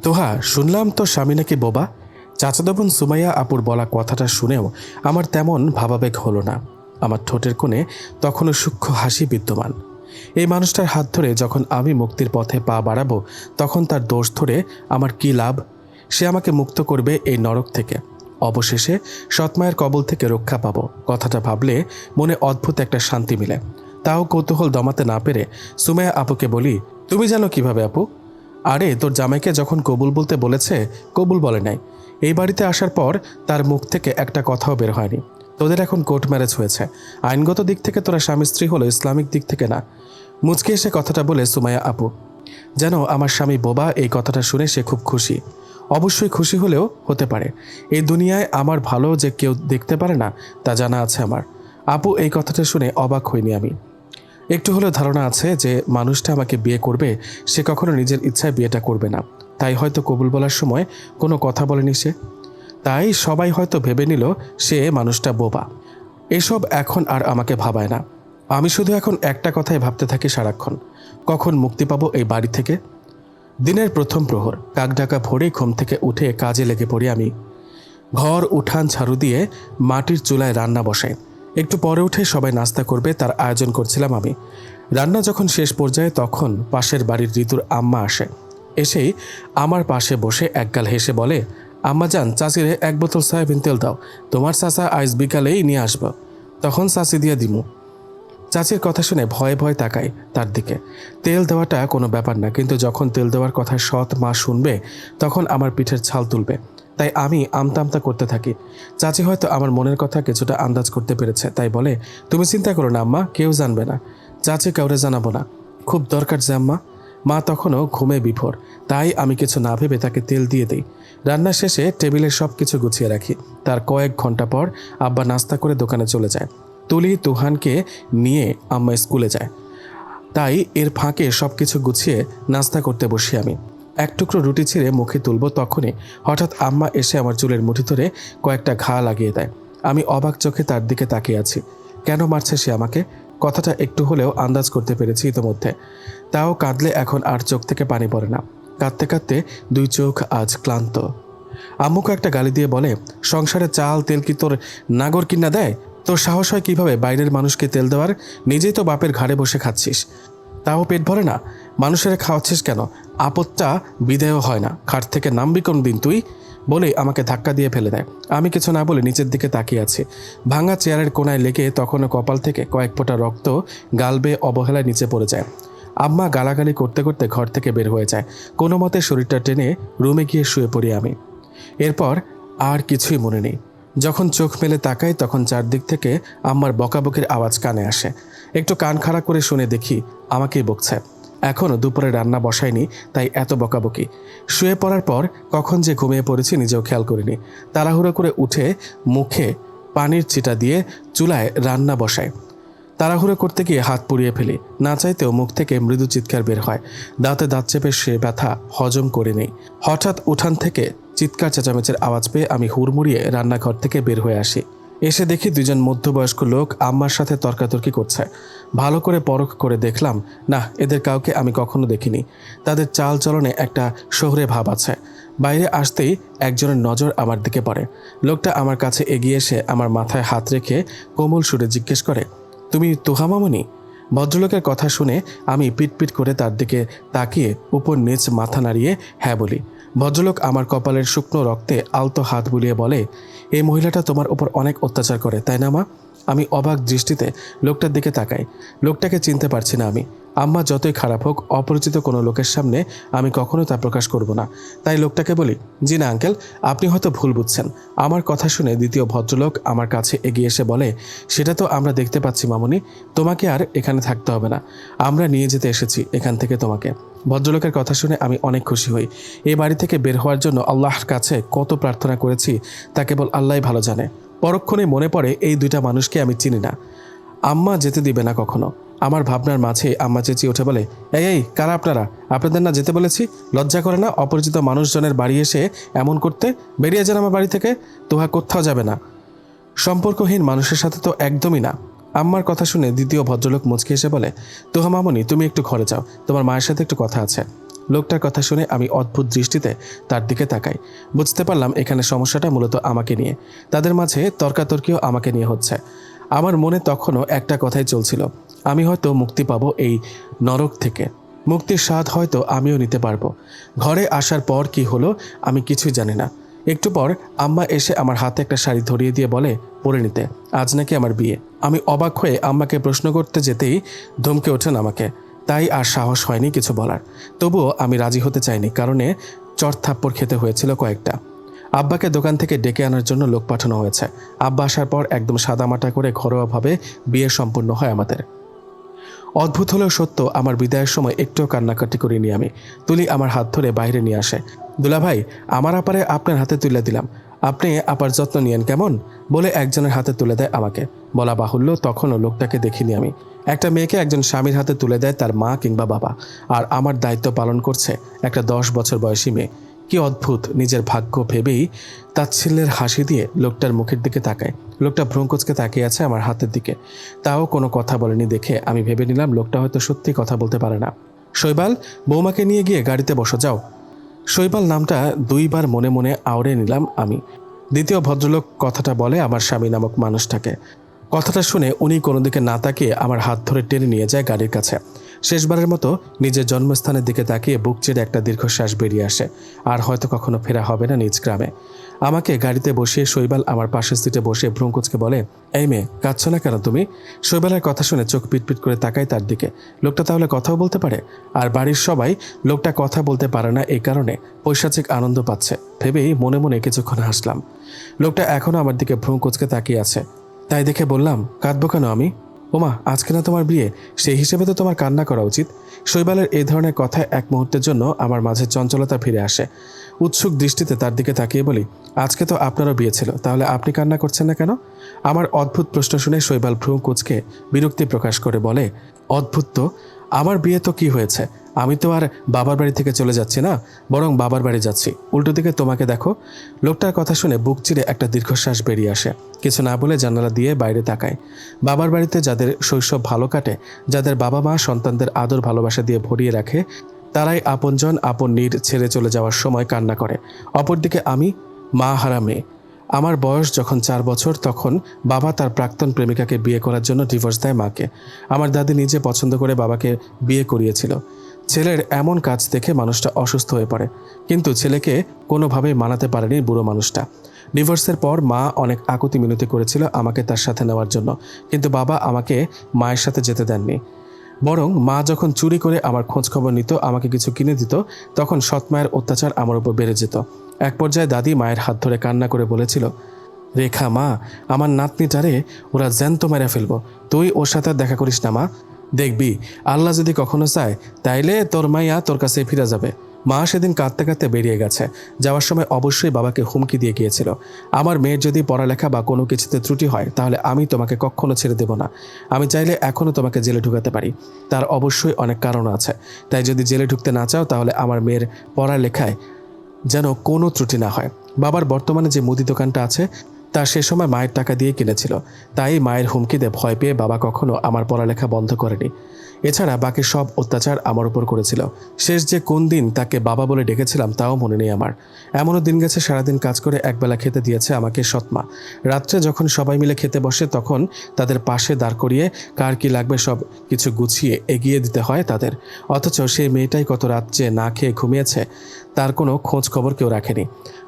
তোহা, শুনলাম তো স্বামী নাকি বোবা। চাচাতো বোন সুমাইয়া আপুর বলা কথাটা শুনেও আমার তেমন ভাবাবেগ হলো না। আমার ঠোঁটের কোণে তখনও সূক্ষ্ম হাসি বিদ্যমান। এই মানুষটার হাত ধরে যখন আমি মুক্তির পথে পা বাড়াবো, তখন তার দোষ ধরে আমার কী লাভ? সে আমাকে মুক্ত করবে এই নরক থেকে। অবশেষে সৎমায়ের কবল থেকে রক্ষা পাবো, কথাটা ভাবলে মনে অদ্ভুত একটা শান্তি মিলে। তাও কৌতূহল দমাতে না পেরে সুমাইয়া আপুকে বলি, তুমি জানো কিভাবে আপু? আরে, তোর জামাইকে যখন কবুল বলতে বলেছে, কবুল বলে নাই। এই বাড়িতে আসার পর তার মুখ থেকে একটা কথাও বের হয়নি। তোদের এখন কোর্ট ম্যারেজ হয়েছে। আইনগত দিক থেকে তোরা স্বামী স্ত্রী হলো, ইসলামিক দিক থেকে না। মুচকে এসে কথাটা বলে সুমাইয়া আপু, যেন আমার স্বামী বোবা এই কথাটা শুনে সে খুব খুশি। অবশ্যই খুশি হলেও হতে পারে। এই দুনিয়ায় আমার ভালো যে কেউ দেখতে পারে না তা জানা আছে আমার। আপু এই কথাটা শুনে অবাক হইনি আমি। একটু হলেও ধারণা আছে যে মানুষটা আমাকে বিয়ে করবে, সে কখনো নিজের ইচ্ছায় বিয়েটা করবে না। তাই হয়তো কবুল বলার সময় কোনো কথা বলেনি সে। তাই সবাই হয়তো ভেবে নিল সে মানুষটা বোবা। এসব এখন আর আমাকে ভাবায় না। আমি শুধু এখন একটা কথাই ভাবতে থাকি সারাক্ষণ, কখন মুক্তি পাবো এই বাড়ি থেকে। দিনের প্রথম প্রহর, কাকডাকা ভোরে ঘুম থেকে উঠে কাজে লেগে পড়ি আমি। ঘর উঠান ঝাড়ু দিয়ে মাটির চুলায় রান্না বসাই। একটু পরে উঠে সবাই নাস্তা করবে তার আয়োজন করছিলাম আমি। রান্না যখন শেষ পর্যায়ে তখন পাশের বাড়ির ঋতুর আম্মা আসে। এসেই আমার পাশে বসে একগাল হেসে বলে, আম্মা যান, চাচিরে এক বোতল সয়াবিন তেল দাও, তোমার চাচা আজ বিকালেই নিয়ে আসবো, তখন চাচি দিয়ে দিমু। চাচির কথা শুনে ভয়ে ভয়ে তাকাই তার দিকে। তেল দেওয়াটা কোনো ব্যাপার না, কিন্তু যখন তেল দেওয়ার কথা সৎ মা শুনবে তখন আমার পিঠের ছাল তুলবে। তাই আমি আমতা আমতা করতে থাকি। চাচি হয়তো আমার মনের কথা কিছুটা আন্দাজ করতে পেরেছে, তাই বলে, তুমি চিন্তা করো না আম্মা, কেউ জানবে না। চাচি কাউরে জানাবো না, খুব দরকার যে আম্মা। মা তখনও ঘুমে বিভোর, তাই আমি কিছু না ভেবে তাকে তেল দিয়ে দিই। রান্না শেষে টেবিলে সব কিছু গুছিয়ে রাখি। তার কয়েক ঘন্টা পর আব্বা নাস্তা করে দোকানে চলে যায়। তুলি তুহানকে নিয়ে আম্মা স্কুলে যায়। তাই এর ফাঁকে সব কিছু গুছিয়ে নাস্তা করতে বসি আমি। এক টুকরো রুটি ছিঁড়ে মুখে তুলব, তখনই হঠাৎ আম্মা এসে আমার চুলের মুঠি ধরে কয়েকটা ঘা লাগিয়ে দেয়। আমি অবাক চোখে তার দিকে তাকিয়ে আছি। কেন মারছে সে আমাকে? কথাটা একটু হলেও আন্দাজ করতে পেরেছি ইতোমধ্যে। তাও কাঁদলে এখন আর চোখ থেকে পানি পড়ে না। কাঁদতে কাঁদতে দুই চোখ আজ ক্লান্ত। আম্মুকে একটা গালি দিয়ে বলে, সংসারে চাল তেল কি তোর নাগর কিনা দেয়? তোর সাহস হয় কিভাবে বাইরের মানুষকে তেল দেওয়ার? নিজেই তো বাপের ঘাড়ে বসে খাচ্ছিস, তাও পেট ভরে না। মানুষেরা খাওয়াচ্ছিস কেন? আপদটা বিদায়ও হয় না, খাট থেকে নামবি কোন দিন তুই? বলে আমাকে ধাক্কা দিয়ে ফেলে দেয়। আমি কিছু না বলে নিচের দিকে তাকিয়ে আছি। ভাঙা চেয়ারের কোনায় লেগে তখনও কপাল থেকে কয়েক ফোঁটা রক্ত গাল বেয়ে অবহেলায় নিচে পড়ে যায়। আম্মা গালাগালি করতে করতে ঘর থেকে বের হয়ে যায়। কোনো মতে শরীরটা টেনে রুমে গিয়ে শুয়ে পড়ি আমি। এরপর আর কিছুই মনে নেই। যখন চোখ মেলে তাকাই তখন চারদিক থেকে আম্মার বকাবকির আওয়াজ কানে আসে। একটু কান খাড়া করে শুনে দেখি আমাকেই বকছে। এখনও দুপুরে রান্না বসায়নি, তাই এত বকাবকি। শুয়ে পড়ার পর কখন যে ঘুমিয়ে পড়েছি নিজেও খেয়াল করিনি। তাড়াহুড়ো করে উঠে মুখে পানির ছিটা দিয়ে চুলায় রান্না বসায়। তাড়াহুড়ো করতে গিয়ে হাত পুড়িয়ে ফেলি। না চাইতেও মুখ থেকে মৃদু চিৎকার বের হয়। দাঁতে দাঁত চেপে সে ব্যথা হজম করে নেই। হঠাৎ উঠান থেকে চিৎকার চেঁচামেচির আওয়াজ পেয়ে আমি হুড়মুড়িয়ে রান্নাঘর থেকে বের হয়ে আসি। এসে দেখি দুজন মধ্যবয়স্ক লোক আম্মার সাথে তর্কাতর্কি করছে। ভালো করে পরখ করে দেখলাম, না, এদের কাউকে আমি কখনো দেখিনি। তাদের চাল চলনে একটা শহুরে ভাব আছে। বাইরে আসতেই একজনের নজর আমার দিকে পড়ে। লোকটা আমার কাছে এগিয়ে এসে আমার মাথায় হাত রেখে কোমল সুরে জিজ্ঞেস করে, তুমি তোহা মামুনি? ভদ্রলোকের কথা শুনে আমি পিটপিট করে তার দিকে তাকিয়ে উপর নিচ মাথা নাড়িয়ে হ্যাঁ বলি। ভদ্রলোক আমার কপালের শুকনো রক্তে আলতো হাত বুলিয়ে বলে, এই মহিলাটা তোমার উপর অনেক অত্যাচার করে, তাই না মা? আমি অবাক দৃষ্টিতে লোকটার দিকে তাকাই। লোকটাকে চিনতে পারছি না আমি। আম্মা যতই খারাপ হোক, অপরিচিত কোনো লোকের সামনে আমি কখনো তা প্রকাশ করব না। তাই লোকটাকে বলি, জি না আঙ্কেল, আপনি হয়তো ভুল বুঝছেন। আমার কথা শুনে দ্বিতীয় ভদ্রলোক আমার কাছে এগিয়ে এসে বলে, সেটা তো আমরা দেখতে পাচ্ছি মামুনি, তোমাকে আর এখানে থাকতে হবে না, আমরা নিয়ে যেতে এসেছি এখান থেকে তোমাকে। ভদ্রলোকের কথা শুনে আমি অনেক খুশি হই। এই বাড়ি থেকে বের হওয়ার জন্য আল্লাহর কাছে কত প্রার্থনা করেছি তা কেবল আল্লাহই ভালো জানে। পরক্ষণে মনে পড়ে এই দুইটা মানুষকে আমি চিনি না। আম্মা যেতে দিবে না কখনো। আমার ভাবনার মাঝে আম্মা চেঁচিয়ে উঠে বলে, এই এই কারা আপনারা? আপনাদের না যেতে বলেছি? লজ্জা করে না অপরিচিত মানুষজনের বাড়ি এসে এমন করতে? বেরিয়ে যান আমার বাড়ি থেকে, তোহা কোথাও যাবে না। সম্পর্কহীন মানুষের সাথে তো একদমই না। আম্মার কথা শুনে দ্বিতীয় ভদ্রলোক মুচকে এসে বলে, তোহা মামুনি, তুমি একটু ঘরে যাও, তোমার মায়ের সাথে একটু কথা আছে। লোকটার কথা শুনে আমি অদ্ভুত দৃষ্টিতে তার দিকে তাকাই। বুঝতে পারলাম এখানে সমস্যাটা মূলত আমাকে নিয়ে। তাদের মাঝে তর্কাতর্কিও আমাকে নিয়ে হচ্ছে। আমার মনে তখনও একটা কথাই চলছিল, আমি হয়তো মুক্তি পাবো এই নরক থেকে। মুক্তির স্বাদ হয়তো আমিও নিতে পারবো। ঘরে আসার পর কি হলো আমি কিছুই জানি না। একটু পর আম্মা এসে আমার হাতে একটা শাড়ি ধরিয়ে দিয়ে বলে পরে নিতে, আজ নাকি আমার বিয়ে। আমি অবাক হয়ে আম্মাকে প্রশ্ন করতে যেতেই ধমকে ওঠেন আমাকে। তাই আর সাহস হয়নি কিছু বলার। তবুও আমি রাজি হতে চাইনি, কারণে চড়-থাপ্পড় খেতে হয়েছিল কয়েকটা। আব্বাকে দোকান থেকে ডেকে আনার জন্য লোক পাঠানো হয়েছে। আব্বা আসার পর একদম সাদামাটা করে ঘরোয়াভাবে বিয়ে সম্পূর্ণ হয় আমাদের। অদ্ভুত হলেও সত্য, আমার বিদায়ের সময় একটুও কান্নাকাটি করিনি আমি। তুলি আমার হাত ধরে বাইরে নিয়ে আসে। দুলাভাই, আমার আপারে আপনার হাতে তুলে দিলাম, আপনি আপার যত্ন নিয়েন কেমন, বলে একজনের হাতে তুলে দেয় আমাকে। বলা বাহুল্য, তখনও লোকটাকে দেখিনি আমি। একটা মেয়েকে একজন স্বামীর হাতে তুলে দেয় তার মা কিংবা বাবা, আর আমার দায়িত্ব পালন করছে একটা 10 বছর বয়সী মেয়ে। কি অদ্ভুত! নিজের ভাগ্য ভেবেই তাচ্ছিল্যের হাসি দিয়ে লোকটার মুখের দিকে তাকায়। লোকটা ভ্রুকুঁচকে তাকিয়ে আছে আমার হাতের দিকে, তাও কোনো কথা বলেনি দেখে আমি ভেবে নিলাম লোকটা হয়তো সত্যি কথা বলতে পারে না। শৈবাল, বৌমাকে নিয়ে গিয়ে গাড়িতে বসো যাও। শৈবাল নামটা 2 বার মনে মনে আওড়ে নিলাম আমি। দ্বিতীয় ভদ্রলোক কথাটা বলে আমার স্বামী নামক মানুষটাকে। কথাটা শুনে উনি কোনো দিকে না তাকিয়ে আমার হাত ধরে টেনে নিয়ে যায় গাড়ির কাছে। শেষবারের মতো নিজের জন্মস্থানের দিকে তাকিয়ে বুক চিরে একটা দীর্ঘশ্বাস বেরিয়ে আসে। আর হয়তো কখনো ফেরা হবে না নিজ গ্রামে। আমাকে গাড়িতে বসিয়ে শৈবাল আমার পাশের সিটে বসে ভ্রুকুঁচকে বলে, এই মেয়ে, কাঁদছো না কেন তুমি? শৈবালের কথা শুনে চোখ পিটপিট করে তাকাই তার দিকে। লোকটা তাহলে কথাও বলতে পারে? আর বাড়ির সবাই লোকটা কথা বলতে পারে না এই কারণে পৈশাচিক আনন্দ পাচ্ছে ভেবেই মনে মনে কিছুক্ষণ হাসলাম। লোকটা এখনও আমার দিকে ভ্রুকুঁচকে তাকিয়ে আছে। তাই দেখে বললাম, কাঁদবো কেন আমি? ওমা, আজকে না তোমার বিয়ে, সেই হিসেবে তো তোমার কান্না করা উচিত। শৈবালের এই ধরনের কথায় এক মুহূর্তের জন্য আমার মাঝে চঞ্চলতা ফিরে আসে। উৎসুক দৃষ্টিতে তার দিকে তাকিয়ে বলি, আজকে তো আপনারও বিয়ে ছিল, তাহলে আপনি কান্না করছেন না কেন? আমার অদ্ভুত প্রশ্ন শুনে শৈবাল ভ্রু কুঁচকে বিরক্তি প্রকাশ করে বলে, অদ্ভুত তো, আমার বিয়ে তো কি হয়েছে? আমি তো আর বাবার বাড়ি থেকে চলে যাচ্ছি না, বরং বাবার বাড়ি যাচ্ছি। উল্টো দিকে তোমাকে দেখো। লোকটার কথা শুনে বুক চিরে একটা দীর্ঘশ্বাস বেরিয়ে আসে। কিছু না বলে জানালা দিয়ে বাইরে তাকায়। বাবার বাড়িতে যাদের শৈশব ভালো কাটে, যাদের বাবা মা সন্তানদের আদর ভালোবাসা দিয়ে ভরিয়ে রাখে, তারাই আপনজন আপন নীড় ছেড়ে চলে যাওয়ার সময় কান্না করে। অপরদিকে আমি মা হারা মেয়ে। আমার বয়স যখন 4 বছর, তখন বাবা তার প্রাক্তন প্রেমিকাকে বিয়ে করার জন্য ডিভোর্স দেয় মাকে। আমার দাদি নিজে পছন্দ করে বাবাকে বিয়ে করিয়েছিল। ছেলের এমন কাজ দেখে মানুষটা অসুস্থ হয়ে পড়ে, কিন্তু ছেলেকে কোনোভাবেই মানাতে পারেনি বুড়ো মানুষটা। ডিভোর্সের পর মা অনেক আকুতি মিনতি করেছিল আমাকে তার সাথে নেওয়ার জন্য, কিন্তু বাবা আমাকে মায়ের সাথে যেতে দেননি। বরং মা যখন চুরি করে আমার খোঁজ খবর নিত, আমাকে কিছু কিনে দিত, তখন সৎ মায়ের অত্যাচার আমার উপর বেড়ে যেত। এক পর্যায়ে দাদি মায়ের হাত ধরে কান্না করে বলেছিল, রেখা মা, আমার নাতনিটারে ওরা জ্যান্ত মেরে ফেলবো, তুই ওর সাথে দেখা করিস না মা। দেখবি আল্লাহ যদি কখনো চায় তাইলে তোর মাইয়া তোর কাছে ফিরে যাবে। মা সেদিন কাঁদতে কাঁদতে বেরিয়ে গেছে। যাওয়ার সময় অবশ্যই বাবাকে হুমকি দিয়ে গিয়েছিল, আমার মেয়ের যদি পড়ালেখা বা কোনো কিছুতে ত্রুটি হয় তাহলে আমি তোমাকে কখনো ছেড়ে দেব না। আমি চাইলে এখনও তোমাকে জেলে ঢুকাতে পারি, তার অবশ্যই অনেক কারণ আছে। তাই যদি জেলে ঢুকতে না চাও তাহলে আমার মেয়ের পড়ালেখায় যেন কোনো ত্রুটি না হয়। বাবার বর্তমানে যে মুদি দোকানটা আছে তা সে সময় মায়ের টাকা দিয়ে কিনেছিল, তাই মায়ের হুমকিতে ভয় পেয়ে বাবা কখনো আমার পড়ালেখা বন্ধ করেনি। এছাড়া বাকি সব অত্যাচার আমার উপর করেছিল। শেষ যে কোন দিন তাকে বাবা বলে ডেকেছিলাম তাও মনে নেই আমার। এমনও দিন গেছে সারাদিন কাজ করে একবেলা খেতে দিয়েছে আমাকে সৎমা। রাত্রে যখন সবাই মিলে খেতে বসে তখন তাদের পাশে দাঁড় করিয়ে কার কি লাগবে সব কিছু গুছিয়ে এগিয়ে দিতে হয় তাদের। অথচ সেই মেয়েটাই কত রাত যে না খেয়ে ঘুমিয়েছে তার কোনো খোঁজ খবর কেউ রাখেনি।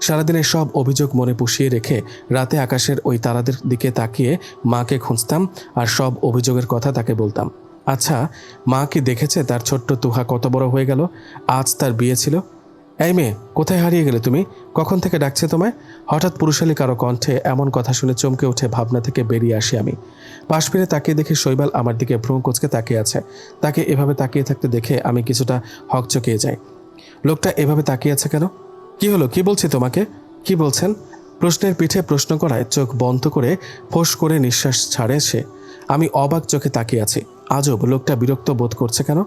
সারাদিনের সব অভিযোগ মনে পুষিয়ে রেখে রাতে আকাশের ওই তারাদের দিকে তাকিয়ে মাকে খুঁজতাম আর সব অভিযোগের কথা তাকে বলতাম। আচ্ছা, মা কি দেখেছে তার ছোট্ট তুহা কত বড় হয়ে গেল? আজ তার বিয়ে ছিল। এই মেয়ে, কোথায় হারিয়ে গেলে তুমি? কখন থেকে ডাকছে তোমায়? হঠাৎ পুরুষালী কারো কণ্ঠে এমন কথা শুনে চমকে উঠে ভাবনা থেকে বেরিয়ে আসি আমি। পাশ ফিরে তাকিয়ে দেখি শৈবাল আমার দিকে ভ্রু কুঁচকে তাকিয়ে আছে। তাকে এভাবে তাকিয়ে থাকতে দেখে আমি কিছুটা হকচকিয়ে যাই। লোকটা এভাবে তাকিয়ে আছে কেন? কি হলো? কি বলছি তোমাকে? কি বলছেন? প্রশ্নের পিঠে প্রশ্ন করায় চোখ বন্ধ করে ফোঁস করে নিঃশ্বাস ছাড়ে সে। আমি অবাক চোখে তাকিয়ে আছি। আজব, লোকটা বিরক্ত বোধ করছে কেন?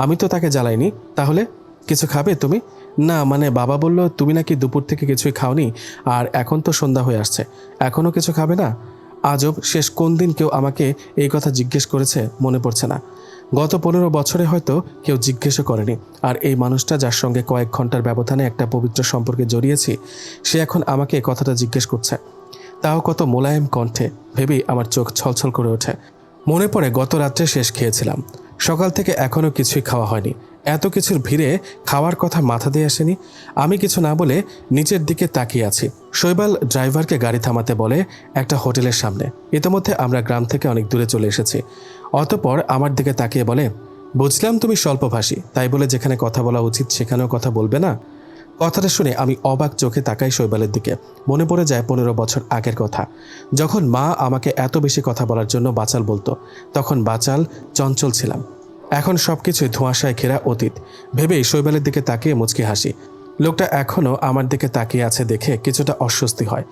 আমি তো তাকে জ্বালাইনি। তাহলে কিছু খাবে তুমি? না, মানে বাবা বলল তুমি নাকি দুপুর থেকে কিছুই খাওনি, আর এখন তো সন্ধ্যা হয়ে আসছে, এখনও কিছু খাবে না? আজব, শেষ কোন দিন কেউ আমাকে এই কথা জিজ্ঞেস করেছে মনে পড়ছে না। গত 15 বছরে হয়তো কেউ জিজ্ঞেসও করেনি। আর এই মানুষটা যার সঙ্গে কয়েক ঘন্টার ব্যবধানে একটা পবিত্র সম্পর্কে জড়িয়েছি, সে এখন আমাকে কথাটা জিজ্ঞেস করছে, তাও কত মোলায়েম কণ্ঠে। ভেবেই আমার চোখ ছলছল করে ওঠে। মনে পড়ে গত রাত্রে শেষ খেয়েছিলাম। সকাল থেকে এখনও কিছুই খাওয়া হয়নি। এত কিছুর ভিড়ে খাওয়ার কথা মাথা দিয়ে আসেনি। আমি কিছু না বলে নিচের দিকে তাকিয়ে আছি। শৈবাল ড্রাইভারকে গাড়ি থামাতে বলে একটা হোটেলের সামনে। ইতিমধ্যে আমরা গ্রাম থেকে অনেক দূরে চলে এসেছি। অতঃপর আমার দিকে তাকিয়ে বলে, বুঝলাম তুমি স্বল্পভাষী, তাই বলে যেখানে কথা বলা উচিত সেখানেও কথা বলবে না। কথাটা শুনে আমি অবাক চোখে তাকাই শৈবালের দিকে। মনে পড়ে যায় 15 বছর আগের কথা, যখন মা আমাকে এত বেশি কথা বলার জন্য বাচাল বলতো। তখন বাচাল, চঞ্চল ছিলাম। এখন সবকিছুই ধোঁয়াশায় ঘেরা অতীত ভেবেই শৈবালের দিকে তাকিয়ে মুচকি হাসি। লোকটা এখনও আমার দিকে তাকিয়ে আছে দেখে কিছুটা অস্বস্তি হয়।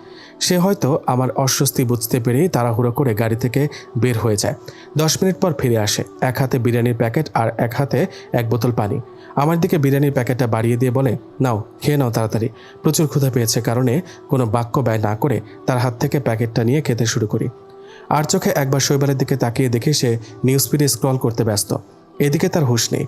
সে হয়তো আমার অস্বস্তি বুঝতে পেরেই তাড়াহুড়ো করে গাড়ি থেকে বের হয়ে যায়। 10 মিনিট পর ফিরে আসে, এক হাতে বিরিয়ানির প্যাকেট আর এক হাতে এক বোতল পানি। আমার দিকে বিরিয়ানির প্যাকেটটা বাড়িয়ে দিয়ে বলে, নাও খেয়ে নাও তাড়াতাড়ি। প্রচুর ক্ষুধা পেয়েছে কারণে কোনো বাক্য ব্যয় না করে তার হাত থেকে প্যাকেটটা নিয়ে খেতে শুরু করি। আর চোখে একবার শৈবালের দিকে তাকিয়ে দেখে সে নিউজ ফিডে স্ক্রল করতে ব্যস্ত। এদিকে তার হুঁশ নেই।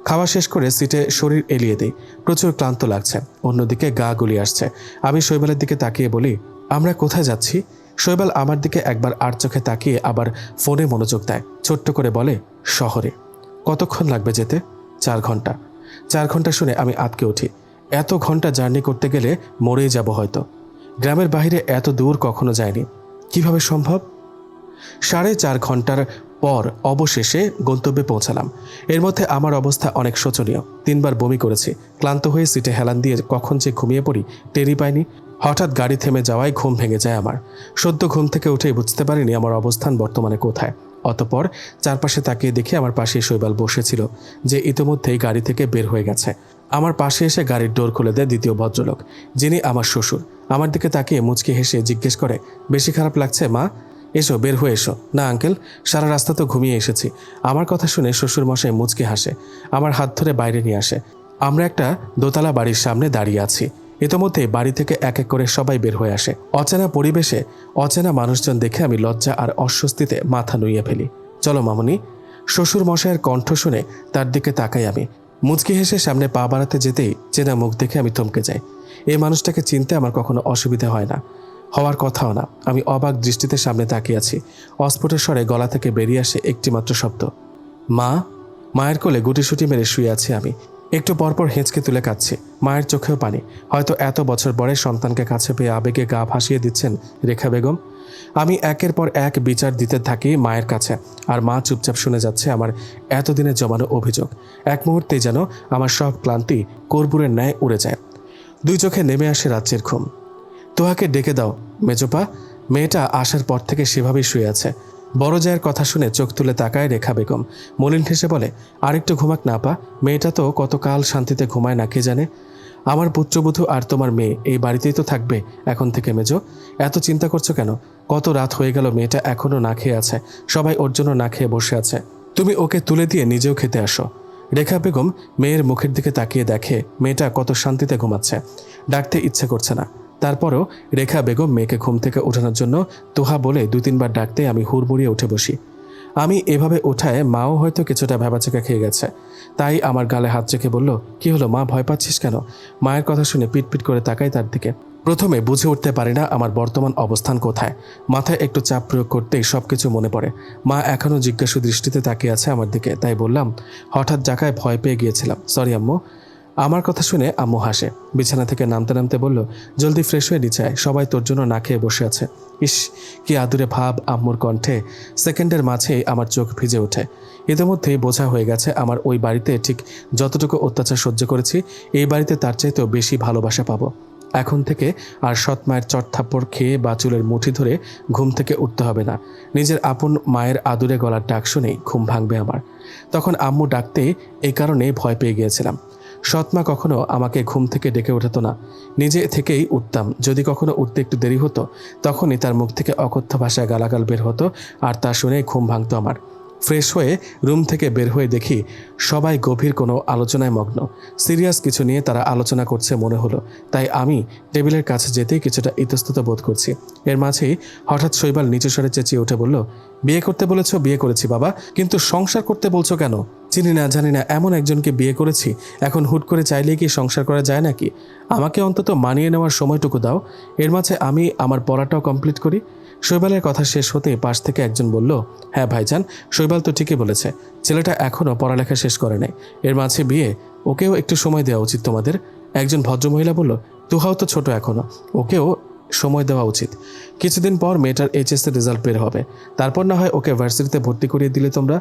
খাওয়া শেষ করে সিটে শরীর এলিয়ে দিই। প্রচুর ক্লান্ত লাগছে, অন্যদিকে গা গুলিয়ে আসছে। আমি শৈবালের দিকে তাকিয়ে বলি, আমরা কোথায় যাচ্ছি? শৈবাল আমার দিকে একবার আর চোখে তাকিয়ে আবার ফোনে মনোযোগ দেয়। ছোট্ট করে বলে, শহরে। কতক্ষণ লাগবে যেতে? 4 ঘন্টা। 4 ঘন্টা শুনে আমি আঁতকে উঠি। এত ঘন্টা জার্নি করতে গেলে মরেই যাব হয়তো। গ্রামের বাইরে এত দূর কখনো যায়নি, কিভাবে সম্ভব? 4.5 ঘন্টার পর অবশেষে গন্তব্যে পৌঁছালাম। এর মধ্যে আমার অবস্থা অনেক শোচনীয়। 3 বার বমি করেছি। ক্লান্ত হয়ে সিটে হেলান দিয়ে কখন যে ঘুমিয়ে পড়ি টেরই পাইনি। হঠাৎ গাড়ি থেমে যাওয়ায় ঘুম ভেঙে যায় আমার। সদ্য ঘুম থেকে উঠেই বুঝতে পারিনি আমার অবস্থান বর্তমানে কোথায়। অতঃপর চারপাশে তাকিয়ে দেখি আমার পাশে শৈবাল বসেছিল, যে ইতিমধ্যেই গাড়ি থেকে বের হয়ে গেছে। আমার পাশে এসে গাড়ির ডোর খুলে দেয় দ্বিতীয় ভদ্রলোক, যিনি আমার শ্বশুর। আমার দিকে তাকিয়ে মুচকি হেসে জিজ্ঞেস করে, বেশি খারাপ লাগছে মা? এসো, বের হয়ে এসো। না আঙ্কেল, সারা রাস্তা তো ঘুমিয়ে এসেছি। আমার কথা শুনে শ্বশুর মশাই মুচকি হাসে, আমার হাত ধরে বাইরে নিয়ে আসে। আমরা একটা দোতলা বাড়ির সামনে দাঁড়িয়ে আছি। ইতোমধ্যে বাড়ি থেকে এক এক করে সবাই বের হয়ে আসে। অচেনা পরিবেশে অচেনা মানুষজন দেখে আমি লজ্জা আর অস্বস্তিতে মাথা নুইয়ে ফেলি। চলো মামুনি। শ্বশুর মশাইয়ের কণ্ঠ শুনে তার দিকে তাকাই আমি। মুচকি হেসে সামনে পা বাড়াতে যেতেই চেনা মুখ দেখে আমি থমকে যাই। এই মানুষটাকে চিনতে আমার কখনো অসুবিধা হয় না, হওয়ার কথাও না। আমি অবাক দৃষ্টিতে সামনে তাকিয়ে আছি। অস্ফুট স্বরে গলা থেকে বেরিয়ে আসে একটিমাত্র শব্দ, মা। মায়ের কোলে গুটিসুটি মেরে শুয়ে আছি আমি। একটু পরপর হেঁচকে তুলে কাঁদছি। মায়ের চোখেও পানি। হয়তো এত বছর পরে সন্তানকে কাছে পেয়ে আবেগে গা ভাসিয়ে দিচ্ছেন রেখা বেগম। আমি একের পর এক বিচার দিতে থাকি মায়ের কাছে, আর মা চুপচাপ শুনে যাচ্ছে আমার এতদিনের জমানো অভিযোগ। এক মুহূর্তেই যেন আমার সব ক্লান্তি কর্পূরের ন্যায় উড়ে যায়। 2 চোখে নেমে আসে রাজ্যের ঘুম। তোহাকে ডেকে দাও মেজপা। মেয়েটা আসার পর থেকে সেভাবেই শুয়ে আছে। বড় জায়ের কথা শুনে চোখ তুলে তাকায় রেখা বেগম। মলিন ঠেসে বলে, আরেকটু ঘুমাক না পা। মেয়েটা তো কতকাল শান্তিতে ঘুমায় না কে জানে। আমার পুত্রবধূ আর তোমার মেয়ে এই বাড়িতেই তো থাকবে এখন থেকে মেজো। এত চিন্তা করছো কেন? কত রাত হয়ে গেল, মেয়েটা এখনও না খেয়ে আছে। সবাই ওর জন্য না খেয়ে বসে আছে। তুমি ওকে তুলে দিয়ে নিজেও খেতে আসো। রেখা বেগম মেয়ের মুখের দিকে তাকিয়ে দেখে মেয়েটা কত শান্তিতে ঘুমাচ্ছে। ডাকতে ইচ্ছে করছে না। তারপরও রেখা বেগম মেয়েকে ঘুম থেকে ওঠানোর জন্য তোহা বলে 2-3 বার ডাকতে আমি হুড়মুড়িয়ে উঠে বসি। আমি এভাবে ওঠায় মাও হয়তো কিছুটা ভ্যাবাচেকা খেয়ে গেছে। তাই আমার গালে হাত রেখে বলল, কি হলো মা, ভয় পাচ্ছিস কেন? মায়ের কথা শুনে পিটপিট করে তাকাই তার দিকে। প্রথমে বুঝে উঠতে পারি না আমার বর্তমান অবস্থান কোথায়। মাথায় একটু চাপ প্রয়োগ করতেই সবকিছু মনে পড়ে। মা এখনও জিজ্ঞাসু দৃষ্টিতে তাকিয়ে আছে আমার দিকে। তাই বললাম, হঠাৎ জায়গায় ভয় পেয়ে গিয়েছিলাম, সরি আম্মু। আমার কথা শুনে আম্মু হাসে। বিছানা থেকে নামতে নামতে বলল, জলদি ফ্রেশ হয়ে নিচে আয়, সবাই তোর জন্য না খেয়ে বসে আছে। ইস, কি আদুরে ভাব আম্মুর কণ্ঠে। সেকেন্ডের মাঝেই আমার চোখ ভিজে ওঠে। ইতিমধ্যেই বোঝা হয়ে গেছে আমার ওই বাড়িতে ঠিক যতটুকু অত্যাচার সহ্য করেছি, এই বাড়িতে তার চাইতেও বেশি ভালোবাসা পাবো। এখন থেকে আর সৎ মায়ের চটথাপ্পড় খেয়ে বা চুলের মুঠি ধরে ঘুম থেকে উঠতে হবে না। নিজের আপন মায়ের আদুরে গলার ডাক শুনেই ঘুম ভাঙবে আমার। তখন আম্মু ডাকতে এই কারণে ভয় পেয়ে গিয়েছিলাম। সৎমা কখনো আমাকে ঘুম থেকে ডেকে ওঠাতো না, নিজে থেকেই উঠতাম। যদি কখনো উঠতে একটু দেরি হতো, তখনই তার মুখ থেকে অকথ্য ভাষায় গালাগাল বের হতো, আর তা শুনে ঘুম ভাঙতো আমার। ফ্রেশ হয়ে রুম থেকে বের হয়ে দেখি সবাই গভীর কোনো আলোচনায় মগ্ন। সিরিয়াস কিছু নিয়ে তারা আলোচনা করছে মনে হলো, তাই আমি টেবিলের কাছে যেতেই কিছুটা ইতস্তত বোধ করছি। এর মাঝেই হঠাৎ শৈবাল নিচু স্বরে চেঁচিয়ে উঠে বলল, বিয়ে করতে বলেছ? বিয়ে করেছি বাবা, কিন্তু সংসার করতে বলছো কেন? চিনি না জানি না এমন একজনকে বিয়ে করেছি, এখন হুট করে চাইলেই কি সংসার করা যায় নাকি? আমাকে অন্তত মানিয়ে নেওয়ার সময়টুকু দাও, এর মাঝে আমি আমার পড়াটাও কমপ্লিট করি। শৈবালের কথা শেষ হতে পাশ থেকে একজন বলল, হ্যাঁ ভাইজান, শৈবাল তো ঠিকই বলেছে, ছেলেটা এখনও পড়ালেখা শেষ করে নাই, এর মাঝে বিয়ে, ওকেও একটু সময় দেওয়া উচিত তোমাদের। একজন ভদ্রমহিলা বলল, তুহাও তো ছোট এখনও, ওকেও সময় দেওয়া উচিত। কিছুদিন পর মেয়েটার এইচএসের রেজাল্ট বের হবে, তারপর না হয় ওকে ভার্সিটিতে ভর্তি করিয়ে দিলে তোমরা।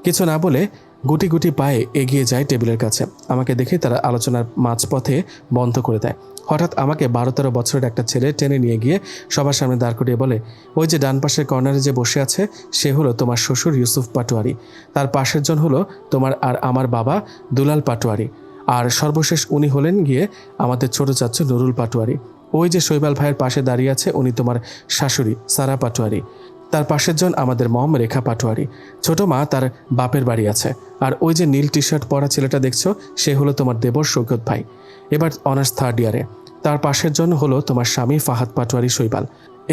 কিছু না বলে গুটি গুটি পায়ে এগিয়ে যায় টেবিলের কাছে। আমাকে দেখে তারা আলোচনার মাঝপথে বন্ধ করে দেয়। হঠাৎ আমাকে 12-13 বছরের একটা ছেলে টেনে নিয়ে গিয়ে সবার সামনে দাঁড় করিয়ে বলে, ওই যে ডান পাশের কর্নারে যে বসে আছে সে হলো তোমার শ্বশুর ইউসুফ পাটোয়ারি, তার পাশের জন হলো তোমার আর আমার বাবা দুলাল পাটোয়ারি, আর সর্বশেষ উনি হলেন গিয়ে আমাদের ছোট চাচু নুরুল পাটোয়ারি। ওই যে শৈবাল ভাইয়ের পাশে দাঁড়িয়ে আছে উনি তোমার শাশুড়ি সারা পাটোয়ারি, তার পাশের জন আমাদের মম রেখা পাটোয়ারি, ছোট মা তার বাপের বাড়ি আছে। আর ওই যে নীল টি শার্ট পরা ছেলেটা দেখছো সে হলো তোমার দেবর সৈকত ভাই, এবার অনার্স 3rd ইয়ারে। তার পাশের জন হলো তোমার স্বামী ফাহাদ পাটোয়ারি শৈবাল,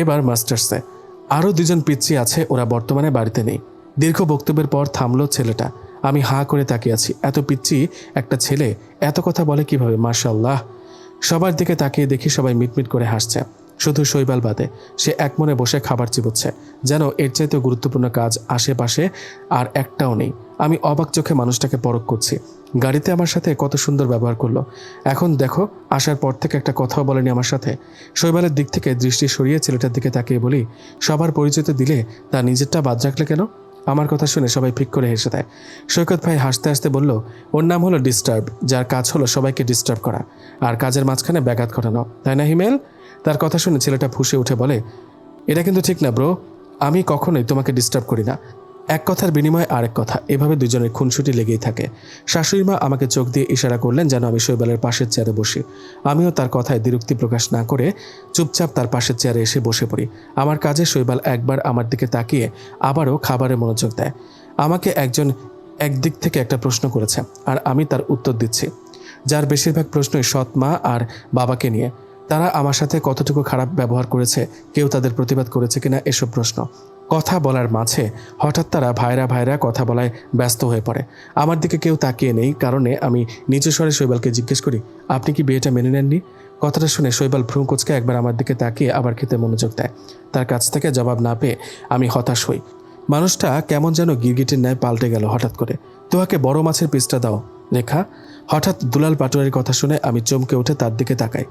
এবার মাস্টার্সে। আরও 2জন পিচ্চি আছে, ওরা বর্তমানে বাড়িতে নেই। দীর্ঘ বক্তব্যের পর থামলো ছেলেটা। আমি হাঁ করে তাকিয়ে আছি, এত পিচ্চি একটা ছেলে এত কথা বলে কিভাবে? মাশাআল্লাহ। সবার দিকে তাকিয়ে দেখি সবাই মিটমিট করে হাসছে, শুধু শৈবাল বাদে। সে একমনে বসে খাবার চিবোচ্ছে, যেন এর চাইতে গুরুত্বপূর্ণ কাজ আশেপাশে আর একটাও নেই। আমি অবাক চোখে মানুষটাকে পরখ করছি। গাড়িতে আমার সাথে কত সুন্দর ব্যবহার করলো, এখন দেখো আসার পর থেকে একটা কথাও বলেনি আমার সাথে। শৈবালের দিক থেকে দৃষ্টি সরিয়ে ছেলেটার দিকে তাকিয়ে বলি, সবার পরিচয় দিলে তা নিজেরটা বাদ রাখলে কেন? আমার কথা শুনে সবাই ফিক করে হেসে দেয়। সৈকত ভাই হাসতে হাসতে বলল, ওর নাম হলো ডিস্টার্ব, যার কাজ হলো সবাইকে ডিস্টার্ব করা আর কাজের মাঝখানে ব্যাঘাত ঘটানো, তাই না হিমেল? তার কথা শুনে ছেলেটা ফুঁসে উঠে বলে, এটা কিন্তু ঠিক না ব্রো, আমি কখনোই তোমাকে ডিস্টার্ব করি না। এক কথার বিনিময়ে আরেক কথা, এভাবে দুজনের খুনসুটি লেগেই থাকে। শাশুড়ি মা আমাকে চোখ দিয়ে ইশারা করলেন যেন আমি শৈবালের পাশের চেয়ারে বসি। আমিও তার কথায় দ্বিরুক্তি প্রকাশ না করে চুপচাপ তার পাশের চেয়ারে এসে বসে পড়ি। আমার কাজে শৈবাল একবার আমার দিকে তাকিয়ে আবারও খাবারে মনোযোগ দেয়। আমাকে একজন একদিক থেকে একটা প্রশ্ন করেছে আর আমি তার উত্তর দিচ্ছি, যার বেশিরভাগ প্রশ্নই সৎ মা আর বাবাকে নিয়ে। তারা আমার সাথে কতটুকু খারাপ ব্যবহার করেছে, কেউ তাদের প্রতিবাদ করেছে কিনা, এসব প্রশ্ন। কথা বলার মাঝে হঠাৎ তারা ভাইরা কথা বলায় ব্যস্ত হয়ে পড়ে। আমার দিকে কেউ তাকিয়ে নেই কারণে আমি নিচু স্বরে শৈবালকে জিজ্ঞেস করি, আপনি কি বিয়েটা মেনে নেননি? কথাটা শুনে শৈবাল ভ্রু কুঁচকে একবার আমার দিকে তাকিয়ে আবার খেতে মনোযোগ দেয়। তার কাছ থেকে জবাব না পেয়ে আমি হতাশ হই। মানুষটা কেমন যেন গিরগিটির ন্যায় পাল্টে গেল হঠাৎ করে। তোহাকে বড় মাছের পিসটা দাও রেখা। হঠাৎ দুলাল পাটোয়ারির কথা শুনে আমি চমকে উঠে তার দিকে তাকাই,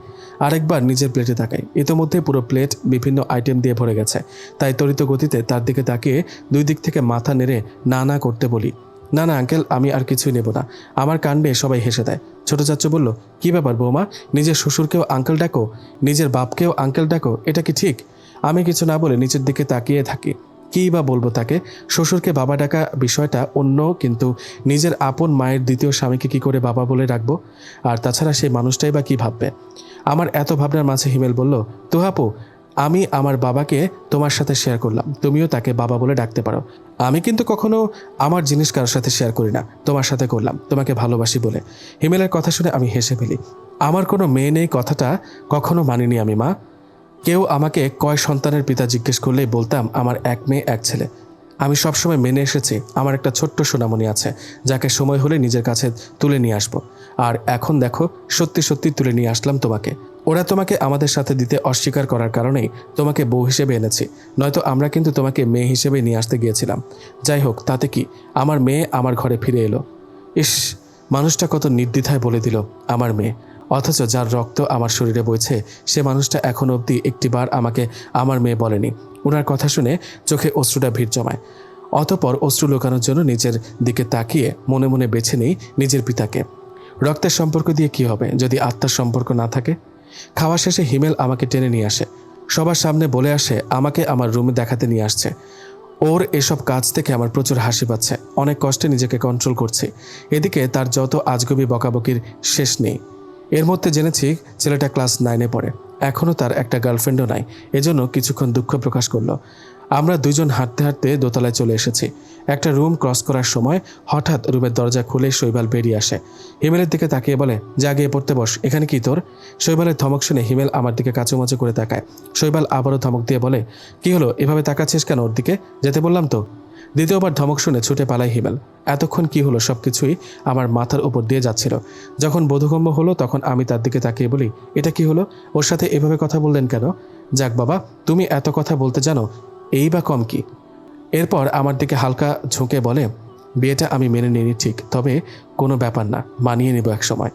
আরেকবার নিজের প্লেটে তাকাই। ইতোমধ্যে পুরো প্লেট বিভিন্ন আইটেম দিয়ে ভরে গেছে, তাই ত্বরিত গতিতে তার দিকে তাকিয়ে দুই দিক থেকে মাথা নেড়ে না না করতে বলি, না না আঙ্কেল, আমি আর কিছুই নেব না। আমার কাণ্ডে সবাই হেসে দেয়। ছোট চাচু বলল, কি ব্যাপার বৌমা, নিজের শ্বশুরকেও আঙ্কেল ডাকো, নিজের বাপকেও আঙ্কেল ডাকো, এটা কি ঠিক? আমি কিছু না বলে নিচের দিকে তাকিয়ে থাকি। কী বা বলবো তাকে? শ্বশুরকে বাবা ডাকা বিষয়টা অন্য, কিন্তু নিজের আপন মায়ের দ্বিতীয় স্বামীকে কি করে বাবা বলে রাখবো? আর তাছাড়া সেই মানুষটাই বা কী ভাববে? আমার এত ভাবনার মাঝে হিমেল বলল, তুহাপু, আমি আমার বাবাকে তোমার সাথে শেয়ার করলাম, তুমিও তাকে বাবা বলে ডাকতে পারো। আমি কিন্তু কখনো আমার জিনিস কারোর সাথে শেয়ার করি না, তোমার সাথে করলাম, তোমাকে ভালোবাসি বলে। হিমেলের কথা শুনে আমি হেসে ফেলি। আমার কোনো মেয়ে নেই কথাটা কখনো মানিনি আমি মা। কেউ আমাকে কয় সন্তানের পিতা জিজ্ঞেস করলেই বলতাম আমার এক মেয়ে এক ছেলে। আমি সবসময় মেনে এসেছি আমার একটা ছোট্ট সোনামণি আছে, যাকে সময় হলে নিজের কাছে তুলে নিয়ে আসবো। আর এখন দেখো, সত্যি সত্যি তুলে নিয়ে আসলাম তোমাকে। ওরা তোমাকে আমাদের সাথে দিতে অস্বীকার করার কারণেই তোমাকে বউ হিসেবে এনেছি, নয়তো আমরা কিন্তু তোমাকে মেয়ে হিসেবে নিয়ে আসতে গিয়েছিলাম। যাই হোক, তাতে কি, আমার মেয়ে আমার ঘরে ফিরে এলো। ইস, মানুষটা কত নির্দ্বিধায় বলে দিল আমার মেয়ে, অথচ যার রক্ত আমার শরীরে বইছে সে মানুষটা এখনো অবধি একটিবার আমাকে আমার মেয়ে বলেনি। ওনার কথা শুনে চোখে অশ্রুটা ভিড় জমায়। অতপর অশ্রু লুকানোর জন্য নিজের দিকে তাকিয়ে মনে মনে বেছে নেই নিজের পিতাকে। রক্তের সম্পর্ক দিয়ে কি হবে যদি আত্মার সম্পর্ক না থাকে? খাওয়া শেষে হিমেল আমাকে টেনে নিয়ে আসে, সবার সামনে বলে আসে আমাকে আমার রুমে দেখাতে নিয়ে আসছে। ওর এসব কাজ থেকে আমার প্রচুর হাসি পাচ্ছে, অনেক কষ্টে নিজেকে কন্ট্রোল করছি। এদিকে তার যত আজগবি বকাবকির শেষ নেই। এর মধ্যে জেনেছি ছেলেটা ক্লাস 9-এ পড়ে, এখনও তার একটা গার্লফ্রেন্ডও নাই। এজন্য কিছুক্ষণ দুঃখ প্রকাশ করলো। আমরা দুজন হাঁটতে হাঁটতে দোতলায় চলে এসেছি। একটা রুম ক্রস করার সময় হঠাৎ রুমের দরজা খুলে শৈবাল বেরিয়ে আসে। হিমেলের দিকে তাকিয়ে বলে, যা গিয়ে পড়তে বস, এখানে কি তোর? শৈবালের ধমক শুনে হিমেল আমার দিকে কাচুমাচু করে তাকায়। শৈবাল আবারও ধমক দিয়ে বলে, কি হলো, এভাবে তাকাচ্ছিস কেন ওর দিকে? যেতে বললাম তো। দ্বিতীয়বার ধমক শুনে ছুটে পালায় হিমেল। এতক্ষণ কি হলো সবকিছুই আমার মাথার উপর দিয়ে যাচ্ছিল। যখন বোধগম্য হলো তখন আমি তার দিকে তাকিয়ে বলি, এটা কি হলো? ওর সাথে এভাবে কথা বললেন কেন? যাক বাবা, তুমি এত কথা বলতে জানো, এই বা কম কি? এরপর আমার দিকে হালকা ঝুঁকে বলে, বিয়েটা আমি মেনে নিইনি ঠিক, তবে কোনো ব্যাপার না, মানিয়ে নেব এক সময়।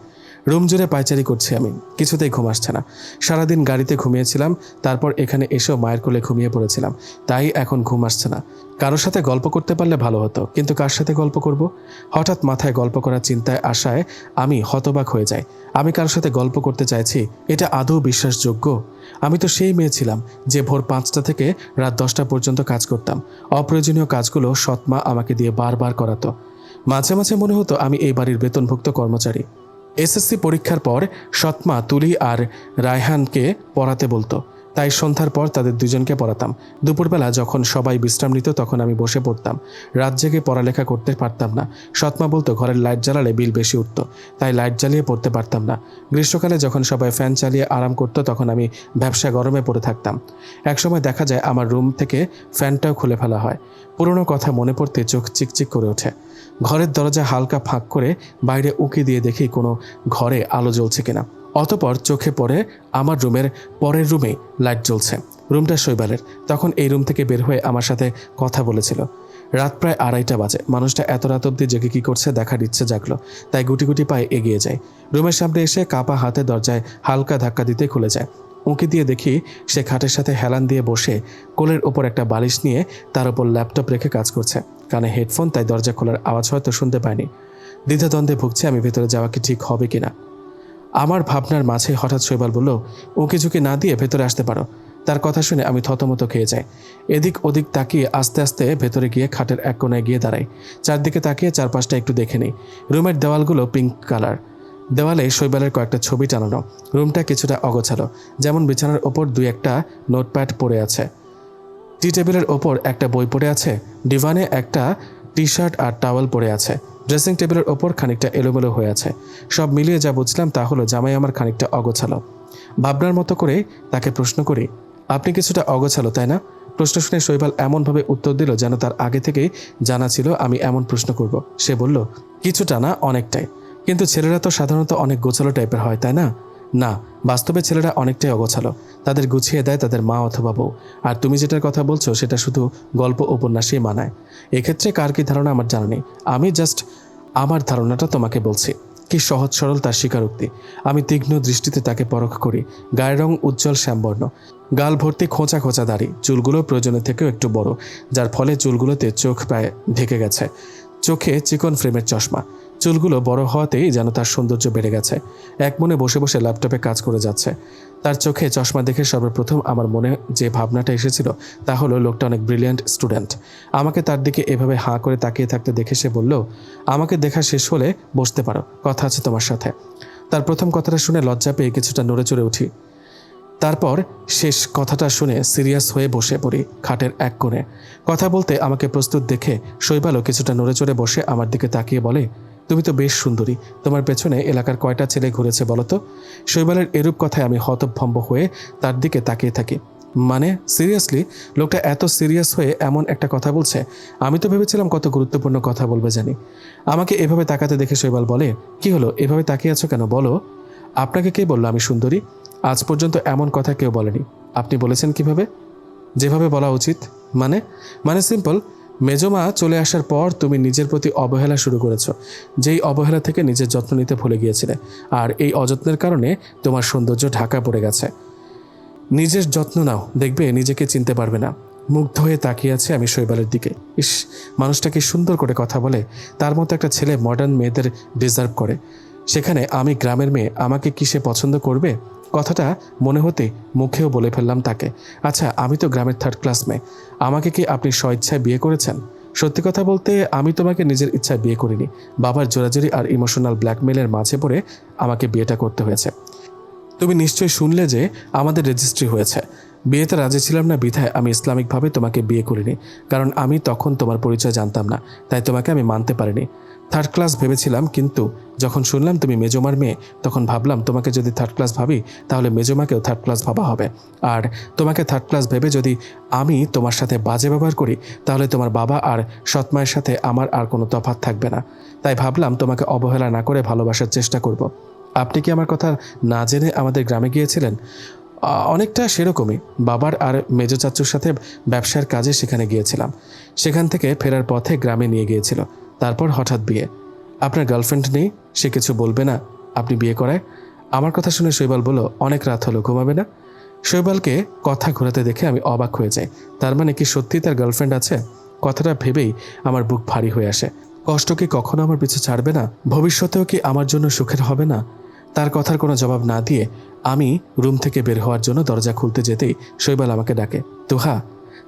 রুম জুড়ে পায়চারি করছি আমি, কিছুতেই ঘুম আসছে না। সারাদিন গাড়িতে ঘুমিয়েছিলাম, তারপর এখানে এসেও মায়ের কোলে ঘুমিয়ে পড়েছিলাম, তাই এখন ঘুম আসছে না। কারোর সাথে গল্প করতে পারলে ভালো হতো, কিন্তু কার সাথে গল্প করব? হঠাৎ মাথায় গল্প করার চিন্তায় আসায় আমি হতবাক হয়ে যাই। আমি কারোর সাথে গল্প করতে চাইছি, এটা আদৌ বিশ্বাসযোগ্য? আমি তো সেই মেয়ে ছিলাম যে ভোর 5টা থেকে রাত 10টা পর্যন্ত কাজ করতাম। অপ্রয়োজনীয় কাজগুলো সৎমা আমাকে দিয়ে বারবার করাতো। মাঝে মাঝে মনে হতো আমি এই বাড়ির বেতনভুক্ত কর্মচারী। এসএসসি পরীক্ষার পর সৎমা তুলি আর রায়হানকে পড়াতে বলতো, তাই সন্ধ্যার পর তাদের দুজনকে পড়াতাম। দুপুরবেলা যখন সবাই বিশ্রাম নিত তখন আমি বসে পড়তাম। রাত জেগে পড়ালেখা করতে পারতাম না। সৎমা বলতো ঘরের লাইট জ্বালালে বিল বেশি উঠত, তাই লাইট জ্বালিয়ে পড়তে পারতাম না। গ্রীষ্মকালে যখন সবাই ফ্যান চালিয়ে আরাম করত তখন আমি ব্যবসা গরমে পড়ে থাকতাম। একসময় দেখা যায় আমার রুম থেকে ফ্যানটাও খুলে ফেলা হয়। পুরনো কথা মনে পড়তে চোখ চিকচিক করে ওঠে। ঘরের দরজা হালকা ফাঁক করে বাইরে উঁকি দিয়ে দেখি কোনো ঘরে আলো জ্বলছে কিনা। অতপর চোখে পড়ে আমার রুমের পরের রুমে লাইট জ্বলছে। রুমটা শৈবালের। তখন এই রুম থেকে বের হয়ে আমার সাথে কথা বলেছিল। রাত প্রায় 2:30 বাজে। মানুষটা এত রাত অবধি জেগে কী করছে দেখার ইচ্ছে জাগলো, তাই গুটি গুটি পায়ে এগিয়ে যায়। রুমের সামনে এসে কাপা হাতে দরজায় হালকা ধাক্কা দিতে খুলে যায়। উঁকি দিয়ে দেখি সে খাটের সাথে হেলান দিয়ে বসে কোলের ওপর একটা বালিশ নিয়ে তার উপর ল্যাপটপ রেখে কাজ করছে। কানে হেডফোন, তাই দরজা খোলার আওয়াজ হয়তো শুনতে পায়নি। দ্বিধাদ্বন্দ্বে ভুগছে আমি ভেতরে যাওয়া কি ঠিক হবে কিনা। আমার ভাবনার মাঝে হঠাৎ শৈবাল বলল, উঁকি ঝুঁকি না দিয়ে ভেতরে আসতে পারো। তার কথা শুনে আমি থতমত খেয়ে যাই। এদিক ওদিক তাকিয়ে আস্তে আস্তে ভেতরে গিয়ে খাটের এক কোণায় গিয়ে দাঁড়াই। চারদিকে তাকিয়ে চারপাশটা একটু দেখে নিই। রুমের দেওয়ালগুলো পিঙ্ক কালার। দেওয়ালে শৈবালের কয়েকটা ছবি টানানো। রুমটা কিছুটা অগোছালো, যেমন বিছানার ওপর 2-1টা নোটপ্যাড পড়ে আছে। টি টেবিলের ওপর একটা বই পড়ে আছে। ডিভানে একটা টি শার্ট আর টাওয়েল পড়ে আছে। ড্রেসিং টেবিলের ওপর খানিকটা এলোমেলো হয়ে আছে। সব মিলিয়ে যা বুঝলাম তা হলো জামাই আমার খানিকটা অগোছালো। ভাবনার মতো করে তাকে প্রশ্ন করি, আপনি কিছুটা অগোছালো তাই না? প্রশ্ন শুনে শৈবাল এমনভাবে উত্তর দিল যেন তার আগে থেকেই জানা ছিল আমি এমন প্রশ্ন করব। সে বলল, কিছুটা না, অনেকটাই। কিন্তু ছেলেরা তো সাধারণত অনেক গোছালো টাইপের হয় তাই না? না, বাস্তবে ছেলেরা অনেকটাই অগোছালো। তাদের গুছিয়ে দেয় তাদের মা অথবা বউ। আর তুমি যেটার কথা বলছো সেটা শুধু গল্প উপন্যাসেই মানায়। এক্ষেত্রে কার কী ধারণা আমার জানা নেই। আমি জাস্ট আমার ধারণাটা তোমাকে বলছি। কি সহজ সরল তার স্বীকারোক্তি। আমি তীক্ষ্ণ দৃষ্টিতে তাকে পরখ করি। গায়ের রং উজ্জ্বল শ্যামবর্ণ, গাল ভর্তি খোঁচা খোঁচা দাড়ি, চুলগুলো প্রয়োজনের থেকেও একটু বড়, যার ফলে চুলগুলোতে চোখ প্রায় ঢেকে গেছে। চোখে চিকন ফ্রেমের চশমা। চুলগুলো বড় হওয়াতেই যেন তার সৌন্দর্য বেড়ে গেছে। এক মনে বসে বসে ল্যাপটপে কাজ করে যাচ্ছে। তার চোখে চশমা দেখে সর্বপ্রথম আমার মনে যে ভাবনাটা এসেছিল তা হলো লোকটা অনেক ব্রিলিয়ান্ট স্টুডেন্ট। আমাকে তার দিকে এভাবে হাঁ করে তাকিয়ে থাকতে দেখে সে বলল, আমাকে দেখা শেষ হলে বসতে পারো, কথা আছে তোমার সাথে। তার প্রথম কথাটা শুনে লজ্জা পেয়ে কিছুটা নড়ে চড়ে উঠি। তারপর শেষ কথাটা শুনে সিরিয়াস হয়ে বসে পড়ি খাটের এক কোণে। কথা বলতে আমাকে প্রস্তুত দেখে শৈবালও কিছুটা নড়ে চড়ে বসে আমার দিকে তাকিয়ে বলে, তুমি তো বেশ সুন্দরী, তোমার পেছনে এলাকার কয়টা ছেলে ঘুরেছে বলো তো? শৈবালের এরূপ কথায় আমি হতভম্ব হয়ে তার দিকে তাকিয়ে থাকি। মানে সিরিয়াসলি? লোকটা এত সিরিয়াস হয়ে এমন একটা কথা বলছে। আমি তো ভেবেছিলাম কত গুরুত্বপূর্ণ কথা বলবে জানি। আমাকে এভাবে তাকাতে দেখে শৈবাল বলে, কি হলো, এভাবে তাকিয়ে আছো কেন বলো? আপনাকে কে বললো আমি সুন্দরী? আজ পর্যন্ত এমন কথা কেউ বলেনি। আপনি বলেছেন কিভাবে? যেভাবে বলা উচিত। মানে মানে সিম্পল। মেজমা চলে আসার পর তুমি নিজের প্রতি অবহেলা শুরু করেছো, যেই অবহেলা থেকে নিজের যত্ন নিতে ভুলে গিয়েছিলে। আর এই অযত্নের কারণে তোমার সৌন্দর্য ঢাকা পড়ে গেছে। নিজের যত্ন নাও, দেখবে নিজেকে চিনতে পারবে না। মুগ্ধ হয়ে তাকিয়ে আছে আমি শৈবালের দিকে। ইস, মানুষটা কি সুন্দর করে কথা বলে। তার মতো একটা ছেলে মডার্ন মেয়েদের ডিজার্ভ করে। সেখানে আমি গ্রামের মেয়ে, আমাকে কি সে পছন্দ করবে? কথাটা মনে হতে মুখেও বলে ফেললাম তাকে, আচ্ছা আমি তো গ্রামের 3rd ক্লাস মেয়ে, আমাকে কি আপনি স্বইচ্ছায় বিয়ে করেছেন? সত্যি কথা বলতে আমি তোমাকে নিজের ইচ্ছায় বিয়ে করিনি। বাবার জোরাজুরি আর ইমোশনাল ব্ল্যাকমেলের মাঝে পড়ে আমাকে বিয়েটা করতে হয়েছে। তুমি নিশ্চয়ই শুনলে যে আমাদের রেজিস্ট্রি হয়েছে। বিয়েতে রাজি ছিলাম না বিধায় আমি ইসলামিকভাবে তোমাকে বিয়ে করিনি, কারণ আমি তখন তোমার পরিচয় জানতাম না, তাই তোমাকে আমি মানতে পারিনি। থার্ড ক্লাস ভেবেছিলাম, কিন্তু যখন শুনলাম তুমি মেজমার মেয়ে, তখন ভাবলাম তোমাকে যদি থার্ড ক্লাস ভাবি তাহলে মেজমাকেও থার্ড ক্লাস ভাবা হবে। আর তোমাকে থার্ড ক্লাস ভেবে যদি আমি তোমার সাথে বাজে ব্যবহার করি, তাহলে তোমার বাবা আর সৎমায়ের সাথে আমার আর কোনো তফাৎ থাকবে না। তাই ভাবলাম তোমাকে অবহেলা না করে ভালোবাসার চেষ্টা করব। আপনি কি আমার কথা না জেনে আমাদের গ্রামে গিয়েছিলেন? অনেকটা সেরকমই। বাবার আর মেজো চাচুর সাথে ব্যবসার কাজে সেখানে গিয়েছিলাম। সেখান থেকে ফেরার পথে গ্রামে নিয়ে গিয়েছিল। তারপর হঠাৎ বিয়ে। আপনার গার্লফ্রেন্ড নেই? সে কিছু বলবে না আপনি বিয়ে করায়? আমার কথা শুনে শৈবাল বলল, অনেক রাত হলো, ঘুমাবে না? শৈবালকে কথা ঘোরাতে দেখে আমি অবাক হয়ে যাই। তার মানে কি সত্যি তার গার্লফ্রেন্ড আছে? কথাটা ভেবেই আমার বুক ভারী হয়ে আসে। কষ্ট কি কখনো আমার পিছু ছাড়বে না? ভবিষ্যতেও কি আমার জন্য সুখের হবে না? তার কথার কোনো জবাব না দিয়ে আমি রুম থেকে বের হওয়ার জন্য দরজা খুলতে যেতেই শৈবাল আমাকে ডাকে, তুহা।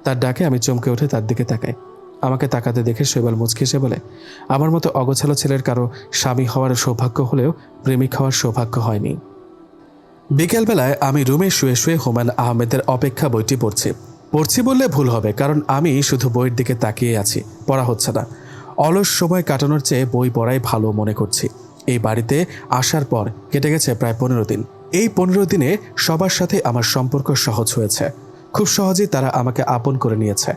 তার ডাকে আমি চমকে উঠে তার দিকে তাকাই। আমাকে তাকাতে দেখে শৈবাল মুচকি এসে বলে, আমার মতো অগোছালো ছেলের কারো স্বামী হওয়ার সৌভাগ্য হলেও প্রেমিক হওয়ার সৌভাগ্য হয়নি। বিকেলবেলায় আমি রুমে শুয়ে শুয়ে হুমায়ুন আহমেদের অপেক্ষা বইটি পড়ছি বললে ভুল হবে, কারণ আমি শুধু বইয়ের দিকে তাকিয়ে আছি, পড়া হচ্ছে না। অলস সময় কাটানোর চেয়ে বই পড়াই ভালো মনে করছি। এই বাড়িতে আসার পর কেটে গেছে প্রায় 15 দিন। এই 15 দিনে সবার সাথে আমার সম্পর্ক সহজ হয়েছে। খুব সহজেই তারা আমাকে আপন করে নিয়েছে।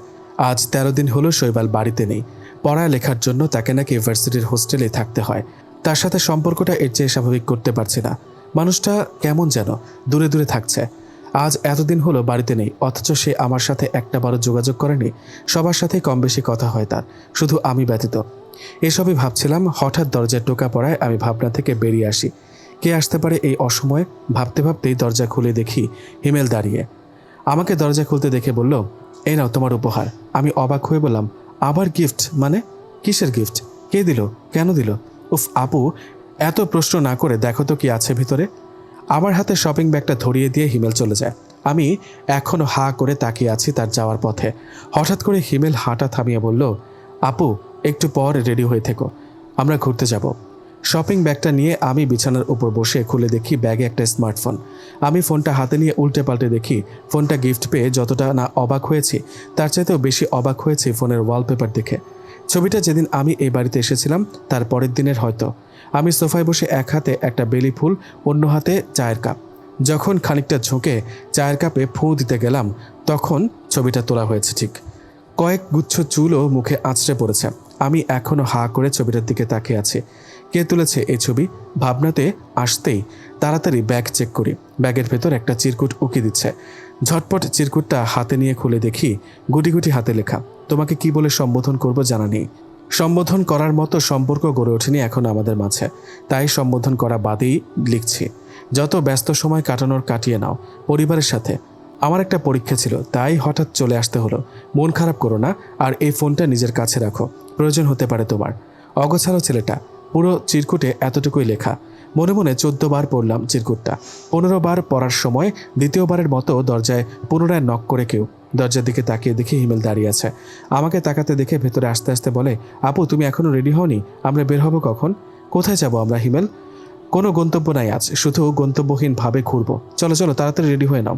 আজ 13 দিন হলো শৈবাল বাড়িতে নেই। পড়ালেখার জন্য তাকে নাকি ইউনিভার্সিটির হোস্টেলে থাকতে হয়। তার সাথে সম্পর্কটা এর চেয়ে স্বাভাবিক করতে পারছি না। মানুষটা কেমন যেন দূরে দূরে থাকছে। আজ এতদিন হলো বাড়িতে নেই, অথচ সে আমার সাথে একটাবারও যোগাযোগ করেনি। সবার সাথেই কম বেশি কথা হয় তার, শুধু আমি ব্যতীত। এসবই ভাবছিলাম, হঠাৎ দরজায় টোকা পড়ায় আমি ভাবনা থেকে বেরিয়ে আসি। কে আসতে পারে এই অসময়ে? ভাবতে ভাবতেই দরজা খুলে দেখি হিমেল দাঁড়িয়ে। আমাকে দরজা খুলতে দেখে বলল, এই নাও তোমার উপহার। আমি অবাক হয়ে বললাম, আবার গিফট? মানে কিসের গিফট? কে দিল? কেন দিল? উফ আপু, এত প্রশ্ন না করে দেখো তো কি আছে ভিতরে। আমার হাতে শপিং ব্যাগটা ধরিয়ে দিয়ে হিমেল চলে যায়। আমি এখনও হা করে তাকিয়ে আছি তার যাওয়ার পথে। হঠাৎ করে হিমেল হাঁটা থামিয়ে বলল, আপু একটু পর রেডি হয়ে থেকো, আমরা ঘুরতে যাব। শপিং ব্যাগটা নিয়ে আমি বিছানার উপর বসে খুলে দেখি ব্যাগে একটা স্মার্টফোন। আমি ফোনটা হাতে নিয়ে উল্টে পাল্টে দেখি ফোনটা গিফট পেয়ে যতটা না অবাক হয়েছি, তার চাইতেও বেশি অবাক হয়েছি ফোনের ওয়ালপেপার দেখে। ছবিটা যেদিন আমি এই বাড়িতে এসেছিলাম তার পরের দিনের হয়তো। আমি সোফায় বসে এক হাতে একটা বেলি ফুল, অন্য হাতে চায়ের কাপ। যখন খানিকটা ঝুঁকে চায়ের কাপে ফু দিতে গেলাম, তখন ছবিটা তোলা হয়েছে ঠিক। কয়েক গুচ্ছ চুলও মুখে আঁচড়ে পড়েছে। আমি এখনও হা করে ছবিটার দিকে তাকিয়ে আছি। কে তুলেছে এই ছবি ভাবনাতে আসতেই তাড়াতাড়ি ব্যাগ চেক করি। ব্যাগের ভেতর একটা চিরকুট উকি দিচ্ছে। ঝটপট চিরকুটটা হাতে নিয়ে খুলে দেখি গুটি গুটি হাতে লেখা, তোমাকে কি বলে সম্বোধন করব জানা নেই। সম্বোধন করার মতো সম্পর্ক গড়ে ওঠেনি এখন আমাদের মাঝে, তাই সম্বোধন করা বাদেই লিখছি, যত ব্যস্ত সময় কাটানোর কাটিয়ে নাও পরিবারের সাথে। আমার একটা পরীক্ষা ছিল, তাই হঠাৎ চলে আসতে হলো। মন খারাপ করো না, আর এই ফোনটা নিজের কাছে রাখো, প্রয়োজন হতে পারে তোমার। অগোছালো ছেলেটা। পুরো চিরকুটে এতটুকুই লেখা। মনে মনে 14 বার পড়লাম চিরকুটটা। 15 বার পড়ার সময় দ্বিতীয়বারের মতো দরজায় পুনরায় নক করে কেউ। দরজার দিকে তাকিয়ে দেখি হিমেল দাঁড়িয়ে আছে। আমাকে তাকাতে দেখে ভেতরে আস্তে আস্তে বলে, আপু তুমি এখনো রেডি হওনি? আমরা বের হব কখন? কোথায় যাব আমরা হিমেল? কোনো গন্তব্য নাই আজ, শুধু গন্তব্যহীনভাবে ঘুরবো। চলো চলো তাড়াতাড়ি রেডি হয়ে নাও।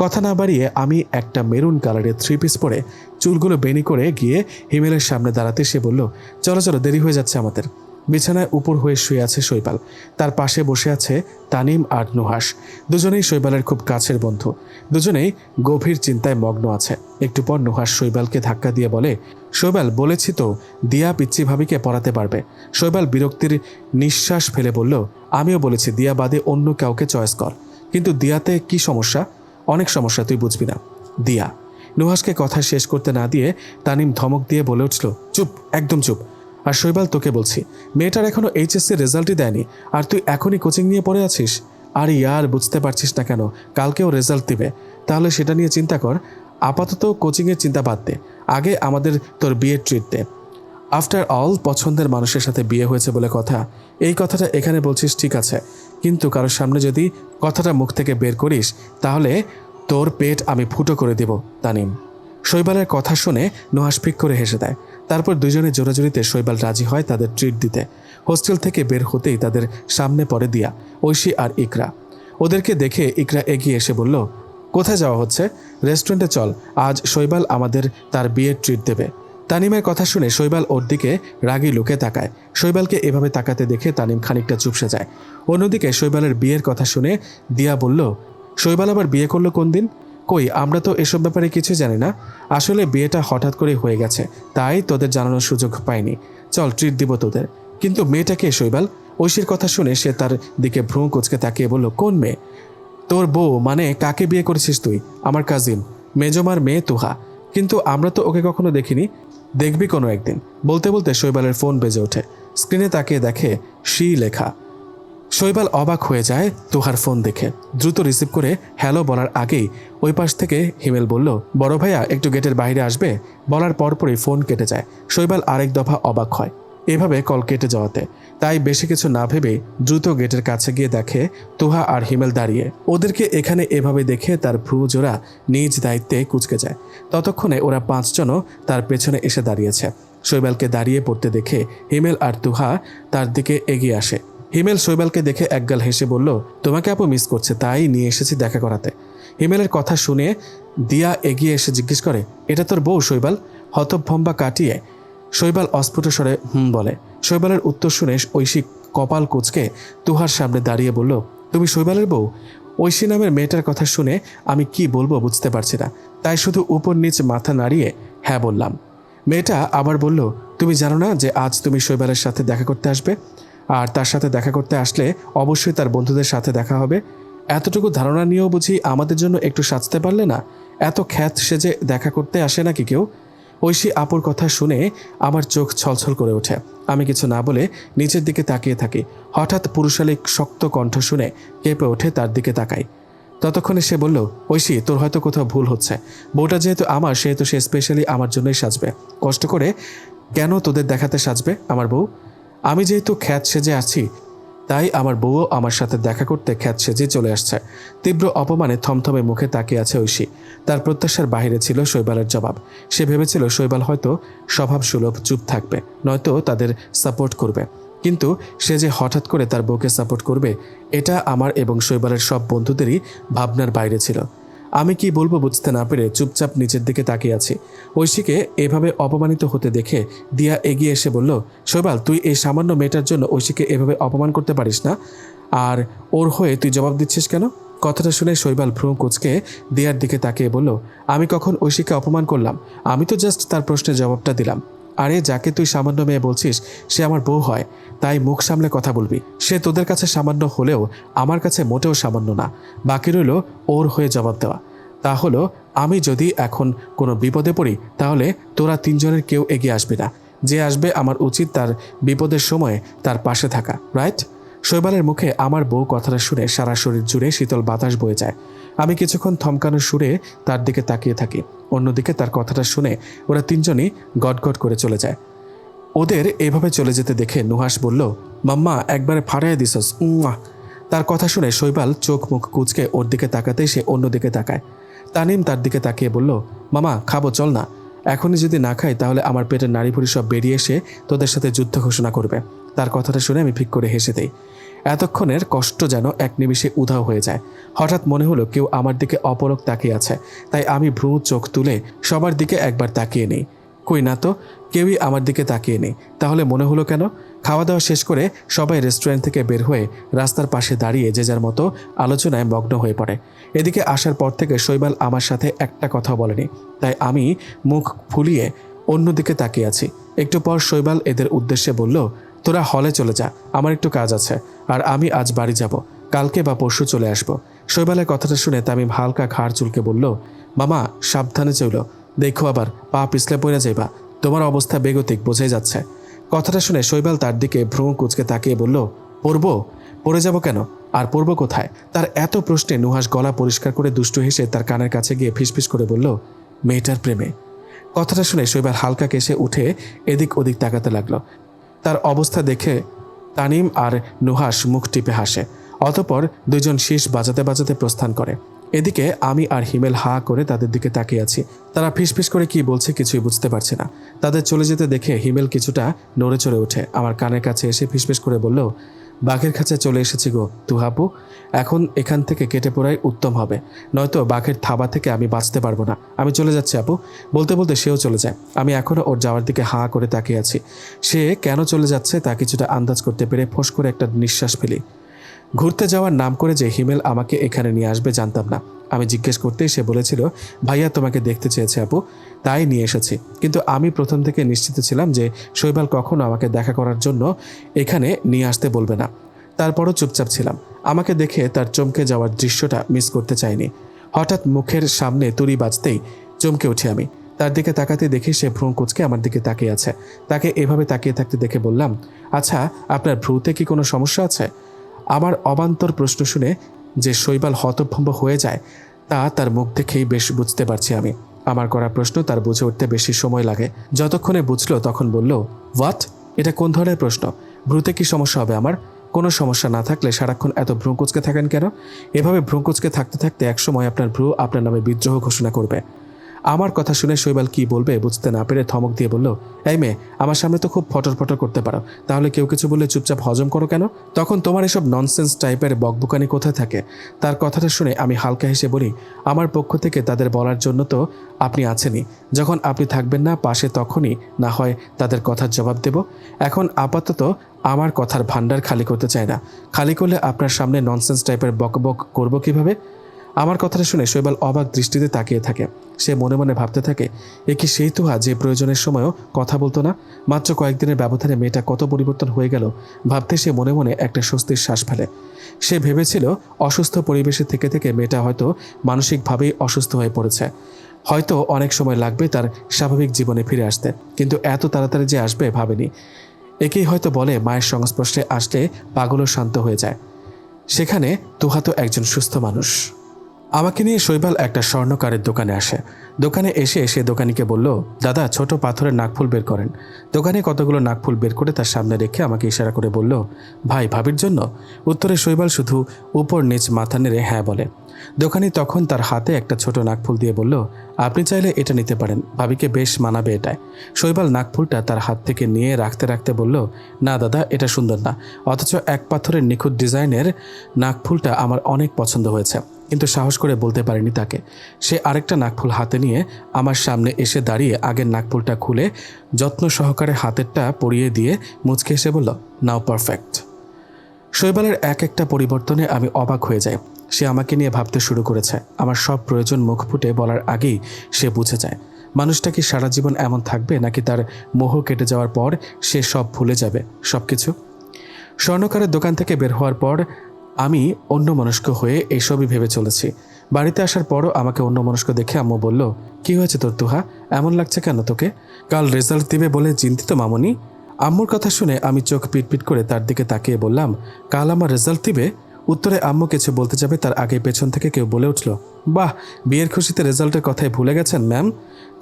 কথা না বাড়িয়ে আমি একটা মেরুন কালারের 3 পিস পরে চুলগুলো বেনি করে গিয়ে হিমেলের সামনে দাঁড়াতে সে বলল, চলো চলো দেরি হয়ে যাচ্ছে আমাদের। বিছানায় উপর হয়ে শুয়ে আছে শৈবাল। তার পাশে বসে আছে তানিম আর নুহাস। দুজনেই শৈবালের খুব কাছের বন্ধু। দুজনেই গভীর চিন্তায় মগ্ন আছে। একটু পর নুহাস শৈবালকে ধাক্কা দিয়ে বলে, শৈবাল বলেছি তো দিয়া পিচ্চি ভাবিকে পড়াতে পারবে। শৈবাল বিরক্তির নিঃশ্বাস ফেলে বলল, আমিও বলেছি দিয়া বাদে অন্য কাউকে চয়েস কর। কিন্তু দিয়াতে কি সমস্যা? অনেক সমস্যা, তুই বুঝবি না। দিয়া। নুহাসকে কথা শেষ করতে না দিয়ে তানিম ধমক দিয়ে বলে উঠল, চুপ, একদম চুপ। আর শৈবাল তোকে বলছি, মেয়েটার এখনো এইচএসসি রেজাল্টই দেয়নি, আর তুই এখনই কোচিং নিয়ে পড়ে আছিস। আর ইয়ার বুঝতে পারছিস না কেন? কালকেও রেজাল্ট দিবে, তাহলে সেটা নিয়ে চিন্তা কর। আপাতত কোচিংয়ের চিন্তা বাদ দে, আগে আমাদের তোর বিয়ের ট্রিট দে। আফটার অল পছন্দের মানুষের সাথে বিয়ে হয়েছে বলে কথা। এই কথাটা এখানে বলছিস ঠিক আছে, কিন্তু কারোর সামনে যদি কথাটা মুখ থেকে বের করিস তাহলে তোর পেট আমি ফুটো করে দেব। তানিম। শৈবালের কথা শুনে নুহাস ফিক করে হেসে দেয়। তারপর দুজনে জোরাজুরিতে শৈবাল রাজি হয় তাদের ট্রিট দিতে। হোস্টেল থেকে বের হতেই তাদের সামনে পড়ে দিয়া, ঐশী আর ইকরা। ওদেরকে দেখে ইকরা এগিয়ে এসে বলল, কোথায় যাওয়া হচ্ছে? রেস্টুরেন্টে চল, আজ শৈবাল আমাদের তার বিয়ের ট্রিট দেবে। তানিমের কথা শুনে শৈবাল ওর দিকে রাগী লুকে তাকায়। শৈবালকে এভাবে তাকাতে দেখে তানিম খানিকটা চুপসে যায়। অন্যদিকে শৈবালের বিয়ের কথা শুনে দিয়া বলল, শৈবাল আবার বিয়ে করলো কোন দিন? কই, আমরা তো এসব ব্যাপারে কিছু জানি না। আসলে বিয়েটা হঠাৎ করে হয়ে গেছে, তাই তোদের জানানোর সুযোগ পাইনি। চল, ট্রিট দিব তোদের। কিন্তু মেয়েটাকে শৈবাল? ঐশীর কথা শুনে সে তার দিকে ভ্রু কুচকে তাকিয়ে বলল, কোন মেয়ে? তোর বউ, মানে কাকে বিয়ে করেছিস তুই? আমার কাজিন, মেজমার মেয়ে তুহা। কিন্তু আমরা তো ওকে কখনো দেখিনি। দেখবি কোনো একদিন। বলতে বলতে শৈবালের ফোন বেজে ওঠে। স্ক্রিনে তাকিয়ে দেখে শি লেখা। শৈবাল অবাক হয়ে যায় তুহার ফোন দেখে। দ্রুত রিসিভ করে হ্যালো বলার আগেই ওই পাশ থেকে হিমেল বলল, বড় ভাইয়া একটু গেটের বাইরে আসবে? বলার পরপরই ফোন কেটে যায়। শৈবাল আরেক দফা অবাক হয় এভাবে কল কেটে যাওয়াতে। তাই বেশি কিছু না ভেবে দ্রুত গেটের কাছে গিয়ে দেখে তুহা আর হিমেল দাঁড়িয়ে। ওদেরকে এখানে এভাবে দেখে তার ভ্রু জোড়া নিজ দায়িত্বে কুঁচকে যায়। ততক্ষণে ওরা 5 জনও তার পেছনে এসে দাঁড়িয়েছে। শৈবালকে দাঁড়িয়ে পড়তে দেখে হিমেল আর তুহা তার দিকে এগিয়ে আসে। হিমেল শৈবালকে দেখে একগাল হেসে বলল, তোমাকে আপু মিস করছে, তাই নিয়ে এসেছি দেখা করাতে। হিমেলের কথা শুনে দিয়া এগিয়ে এসে জিজ্ঞেস করে, এটা তোর বউ শৈবাল? হতভম্বা কাটিয়ে শৈবাল অস্ফুট স্বরে বলে। শৈবালের উত্তর শুনে ঐশী কপাল কুঁচকে তুহার সামনে দাঁড়িয়ে বলল, তুমি শৈবালের বউ? ঐশী নামের মেয়েটার কথা শুনে আমি কি বলবো বুঝতে পারছি না, তাই শুধু উপর নিচ মাথা নাড়িয়ে হ্যাঁ বললাম। মেয়েটা আবার বলল, তুমি জানো না যে আজ তুমি শৈবালের সাথে দেখা করতে আসবে? আর তার সাথে দেখা করতে আসলে অবশ্যই তার বন্ধুদের সাথে দেখা হবে। এতটুকু ধারণা নিয়েও বুঝি আমাদের জন্য একটু সাজতে পারলে না? এত খ্যাত সেজে দেখা করতে আসে নাকি কেউ? ঐশী আপুর কথা শুনে আমার চোখ ছলছল করে ওঠে। আমি কিছু না বলে নিচের দিকে তাকিয়ে থাকি। হঠাৎ পুরুষালী শক্ত কণ্ঠ শুনে কেঁপে ওঠে তার দিকে তাকাই। ততক্ষণে সে বলল, ঐশী, তোর হয়তো কোথাও ভুল হচ্ছে। বউটা যেহেতু আমার, সেহেতু সে স্পেশালি আমার জন্যই সাজবে। কষ্ট করে কেন তোদের দেখাতে সাজবে আমার বউ? আমি যেহেতু খ্যাত সেজে আছি, তাই আমার বউও আমার সাথে দেখা করতে খ্যাত সেজে চলে আসছে। তীব্র অপমানে থমথমে মুখে তাকিয়ে আছে ঐশী। তার প্রত্যাশার বাহিরে ছিল শৈবালের জবাব। সে ভেবেছিল শৈবাল হয়তো স্বভাব সুলভ চুপ থাকবে, নয়তো তাদের সাপোর্ট করবে। কিন্তু সে যে হঠাৎ করে তার বউকে সাপোর্ট করবে, এটা আমার এবং শৈবালের সব বন্ধুদেরই ভাবনার বাইরে ছিল। আমি কি বলবো বুঝতে না পেরে চুপচাপ নিচের দিকে তাকিয়ে আছি। ঐশীকে এভাবে অপমানিত হতে দেখে দিয়া এগিয়ে এসে বলল, শৈবাল, তুই এই সামান্য মেয়েটার জন্য ঐশীকে এভাবে অপমান করতে পারিস না? আর ওর হয়ে তুই জবাব দিচ্ছিস কেন? কথাটা শুনে শৈবাল ভ্রু কুঁচকে দিয়ার দিকে তাকিয়ে বলল, আমি কখন ঐশীকে অপমান করলাম? আমি তো জাস্ট তার প্রশ্নের জবাবটা দিলাম। আরে, যাকে তুই সামান্য মেয়ে বলছিস সে আমার বউ হয়, তাই মুখ সামলে কথা বলবি। সে তোদের কাছে সামান্য হলেও আমার কাছে মোটেও সামান্য না। বাকি রইল ওর হয়ে জবাব দেওয়া। তা হলো, আমি যদি এখন কোনো বিপদে পড়ি তাহলে তোরা 3 জনের কেউ এগিয়ে আসবে না। যে আসবে আমার উচিত তার বিপদের সময় তার পাশে থাকা, রাইট? শৈবালের মুখে আমার বউ কথাটা শুনে সারা শরীর জুড়ে শীতল বাতাস বয়ে যায়। আমি কিছুক্ষণ থমকানোর সুরে তার দিকে তাকিয়ে থাকি। অন্যদিকে তার কথাটা শুনে ওরা 3 জনই গটগট করে চলে যায়। ওদের এভাবে চলে যেতে দেখে নুহাস বলল, মাম্মা, একবারে ফাড়াইয়া দিছস। তার কথা শুনে শৈবাল চোখ মুখ কুঁচকে ওর দিকে তাকাতেই সে অন্যদিকে তাকায়। তানিম তার দিকে তাকিয়ে বলল, মামা, খাবো, চল না। এখনই যদি না খাই তাহলে আমার পেটের নাড়িভুড়ি সব বেরিয়ে এসে তোদের সাথে যুদ্ধ ঘোষণা করবে। তার কথাটা শুনে আমি ফিক করে হেসে দেই। এতক্ষণের কষ্ট যেন এক নিমিষে উধাও হয়ে যায়। হঠাৎ মনে হলো কেউ আমার দিকে অপলক তাকিয়ে আছে, তাই আমি ভ্রু চোখ তুলে সবার দিকে একবার তাকিয়ে নেই। কই না তো, কেউই আমার দিকে তাকিয়ে নেই। তাহলে মনে হলো কেন? খাওয়া দাওয়া শেষ করে সবাই রেস্টুরেন্ট থেকে বের হয়ে রাস্তার পাশে দাঁড়িয়ে যে যার মতো আলোচনায় মগ্ন হয়ে পড়ে। এদিকে আসার পর থেকে শৈবাল আমার সাথে একটা কথা বলেনি, তাই আমি মুখ ফুলিয়ে অন্যদিকে তাকিয়ে আছি। একটু পর শৈবাল এদের উদ্দেশ্যে বলল, তোরা হলে চলে যা, আমার একটু কাজ আছে, আর আমি আজ বাড়ি যাব, কালকে বা পরশু চলে আসব। শৈবালের কথাটা শুনে তামিম হালকা ঘাড় চুলকে বলল, মামা, সাবধানে চইল, দেখো আবার পা পিছলে পড়ে যাইবা, তোমার অবস্থা বেগতিক বোঝাই যাচ্ছে। কথাটা শুনে শৈবাল তার দিকে ভ্রু কুঁচকে তাকিয়ে বলল, পড়বো? পড়ে যাব কেন? আর পড়বো কোথায়? তার এত প্রশ্নে নুহাস গলা পরিষ্কার করে দুষ্টু হেসে তার কানের কাছে গিয়ে ফিসফিস করে বলল, মেয়েটার প্রেমে। কথাটা শুনে শৈবাল হালকা কেসে উঠে এদিক ওদিক তাকাতে লাগলো। তার অবস্থা দেখে তানিম আর নুহাস মুখ টিপে হাসে। অতঃপর 2 জন শীষ বাজাতে বাজাতে প্রস্থান করে। এদিকে আমি আর হিমেল হা করে তাদের দিকে তাকিয়ে আছি। তারা ফিসফিস করে কি বলছে কিছুই বুঝতে পারছে না। তাদের চলে যেতে দেখে হিমেল কিছুটা নড়ে চড়ে ওঠে আমার কানের কাছে এসে ফিসফিস করে বলল, বাঘের কাছে চলে এসেছি গো তুহাপু। এখন এখান থেকে কেটে পড়াই উত্তম হবে, নয়তো বাঘের থাবা থেকে আমি বাঁচতে পারবো না। আমি চলে যাচ্ছি আপু। বলতে বলতে সেও চলে যায়। আমি এখনও ওর যাওয়ার দিকে হাঁ করে তাকিয়ে আছি। সে কেন চলে যাচ্ছে তা কিছুটা আন্দাজ করতে পেরে ফোঁস করে একটা নিঃশ্বাস ফেলি। ঘুরতে যাওয়ার নাম করে যে হিমেল আমাকে এখানে নিয়ে আসবে জানতাম না। আমি জিজ্ঞেস করতেই সে বলেছিল, ভাইয়া তোমাকে দেখতে চেয়েছে আপু, তাই নিয়ে এসেছি। কিন্তু আমি প্রথম থেকে নিশ্চিত ছিলাম যে শৈবাল কখনো আমাকে দেখা করার জন্য এখানে নিয়ে আসতে বলবে না। তারপরও চুপচাপ ছিলাম। আমাকে দেখে তার চমকে যাওয়ার দৃশ্যটা মিস করতে চাইনি। হঠাৎ মুখের সামনে তুড়ি বাজতেই চমকে উঠি আমি। তার দিকে তাকাতে দেখি সে ভ্রু কুঁচকে আমার দিকে তাকিয়ে আছে। তাকে এভাবে তাকিয়ে থাকতে দেখে বললাম, আচ্ছা আপনার ভ্রুতে কি কোনো সমস্যা আছে? আমার অবান্তর প্রশ্ন শুনে যে শৈবাল হতভম্ব হয়ে যায় তা তার মুখ দেখেই বেশ বুঝতে পারছি আমি। আমার করা প্রশ্ন তার বুঝে উঠতে বেশি সময় লাগে। যতক্ষণে বুঝলো তখন বলল, হোয়াট? এটা কোন ধরনের প্রশ্ন? ভ্রুতে কি সমস্যা হবে আমার? কোনো সমস্যা না থাকলে সারাক্ষণ এত ভ্রু কুঁচকে থাকেন কেন? এভাবে ভ্রু কুঁচকে থাকতে থাকতে একসময় আপনার ভ্রু আপনার নামে বিদ্রোহ ঘোষণা করবে। আমার কথা শুনে শৈবাল কি বলবে বুঝতে না পেরে ধমক দিয়ে বলল, এই মেয়ে, আমার সামনে তো খুব ফটর ফটর করতে পারো, তাহলে কেউ কিছু বললে চুপচাপ হজম করো কেন? তখন তোমার এসব ননসেন্স টাইপের বকবুকানি কোথায় থাকে? তার কথাটা শুনে আমি হালকা হেসে বলি, আমার পক্ষ থেকে তাদের বলার জন্য তো আপনি আছেনই। যখন আপনি থাকবেন না পাশে তখনই না হয় তাদের কথার জবাব দেব। এখন আপাতত আমার কথার ভান্ডার খালি করতে চাই না। খালি করলে আপনার সামনে ননসেন্স টাইপের বকবক করব কিভাবে? আমার কথাটা শুনে শৈবাল অবাক দৃষ্টিতে তাকিয়ে থাকে। সে মনে মনে ভাবতে থাকে, এ কি সেই তুহা যে প্রয়োজনের সময়ও কথা বলতো না? মাত্র কয়েকদিনের ব্যবধানে মেয়েটা কত পরিবর্তন হয়ে গেল ভাবতে সে মনে মনে একটা স্বস্তির শ্বাস ফেলে। সে ভেবেছিল অসুস্থ পরিবেশে থেকে থেকে মেয়েটা হয়তো মানসিকভাবেই অসুস্থ হয়ে পড়েছে, হয়তো অনেক সময় লাগবে তার স্বাভাবিক জীবনে ফিরে আসতে, কিন্তু এত তাড়াতাড়ি যে আসবে ভাবেনি। একেই হয়তো বলে মায়ের সংস্পর্শে আসলে পাগলও শান্ত হয়ে যায়। সেখানে তুহা তো একজন সুস্থ মানুষ। আমাকে নিয়ে শৈবাল একটা স্বর্ণকারের দোকানে আসে। দোকানে এসে সে দোকানিকে বলল, দাদা ছোট পাথরের নাকফুল বের করেন। দোকানে কতগুলো নাকফুল বের করে তার সামনে রেখে আমাকে ইশারা করে বলল, ভাই ভাবির জন্য? উত্তরে শৈবাল শুধু উপর নিচ মাথা নেড়ে হ্যাঁ বলে। দোকানি তখন তার হাতে একটা ছোট নাকফুল দিয়ে বলল, আপনি চাইলে এটা নিতে পারেন, ভাবিকে বেশ মানাবে এটায়। শৈবাল নাকফুলটা তার হাত থেকে নিয়ে রাখতে রাখতে বলল, না দাদা, এটা সুন্দর না, অথচ এক পাথরের নিখুঁত ডিজাইনের নাকফুলটা আমার অনেক পছন্দ হয়েছে। কিন্তু সাহস করে বলতে পারিনি তাকে। সে আরেকটা নাকফুল হাতে নিয়ে আমার সামনে এসে দাঁড়িয়ে আগের নাকফুলটা খুলে যত্ন সহকারে হাতেরটা পরিয়ে দিয়ে মুচকে এসে বলল, নাও পারফেক্ট। শৈবালের এক একটা পরিবর্তনে আমি অবাক হয়ে যাই। সে আমাকে নিয়ে ভাবতে শুরু করেছে। আমার সব প্রয়োজন মুখ ফুটে বলার আগেই সে বুঝে যায়। মানুষটা কি সারা জীবন এমন থাকবে, নাকি তার মোহ কেটে যাওয়ার পর সে সব ভুলে যাবে, সব কিছু? স্বর্ণকারের দোকান থেকে বের হওয়ার পর আমি অন্যমনস্ক হয়ে এইসবই ভেবে চলেছি। বাড়িতে আসার পরও আমাকে অন্যমনস্ক দেখে আম্মু বলল, কি হয়েছে তোর তুহা, এমন লাগছে কেন তোকে? কাল রেজাল্ট দিবে বলে চিন্তিত মামনি? আম্মুর কথা শুনে আমি চোখ পিটপিট করে তার দিকে তাকিয়ে বললাম, কাল আমার রেজাল্ট দিবে? উত্তরে আম্মু কিছু বলতে যাবে তার আগে পেছন থেকে কেউ বলে উঠল, বাহ, বিয়ের খুশিতে রেজাল্টের কথাই ভুলে গেছেন ম্যাম।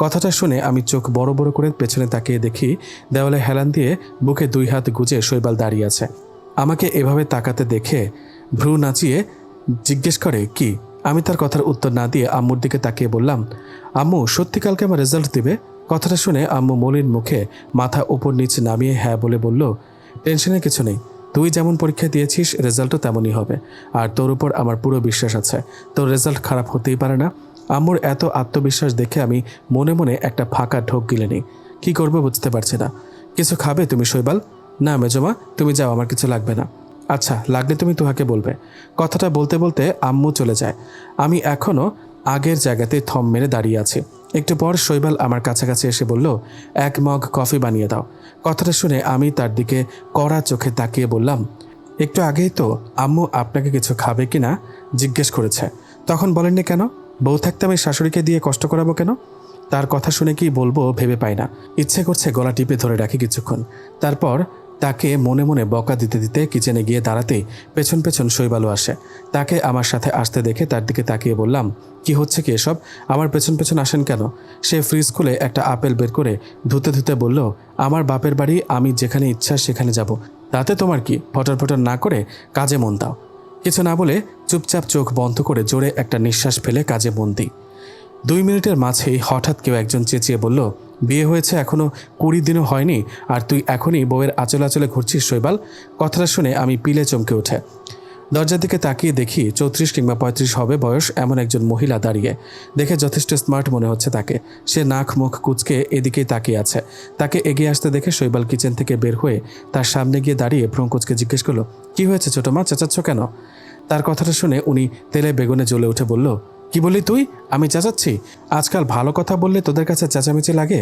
কথাটা শুনে আমি চোখ বড় বড় করে পেছনে তাকিয়ে দেখি দেওয়ালে হেলান দিয়ে বুকে দুই হাত গুজে শৈবাল দাঁড়িয়ে আছে। আমাকে এভাবে তাকাতে দেখে ভ্রু নাচিয়ে জিজ্ঞেস করে, কি? আমি তার কথার উত্তর না দিয়ে আম্মুর দিকে তাকিয়ে বললাম, আম্মু সত্যি কালকে আমার রেজাল্ট দিবে? কথাটা শুনে আম্মু মলিন মুখে মাথা উপর নিচে নামিয়ে হ্যাঁ বলে বলল, টেনশনের কিছু নেই, তুই যেমন পরীক্ষা দিয়েছিস রেজাল্টও তেমনই হবে, আর তোর উপর আমার পুরো বিশ্বাস আছে, তোর রেজাল্ট খারাপ হতেই পারে না। আম্মুর এত আত্মবিশ্বাস দেখে আমি মনে মনে একটা ফাঁকা ঢোক গিলে নিই। কী করবো বুঝতে পারছি না। কিছু খাবে তুমি শৈবাল? না মেজমা, তুমি যাও, আমার কিছু লাগবে না। আচ্ছা, লাগলে তুমি তুহাকে বলবে। কথাটা বলতে বলতে আম্মু চলে যায়। আমি এখনও আগের জায়গাতে থম মেরে দাঁড়িয়ে আছি। একটু পর শৈবাল আমার কাছাকাছি এসে বলল, এক মগ কফি বানিয়ে দাও। কথাটা শুনে আমি তার দিকে কড়া চোখে তাকিয়ে বললাম, একটু আগেই তো আম্মু আপনাকে কিছু খাবে কি না জিজ্ঞেস করেছে, তখন বলেননি কেন? বউ থাকতে আমি শাশুড়িকে দিয়ে কষ্ট করাবো কেন? তার কথা শুনে কি বলবো ভেবে পাই না। ইচ্ছে করছে গলা টিপে ধরে রাখি কিছুক্ষণ। তারপর তাকে মনে মনে বকা দিতে দিতে কিচেনে গিয়ে দাঁড়াতেই পেছন পেছন শৈবালও আসে। তাকে আমার সাথে আসতে দেখে তার দিকে তাকিয়ে বললাম, কি হচ্ছে কি এসব? আমার পেছন পেছন আসেন কেন? সে ফ্রিজ খুলে একটা আপেল বের করে ধুতে ধুতে বলল, আমার বাপের বাড়ি, আমি যেখানে ইচ্ছা সেখানে যাব, তাতে তোমার কি? ফটর ফটর না করে কাজে মন দাও। কিছু না বলে চুপচাপ চোখ বন্ধ করে জোরে একটা নিঃশ্বাস ফেলে কাজে মন দিই। 2 মিনিটের মাঝেই হঠাৎ কেউ একজন চেঁচিয়ে বলল, বিয়ে হয়েছে এখনো 20 দিনও হয়নি আর তুই এখনই বউয়ের আঁচলে আঁচলে ঘুরছিস শৈবাল? কথাটা শুনে আমি পিলে চমকে ওঠে। দরজার দিকে তাকিয়ে দেখি 34 কিংবা 35 হবে বয়স এমন একজন মহিলা দাঁড়িয়ে। দেখে যথেষ্ট স্মার্ট মনে হচ্ছে তাকে। সে নাক মুখ কুচকে এদিকেই তাকিয়ে আছে। তাকে এগিয়ে আসতে দেখে শৈবাল কিচেন থেকে বের হয়ে তার সামনে গিয়ে দাঁড়িয়ে ভ্রু কুচকে জিজ্ঞেস করলো, কি হয়েছে ছোটো মা, চেঁচাচ্ছ কেন? তার কথাটা শুনে উনি তেলে বেগুনে জ্বলে উঠে বলল, কি বললি তুই? আমি চেঁচাচ্ছি? আজকাল ভালো কথা বললে তোদের কাছে চেঁচামেচি লাগে?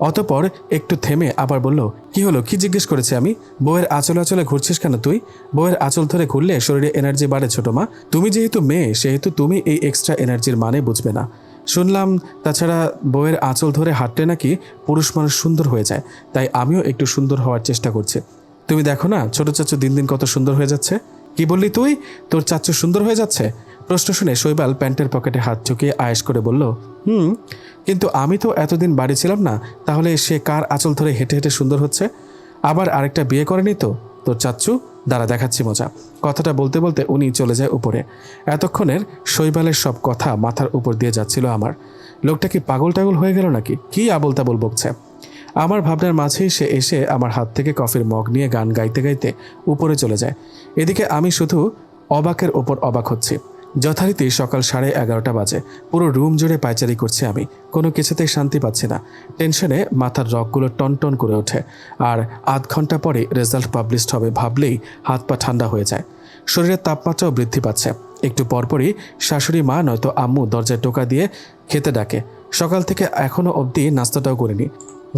অতপর একটু থেমে আবার বলল, কি হলো, কি জিজ্ঞেস করেছি আমি? বউয়ের আঁচলে আঁচলে ঘুরছিস কেন তুই? বউয়ের আঁচল ধরে ঘুরলে শরীরে এনার্জি বাড়ে ছোটো মা। তুমি যেহেতু মেয়ে সেহেতু তুমি এই এক্সট্রা এনার্জির মানে বুঝবে না। শুনলাম তাছাড়া বউয়ের আঁচল ধরে হাঁটলে নাকি পুরুষ মানুষ সুন্দর হয়ে যায়, তাই আমিও একটু সুন্দর হওয়ার চেষ্টা করছি। তুমি দেখো না ছোট চাচু দিন দিন কত সুন্দর হয়ে যাচ্ছে। কি বললি তুই? তোর চাচু সুন্দর হয়ে যাচ্ছে? প্রশ্ন শুনে শৈবাল প্যান্টের পকেটে হাত ঢুকিয়ে আয়েশ করে বলল, কিন্তু আমি তো এতদিন বাড়ি ছিলাম না, তাহলে সে কার আঁচল ধরে হেঁটে হেঁটে সুন্দর হচ্ছে? আবার আরেকটা বিয়ে করেনি তো তোর চাচ্চু? দাঁড়া দেখাচ্ছি মজা। কথাটা বলতে বলতে উনি চলে যায় উপরে। এতক্ষণের শৈবালের সব কথা মাথার উপর দিয়ে যাচ্ছিল আমার। লোকটা কি পাগল টাগল হয়ে গেল নাকি? কি আবল তাবল বকছে। আমার ভাবনার মাঝেই সে এসে আমার হাত থেকে কফির মগ নিয়ে গান গাইতে গাইতে উপরে চলে যায়। এদিকে আমি শুধু অবাকের ওপর অবাক হচ্ছি। যথারীতি সকাল 11:30 বাজে। পুরো রুম জুড়ে পায়চারি করছি আমি। কোনো কিছুতেই শান্তি পাচ্ছি না। টেনশনে মাথার রগগুলো টনটন করে ওঠে। আর আধ ঘন্টা পরে রেজাল্ট পাবলিশড হবে ভাবলেই হাত পা ঠান্ডা হয়ে যায়। শরীরের তাপমাত্রাও বৃদ্ধি পাচ্ছে। একটু পরপরই শাশুড়ি মা নয়তো আম্মু দরজায় টোকা দিয়ে খেতে ডাকে। সকাল থেকে এখনও অবধি নাস্তাটাও করিনি।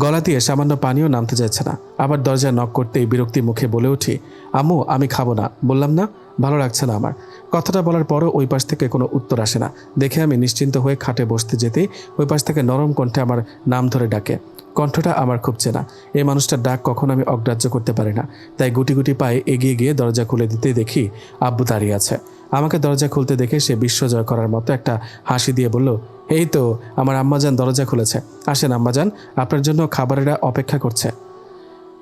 গলা দিয়ে সামান্য পানিও নামতে যাচ্ছে না। আবার দরজায় নক করতেই বিরক্তি মুখে বলে উঠি, আম্মু আমি খাবো না, বললাম না? ভালো লাগছে না আমার। কথাটা বলার পরও ওই পাশ থেকে কোনো উত্তর আসে না। দেখে আমি নিশ্চিন্ত হয়ে খাটে বসতে যেতেই ওই পাশ থেকে নরম কণ্ঠে আমার নাম ধরে ডাকে। কণ্ঠটা আমার খুব চেনা। এই মানুষটার ডাক কখনো আমি অগ্রাহ্য করতে পারি না। তাই গুটি গুটি পায়ে এগিয়ে গিয়ে দরজা খুলে দিতেই দেখি আব্বু দাঁড়িয়ে আছে। আমাকে দরজা খুলতে দেখে সে বিশ্বজয় করার মতো একটা হাসি দিয়ে বলল, এই তো আমার আম্মাজান দরজা খুলেছে, আসেন আম্মাজান, আপনার জন্য খাবারেরা অপেক্ষা করছে।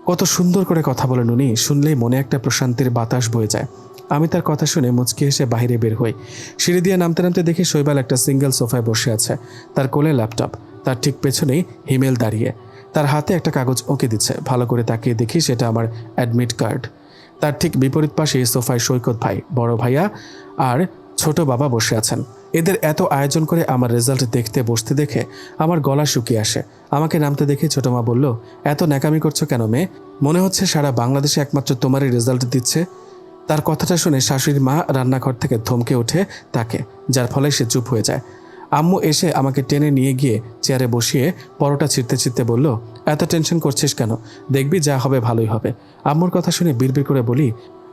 কত সুন্দর করে কথা বলেন উনি, শুনলেই মনে একটা প্রশান্তির বাতাস বয়ে যায়। আমি তার কথা শুনে মুচকি হেসে বাইরে বের হই। সিঁড়ি দিয়ে নামতে নামতে দেখি শৈবাল একটা সিঙ্গেল সোফায় বসে আছে। তার কোলে ল্যাপটপ, তার ঠিক পেছনেই হিমেল দাঁড়িয়ে। তার হাতে একটা কাগজ ওঁকে দিচ্ছে। ভালো করে তাকিয়ে দেখি সেটা আমার অ্যাডমিট কার্ড। তার ঠিক বিপরীত পাশে সোফায় সৈকত ভাই, বড় ভাইয়া আর ছোট বাবা বসে আছেন। এদের এত আয়োজন করে আমার রেজাল্ট দেখতে বসতে দেখে আমার গলা শুকিয়ে আসে। আমাকে নামতে দেখে ছোট মা বলল, এত ন্যাকামি করছো কেন মেয়ে? মনে হচ্ছে সারা বাংলাদেশে একমাত্র তোমারই রেজাল্ট দিচ্ছে। তার কথাটা শুনে শাশুড়ির মা রান্নাঘর থেকে থমকে ওঠে তাকে, যার ফলে সে চুপ হয়ে যায়। আম্মু এসে আমাকে টেনে নিয়ে গিয়ে চেয়ারে বসিয়ে পরোটা ছিঁড়তে ছিঁড়তে বলল, এত টেনশন করছিস কেন? দেখবি যা হবে ভালোই হবে। আম্মুর কথা শুনে বিড়বিড় করে বলি,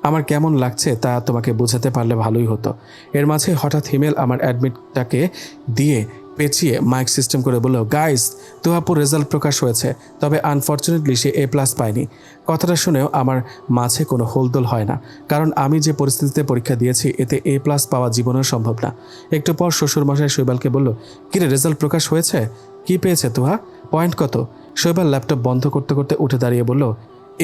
আমার কেমন লাগছে তা তোমাকে বোঝাতে পারলে ভালোই হতো। এর মাঝে হঠাৎ হিমেল আমার অ্যাডমিটটাকে দিয়ে পেঁচিয়ে মাইক সিস্টেম করে বলল, গাইস তুহাপুর রেজাল্ট প্রকাশ হয়েছে, তবে আনফর্চুনেটলি সে A+ পায়নি। কথাটা শুনেও আমার মাঝে কোনো হোলদোল হয় না, কারণ আমি যে পরিস্থিতিতে পরীক্ষা দিয়েছি এতে A+ পাওয়া জীবনেও সম্ভব না। একটু পর শ্বশুরমশাই শৈবালকে বলল, কিরে রেজাল্ট প্রকাশ হয়েছে? কি পেয়েছে তুহা? পয়েন্ট কত? শৈবাল ল্যাপটপ বন্ধ করতে করতে উঠে দাঁড়িয়ে বলল,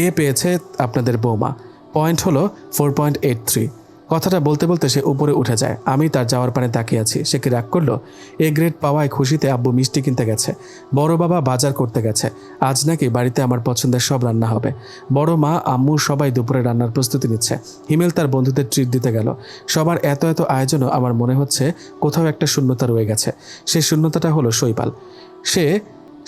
A পেয়েছে আপনাদের বৌমা, পয়েন্ট হলো 4.83। কথাটা বলতে বলতে সে উপরে উঠে যায়। আমি তার যাওয়ার পানে তাকিয়ে আছি। সে কি রাগ করলো? A গ্রেড পাওয়ায় খুশিতে আব্বু মিষ্টি কিনতে গেছে, বড় বাবা বাজার করতে গেছে। আজ নাকি বাড়িতে আমার পছন্দের সব রান্না হবে। বড় মা আম্মু সবাই দুপুরে রান্নার প্রস্তুতি নিচ্ছে। হিমেল তার বন্ধুদের ট্রিট দিতে গেল। সবার এত এত আয়োজনও আমার মনে হচ্ছে কোথাও একটা শূন্যতা রয়ে গেছে। সেই শূন্যতাটা হলো শৈবাল।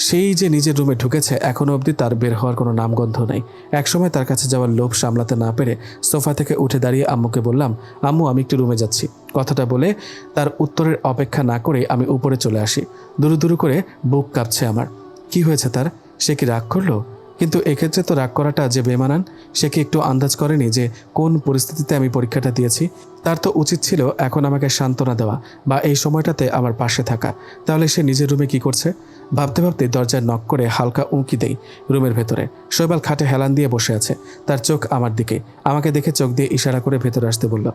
সেই যে নিজের রুমে ঢুকেছে, এখনও অবধি তার বের হওয়ার কোনো নামগন্ধ নেই। একসময় তার কাছে যাওয়ার লোভ সামলাতে না পেরে সোফা থেকে উঠে দাঁড়িয়ে আম্মুকে বললাম, আম্মু আমি একটু রুমে যাচ্ছি। কথাটা বলে তার উত্তরের অপেক্ষা না করে আমি উপরে চলে আসি। দুরু দুরু করে বুক কাঁপছে আমার। কি হয়েছে তার? সে কি রাগ করলো? কিন্তু এক্ষেত্রে তো রাগ করাটা যে বেমানান। সে কি একটু আন্দাজ করেনি যে কোন পরিস্থিতিতে আমি পরীক্ষাটা দিয়েছি? তার তো উচিত ছিল এখন আমাকে সান্ত্বনা দেওয়া বা এই সময়টাতে আমার পাশে থাকা। তাহলে সে নিজের রুমে কি করছে? ভাবতে ভাবতে দরজায় নক করে হালকা উঁকি দেই রুমের ভেতরে। শৈবাল খাটে হেলান দিয়ে বসে আছে, তার চোখ আমার দিকে। আমাকে দেখে চোখ দিয়ে ইশারা করে ভেতরে আসতে বলল।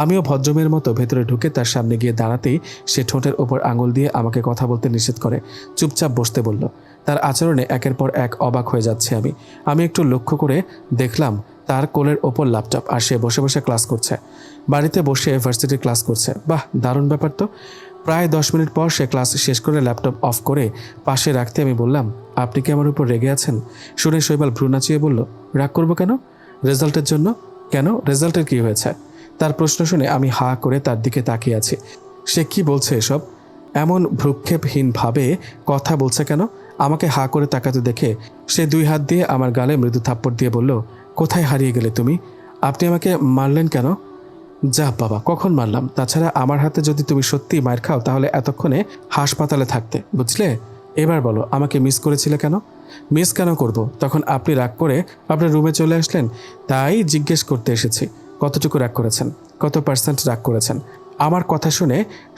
আমিও ভদ্রমের মতো ভেতরে ঢুকে তার সামনে গিয়ে দাঁড়াতেই সে ঠোঁটের ওপর আঙুল দিয়ে আমাকে কথা বলতে নিষেধ করে চুপচাপ বসতে বলল। তার আচরণে একের পর এক অবাক হয়ে যাচ্ছে আমি একটু লক্ষ্য করে দেখলাম তার কোলের ওপর ল্যাপটপ, আর সে বসে বসে ক্লাস করছে। বাড়িতে বসে ভার্সিটির ক্লাস করছে। বাহ, দারুণ ব্যাপার তো। প্রায় 10 মিনিট পর সে ক্লাস শেষ করে ল্যাপটপ অফ করে পাশে রাখতে আমি বললাম, আপনি কি আমার উপর রেগে আছেন? শুনে শৈবাল ভ্রু নাচিয়ে বলল, রাগ করবো কেন? রেজাল্টের জন্য। কেন, রেজাল্টের কি হয়েছে? তার প্রশ্ন শুনে আমি হা করে তার দিকে তাকিয়ে আছি। সে কি বলছে এসব? এমন ভ্রুক্ষেপহীনভাবে কথা বলছে কেন? আমাকে হা করে তাকাতে দেখে সে 2 হাত দিয়ে আমার গালে মৃদু থাপ্পড় দিয়ে বলল, কোথায় হারিয়ে গেলে তুমি? আপনি আমাকে মারলেন কেন? যা বাবা, কখন মারলাম? তাছাড়া আমার হাতে যদি তুমি সত্যি মার খাও তাহলে এতক্ষণে হাসপাতালে থাকতে, বুঝলে? এবার বলো, আমাকে মিস করেছিলে কেন? মিস কেন করব? তখন আপনি রাগ করে আপনার রুমে চলে আসলেন, তাই জিজ্ঞেস করতে এসেছি কতটুকু রাগ করেছেন, কত % রাগ করেছেন। আমার কথা শুনে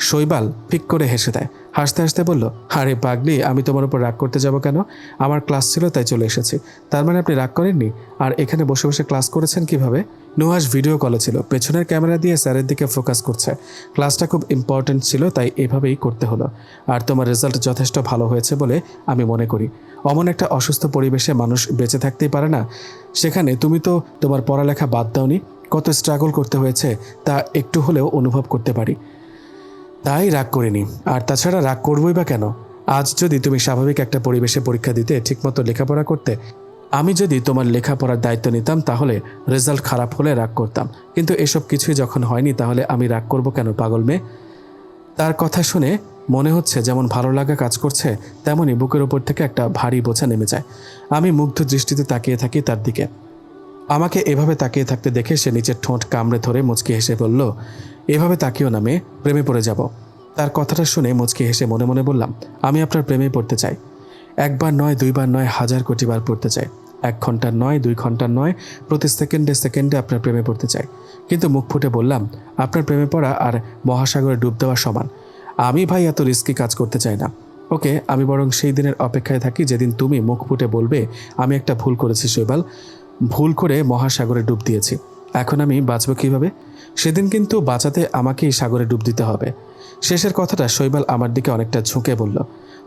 শৈবাল ফিক করে হেসে দেয়। হাসতে হাসতে বলল, আরে পাগলি, আমি তোমার উপর রাগ করতে যাব কেন? আমার ক্লাস ছিল তাই চলে এসেছি। তার মানে আপনি রাগ করেননি? আর এখানে বসে বসে ক্লাস করেছেন কিভাবে? নুহাস ভিডিও কলে ছিল, পেছনের ক্যামেরা দিয়ে স্যারের দিকে ফোকাস করছে। ক্লাসটা খুব ইম্পর্ট্যান্ট ছিল, তাই এভাবেই করতে হলো। আর তোমার রেজাল্ট যথেষ্ট ভালো হয়েছে বলে আমি মনে করি। অমন একটা অসুস্থ পরিবেশে মানুষ বেঁচে থাকতেই পারে না। সেখানে তুমি তো তোমার পড়ালেখা বাদ দাওনি। কত স্ট্রাগল করতে হয়েছে তা একটু হলেও অনুভব করতে পারি, তাই রাগ করিনি। আর তাছাড়া রাগ করবই বা কেন? আজ যদি তুমি স্বাভাবিক একটা পরিবেশে পরীক্ষা দিতে, ঠিকমতো লেখাপড়া করতে, আমি যদি তোমার লেখাপড়ার দায়িত্ব নিতাম তাহলে রেজাল্ট খারাপ হলে রাগ করতাম। কিন্তু এসব কিছুই যখন হয়নি তাহলে আমি রাগ করব কেন, পাগল মেয়ে? তার কথা শুনে মনে হচ্ছে যেমন ভালো লাগা কাজ করছে, তেমনই বুকের ওপর থেকে একটা ভারী বোঝা নেমে যায়। আমি মুগ্ধ দৃষ্টিতে তাকিয়ে থাকি তার দিকে। আমাকে এভাবে তাকিয়ে থাকতে দেখে সে নিচের ঠোঁট কামড়ে ধরে মুচকি হেসে বলল, এভাবে তাকিও না মেয়ে, প্রেমে পড়ে যাব। তার কথাটা শুনে মুচকি হেসে মনে মনে বললাম, আমি আপনার প্রেমে পড়তে চাই। একবার নয়, 2 বার নয়, 1000 কোটি বার পড়তে চাই। 1 ঘন্টার নয়, 2 ঘন্টার নয়, প্রতি সেকেন্ডে সেকেন্ডে আপনার প্রেমে পড়তে চাই। কিন্তু মুখ ফুটে বললাম, আপনার প্রেমে পড়া আর মহাসাগরে ডুব দেওয়া সমান। আমি ভাই এত রিস্কি কাজ করতে চাই না। ওকে, আমি বরং সেই দিনের অপেক্ষায় থাকি যেদিন তুমি মুখ ফুটে বলবে, আমি একটা ভুল করেছি শৈবাল, ভুল করে মহাসাগরে ডুব দিয়েছি। এখন আমি বাঁচব কিভাবে? সেদিন কিন্তু বাঁচাতে আমাকেই সাগরে ডুব দিতে হবে। শেষের কথাটা শৈবাল আমার দিকে অনেকটা ঝুঁকে বলল।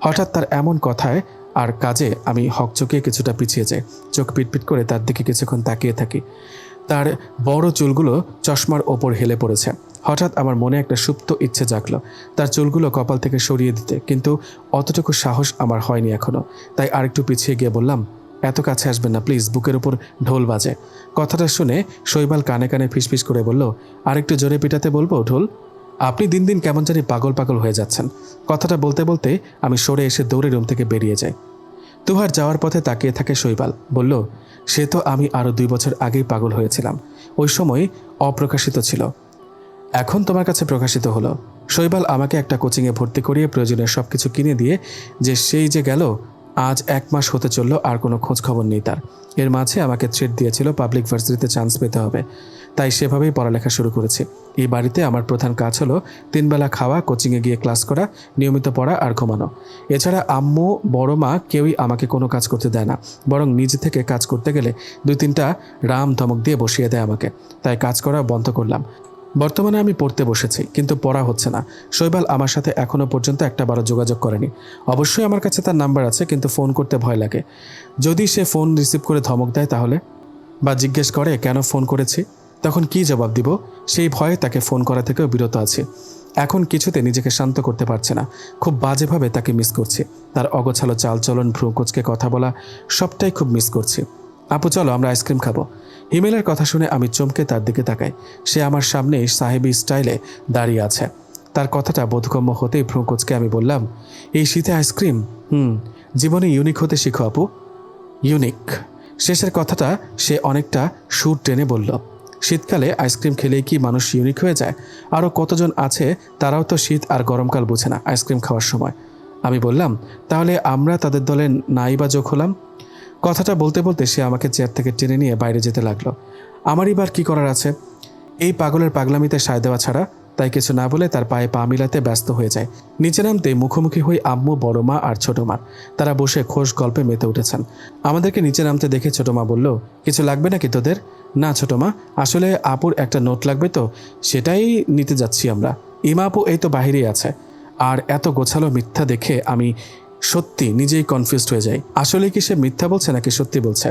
হঠাৎ তার এমন কথায় আর কাজে আমি হকচকিয়ে কিছুটা পিছিয়ে যাই। চোখ পিটপিট করে তার দিকে কিছুক্ষণ তাকিয়ে থাকি। তার বড় চুলগুলো চশমার ওপর হেলে পড়েছে। হঠাৎ আমার মনে একটা সুপ্ত ইচ্ছে জাগলো তার চুলগুলো কপাল থেকে সরিয়ে দিতে, কিন্তু অতটুকু সাহস আমার হয়নি এখনো। তাই আরেকটু পিছিয়ে গিয়ে বললাম, এত কাছে আসবেন না প্লিজ, বুকের উপর ঢোল বাজে। কথাটা শুনে শৈবাল কানে কানে ফিসফিস করে বলল, আরেকটু জোরে পিটাতে বলবো ঢোল? আপনি দিন দিন কেমন জানি পাগল পাগল হয়ে যাচ্ছেন। কথাটা বলতে বলতে আমি সরে এসে দৌড়ে রুম থেকে বেরিয়ে যাই। তুহার যাওয়ার পথে তাকিয়ে থাকে শৈবাল, বলল, সে তো আমি আরও 2 বছর আগেই পাগল হয়েছিলাম। ওই সময় অপ্রকাশিত ছিল, এখন তোমার কাছে প্রকাশিত হলো। শৈবাল আমাকে একটা কোচিংয়ে ভর্তি করিয়ে প্রয়োজনীয় সব কিছু কিনে দিয়ে সেই যে গেল, আজ 1 মাস হতে চলল, আর কোনো খোঁজ খবর নেই তার। এর মাঝে আমাকে থ্রেট দিয়েছিল পাবলিক ভার্সিটিতে চান্স পেতে হবে, তাই সেভাবেই পড়ালেখা শুরু করেছি। এই বাড়িতে আমার প্রধান কাজ হলো 3 বেলা খাওয়া, কোচিংয়ে গিয়ে ক্লাস করা, নিয়মিত পড়া আর ঘুমানো। এছাড়া আম্মু, বড় মা কেউই আমাকে কোনো কাজ করতে দেয় না, বরং নিজে থেকে কাজ করতে গেলে 2-3টা রাম ধমক দিয়ে বসিয়ে দেয় আমাকে। তাই কাজ করা বন্ধ করলাম। বর্তমানে আমি পড়তে বসেছি, কিন্তু পড়া হচ্ছে না। শৈবাল আমার সাথে এখনও পর্যন্ত একটাবারও যোগাযোগ করেনি। অবশ্যই আমার কাছে তার নাম্বার আছে, কিন্তু ফোন করতে ভয় লাগে। যদি সে ফোন রিসিভ করে ধমক দেয় তাহলে, বা জিজ্ঞেস করে কেন ফোন করেছি, তখন কি জবাব দিব? সেই ভয়ে তাকে ফোন করা থেকেও বিরত আছি। এখন কিছুতে নিজেকে শান্ত করতে পারছে না। খুব বাজেভাবে তাকে মিস করছি। তার অগোছালো চালচলন, ভ্রু কুঁচকে কথা বলা, সবটাই খুব মিস করছি। আপু চলো আমরা আইসক্রিম খাবো। হিমেলের কথা শুনে আমি চমকে তার দিকে তাকাই। সে আমার সামনে সাহেবি স্টাইলে দাঁড়িয়ে আছে। তার কথাটা বোধগম্য হতেই ভ্রু কুঁচকে আমি বললাম, এই শীতে আইসক্রিম? জীবনে ইউনিক হতে শিখো আপু। ইউনিক? শেষের কথাটা সে অনেকটা সুর টেনে বলল। শীতকালে আইসক্রিম খেলেই কি মানুষ ইউনিক হয়ে যায়? আরও কতজন আছে তারাও তো শীত আর গরমকাল বোঝে না আইসক্রিম খাওয়ার সময়। আমি বললাম, তাহলে আমরা তাদের দলে নাই বা যোগ হলাম? কথাটা বলতে বলতে সে আমাকে চেয়ার থেকে টেনে নিয়ে বাইরে যেতে লাগলো। আমারই বার কি করার আছে এই পাগলের পাগলামিতে সায় দেওয়া ছাড়া? তাই কিছু না বলে তার পায়ে পা মিলাতে ব্যস্ত হয়ে যায়। নিচে নামতে মুখোমুখি হই আম্মু, বড় মা আর ছোট মা। তারা বসে খোশ গল্পে মেতে উঠেছেন। আমাদেরকে নিচে নামতে দেখে ছোট মা বলল, কিছু লাগবে নাকি তোদের? না ছোট মা, আসলে আপুর একটা নোট লাগবে তো, সেটাই নিতে যাচ্ছি আমরা। ইমা আপু এই তো বাহিরেই আছে। আর এত গোছালো মিথ্যা দেখে আমি সত্যি নিজেই কনফিউজড হয়ে যাই। আসলে কি সে মিথ্যা বলছে নাকি সত্যি বলছে?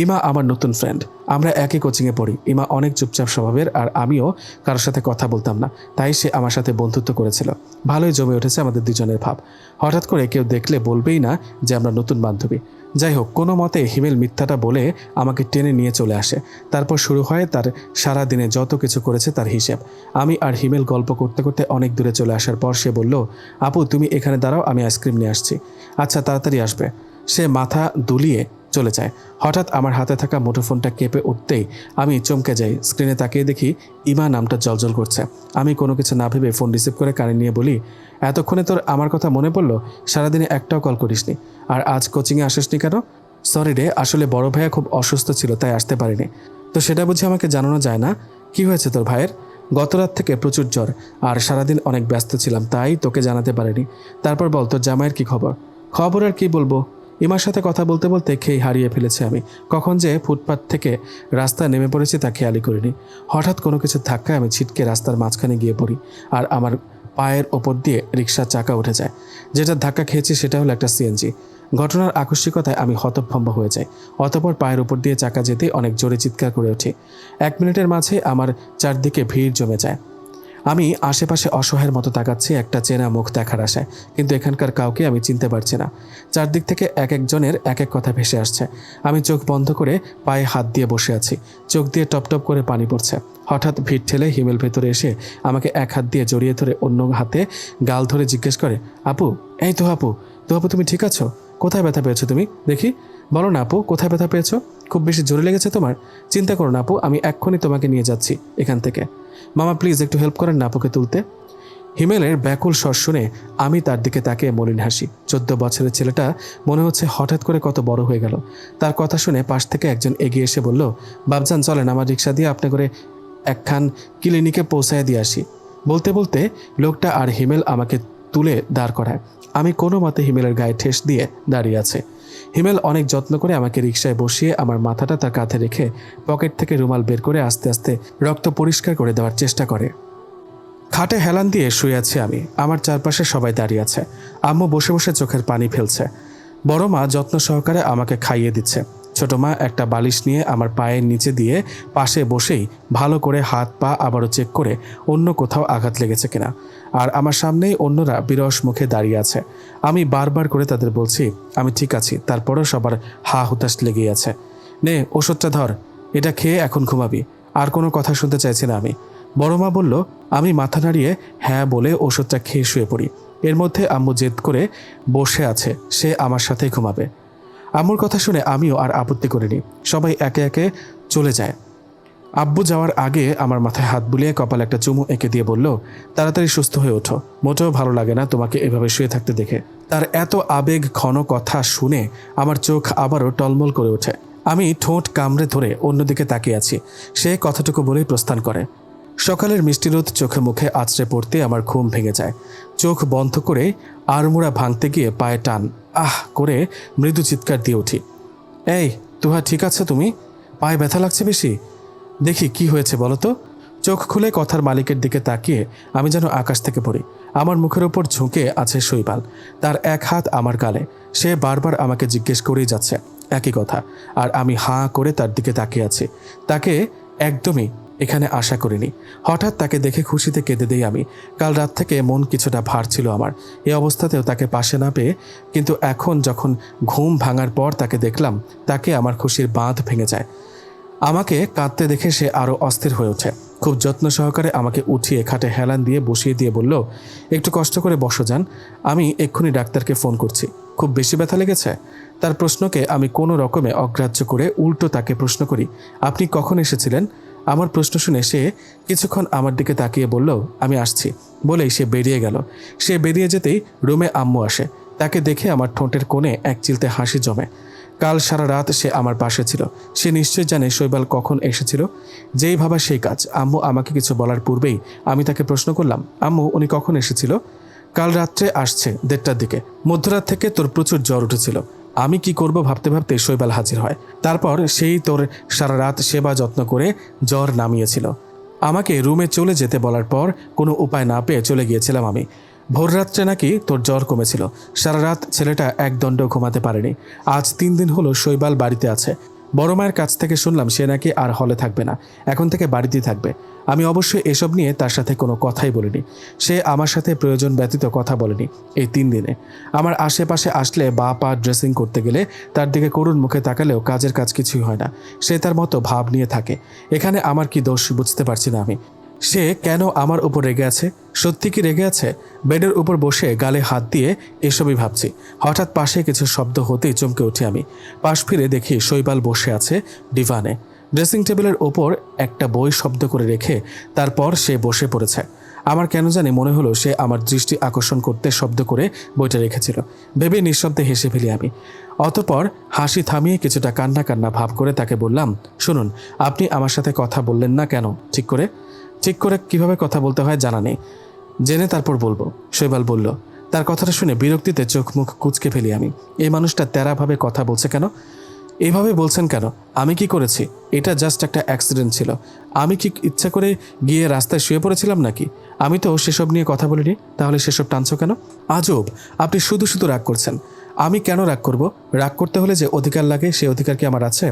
ইমা আমার নতুন ফ্রেন্ড, আমরা একই কোচিংয়ে পড়ি। ইমা অনেক চুপচাপ স্বভাবের, আর আমিও কারোর সাথে কথা বলতাম না, তাই সে আমার সাথে বন্ধুত্ব করেছিল। ভালোই জমে উঠেছে আমাদের দুজনের ভাব। হঠাৎ করে কেউ দেখলে বলবেই না যে আমরা নতুন বান্ধবী। যাই হোক, কোনো মতে হিমেল মিথ্যাটা বলে আমাকে টেনে নিয়ে চলে আসে। তারপর শুরু হয় তার সারা দিনে যত কিছু করেছে তার হিসেব। আমি আর হিমেল গল্প করতে করতে অনেক দূরে চলে আসার পর সে বলল, আপু তুমি এখানে দাঁড়াও, আমি আইসক্রিম নিয়ে আসছি। আচ্ছা তাড়াতাড়ি আসবে। সে মাথা দুলিয়ে চলে যায়। হঠাৎ আমার হাতে থাকা মুঠোফোনটা কেঁপে উঠতেই আমি চমকে যাই। স্ক্রিনে তাকিয়ে দেখি ইমা নামটা জলজল করছে। আমি কোনো কিছু না ভেবে ফোন রিসিভ করে কানে নিয়ে বলি, এতক্ষণে তোর আমার কথা মনে পড়লো? সারাদিনে একটাও কল করিসনি, আর আজ কোচিংয়ে আসিসনি কেন? সরি রে, আসলে বড় ভাইয়া খুব অসুস্থ ছিল তাই আসতে পারিনি। তো সেটা বুঝে আমাকে জানানো যায় না? কি হয়েছে তোর ভাইয়ের? গত রাত থেকে প্রচুর জ্বর, আর সারাদিন অনেক ব্যস্ত ছিলাম তাই তোকে জানাতে পারিনি। তারপর বল তোর জামাইয়ের কি খবর? খবর আর কি বলবো, ইমার সাথে কথা বলতে বলতে খেয়ে হারিয়ে ফেলেছে আমি। কখন যে ফুটপাত থেকে রাস্তায় নেমে পড়েছি তা খেয়ালই করিনি। হঠাৎ কোনো কিছুর ধাক্কায় আমি ছিটকে রাস্তার মাঝখানে গিয়ে পড়ি, আর আমার পায়ের ওপর দিয়ে রিকশার চাকা উঠে যায়। যেটা ধাক্কা খেয়েছি সেটা হলো একটা সিএনজি। ঘটনার আকস্মিকতায় আমি হতভম্ব হয়ে যাই। অতঃপর পায়ের উপর দিয়ে চাকা যেতেই অনেক জোরে চিৎকার করে উঠি। 1 মিনিটের মাঝে আমার চারদিকে ভিড় জমে যায়। আমি আশেপাশে অসহায়ের মতো তাকাচ্ছি একটা চেনা মুখ দেখার আশায়, কিন্তু এখানকার কাউকে আমি চিনতে পারছি না। চারদিক থেকে এক একজনের এক এক কথা ভেসে আসছে। আমি চোখ বন্ধ করে পায়ে হাত দিয়ে বসে আছি, চোখ দিয়ে টপ টপ করে পানি পড়ছে। হঠাৎ ভিড় ঠেলে হিমেল ভেতরে এসে আমাকে এক হাত দিয়ে জড়িয়ে ধরে অন্য হাতে গাল ধরে জিজ্ঞেস করে, আপু, এই তো আপু, তুমি ঠিক আছো? কোথায় ব্যথা পেয়েছো তুমি? দেখি বলো না আপু, কোথায় ব্যথা পেয়েছো? খুব বেশি জোরে লেগেছে তোমার? চিন্তা করো না আপু, আমি এক্ষুনি তোমাকে নিয়ে যাচ্ছি এখান থেকে। মামা প্লিজ একটু হেল্প করেন না আপুকে তুলতে। হিমেলের ব্যাকুল স্বর শুনে আমি তার দিকে তাকিয়ে মলিন হাসি। 14 বছরের ছেলেটা মনে হচ্ছে হঠাৎ করে কত বড় হয়ে গেল। তার কথা শুনে পাশ থেকে একজন এগিয়ে এসে বলল, বাবজান চলেন, আমার রিক্সা দিয়ে আপনি করে একখান ক্লিনিকে পৌঁছায় দিয়ে আসি। বলতে বলতে লোকটা আর হিমেল আমাকে তুলে দাঁড় করায়। আমি কোনো মতে হিমেলের গায়ে ঠেস দিয়ে দাঁড়িয়ে আছে। হিমেল অনেক যত্ন করে আমাকে রিকশায় বসিয়ে আমার মাথাটা তার কাঁধে রেখে পকেট থেকে রুমাল বের করে আস্তে আস্তে রক্ত পরিষ্কার করে দেওয়ার চেষ্টা করে। খাটে হেলান দিয়ে শুয়ে আছি আমি, আমার চারপাশে সবাই দাঁড়িয়ে আছে। আম্মু বসে বসে চোখের পানি ফেলছে। বড় মা যত্ন সহকারে আমাকে খাইয়ে দিচ্ছে। ছোট মা একটা বালিশ নিয়ে আমার পায়ের নিচে দিয়ে পাশে বসেই ভালো করে হাত পা আবারও চেক করে অন্য কোথাও আঘাত লেগেছে কিনা। আর আমার সামনেই অন্যরা বিরস মুখে দাঁড়িয়ে আছে। আমি বারবার করে তাদের বলছি আমি ঠিক আছি, তারপরও সবার হা হুতাশ লেগেই আছে। নে ওষুধটা ধর, এটা খেয়ে এখন ঘুমাবি। আর কোনো কথা শুনতে চাইছি না আমি। বড় মা বলল। আমি মাথা নাড়িয়ে হ্যাঁ বলে ওষুধটা খেয়ে শুয়ে পড়ি। এর মধ্যে আম্মু জেদ করে বসে আছে সে আমার সাথেই ঘুমাবে। আম্মুর কথা শুনে আমিও আর আপত্তি করিনি। সবাই একে একে চলে যায়। আব্বু যাওয়ার আগে আমার মাথায় হাত বুলিয়ে কপালে একটা চুমু এঁকে দিয়ে বলল, তাড়াতাড়ি সুস্থ হয়ে ওঠো, মোটেও ভালো লাগে না তোমাকে এভাবে শুয়ে থাকতে দেখে। তার এত আবেগ ঘন কথা শুনে আমার চোখ আবারও টলমল করে ওঠে। আমি ঠোঁট কামড়ে ধরে অন্যদিকে তাকিয়ে আছি। সে কথাটুকু বলেই প্রস্থান করে। সকালের মিষ্টি রোদ চোখে মুখে আছড়ে পড়তে আমার ঘুম ভেঙে যায়। চোখ বন্ধ করে আড়মোড়া ভাঙতে গিয়ে পায়ে টান আহ করে মৃদু চিৎকার দিয়ে উঠি। এই তুহা, ঠিক আছে তুমি? পায়ে ব্যথা লাগছে বেশি? দেখি কি হয়েছে বলো তো। চোখ খুলে কথার মালিকের দিকে তাকিয়ে আমি যেন আকাশ থেকে পড়ি। আমার মুখের ওপর ঝুঁকে আছে শৈবাল, তার এক হাত আমার গালে। সে বারবার আমাকে জিজ্ঞেস করেই যাচ্ছে একই কথা, আর আমি হাঁ করে তার দিকে তাকিয়ে আছি। তাকে একদমই এখানে আশা করিনি। হঠাৎ তাকে দেখে খুশিতে কেঁদে দেই আমি। কাল রাত থেকে মন কিছুটা ভার ছিল আমার। এই অবস্থাতেও তাকে পাশে না পেয়ে, কিন্তু এখন যখন ঘুম ভাঙার পর তাকে দেখলাম, তাকে আমার খুশির বাঁধ ভেঙে যায়। আমাকে কাঁদতে দেখে সে আরও অস্থির হয়ে ওঠে। খুব যত্ন সহকারে আমাকে উঠিয়ে খাটে হেলান দিয়ে বসিয়ে দিয়ে বলল, একটু কষ্ট করে বসো যান, আমি এক্ষুনি ডাক্তারকে ফোন করছি। খুব বেশি ব্যথা লেগেছে? তার প্রশ্নকে আমি কোনো রকমে অগ্রাহ্য করে উল্টো তাকে প্রশ্ন করি, আপনি কখন এসেছিলেন? আমার প্রশ্ন শুনে সে কিছুক্ষণ আমার দিকে তাকিয়ে বলল, আমি আসছি বলেই সে বেরিয়ে গেল। সে বেরিয়ে যেতেই রুমে আম্মু আসে। তাকে দেখে আমার ঠোঁটের কোণে এক চিলতে হাসি জমে। কাল সারা রাত সে আমার পাশে ছিল। সে নিশ্চয় জানে শৈবাল কখন এসেছিল। যেই ভাবা সেই কাজ। আম্মু আমাকে কিছু বলার পূর্বেই আমি তাকে প্রশ্ন করলাম, আম্মু উনি কখন এসেছিল? কাল রাত্রে আসছে 1:30টার দিকে। মধ্যরাত থেকে তোর প্রচুর জ্বর উঠেছিল। আমি কি করব ভাবতে ভাবতে শৈবাল হাজির হয়। তারপর সেই তোর সারা রাত সেবা যত্ন করে জ্বর নামিয়েছিল। আমাকে রুমে চলে যেতে বলার পর কোনো উপায় না পেয়ে চলে গিয়েছিলাম আমি। ভোর রাত্রে নাকি তোর জ্বর কমেছিল। সারা রাত ছেলেটা একদণ্ড ঘুমাতে পারেনি। আজ 3 দিন হলো শৈবাল বাড়িতে আছে। বড় মায়ের কাছ থেকে শুনলাম সে নাকি আর হলে থাকবে না, এখন থেকে বাড়িতেই থাকবে। আমি অবশ্যই এসব নিয়ে তার সাথে কোনো কথাই বলিনি। সে আমার সাথে প্রয়োজন ব্যতীত কথা বলেনি এই 3 দিনে। আমার আশেপাশে আসলে বা পা ড্রেসিং করতে গেলে তার দিকে করুণ মুখে তাকালেও কাজের কাজ কিছুই হয় না। সে তার মতো ভাব নিয়ে থাকে। এখানে আমার কি দোষ বুঝতে পারছি না আমি। সে কেন আমার উপর রেগে আছে? সত্যি কি রেগে আছে? বেডের উপর বসে গালে হাত দিয়ে এসবই ভাবছি। হঠাৎ পাশে কিছু শব্দ হতেই চমকে উঠি আমি। পাশ ফিরে দেখি শৈবাল বসে আছে ডিভানে। ড্রেসিং টেবিলের ওপর একটা বই শব্দ করে রেখে তারপর সে বসে পড়েছে। আমার কেন জানি মনে হলো সে আমার দৃষ্টি আকর্ষণ করতে শব্দ করে বইটা রেখেছিল। ভেবে নিঃশব্দে হেসে ফেলি আমি। অতঃপর হাসি থামিয়ে কিছুটা কান্না কান্না ভাব করে তাকে বললাম, শুনুন, আপনি আমার সাথে কথা বললেন না কেন? ঠিক করে কিভাবে কথা বলতে হয় জানা নেই, জেনে তারপর বলবো, শৈবাল বলল। তার কথাটা শুনে বিরক্তিতে চোখ মুখ কুঁচকে ফেলি আমি। এই মানুষটা তেরাভাবে কথা বলছে কেন? এইভাবে বলছেন কেন? আমি কি করেছি? এটা জাস্ট একটা অ্যাক্সিডেন্ট ছিল। আমি কি ইচ্ছা করে গিয়ে রাস্তায় শুয়ে পড়েছিলাম নাকি? আমি তো সেসব নিয়ে কথা বলিনি। তাহলে সেসব টানছো কেন? আজব, আপনি শুধু শুধু রাগ করছেন। আমি কেন রাগ করব? রাগ করতে হলে যে অধিকার লাগে সে অধিকার কি আমার আছে?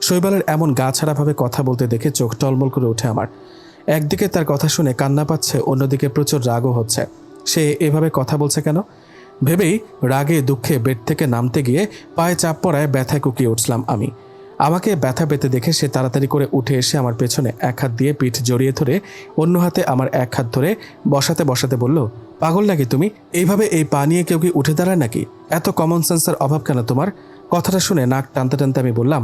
শৈবালের এমন গা ছাড়াভাবে কথা বলতে দেখে চোখ টলমল করে ওঠে আমার। একদিকে তার কথা শুনে কান্না পাচ্ছে, অন্যদিকে প্রচুর রাগও হচ্ছে। সে এভাবে কথা বলছে কেন ভেবেই রাগে দুঃখে বেড থেকে নামতে গিয়ে পায়ে চাপ পড়ায় ব্যথায় কুকিয়ে উঠলাম আমি। আমাকে ব্যথা পেতে দেখে সে তাড়াতাড়ি করে উঠে এসে আমার পেছনে এক হাত দিয়ে পিঠ জড়িয়ে ধরে অন্য হাতে আমার এক হাত ধরে বসাতে বসাতে বলল, পাগল নাকি তুমি? এইভাবে এই পা নিয়ে কেউ কি উঠে দাঁড়ায় নাকি? এত কমন সেন্সের অভাব কেন তোমার? কথাটা শুনে নাক টানতে টানতে আমি বললাম,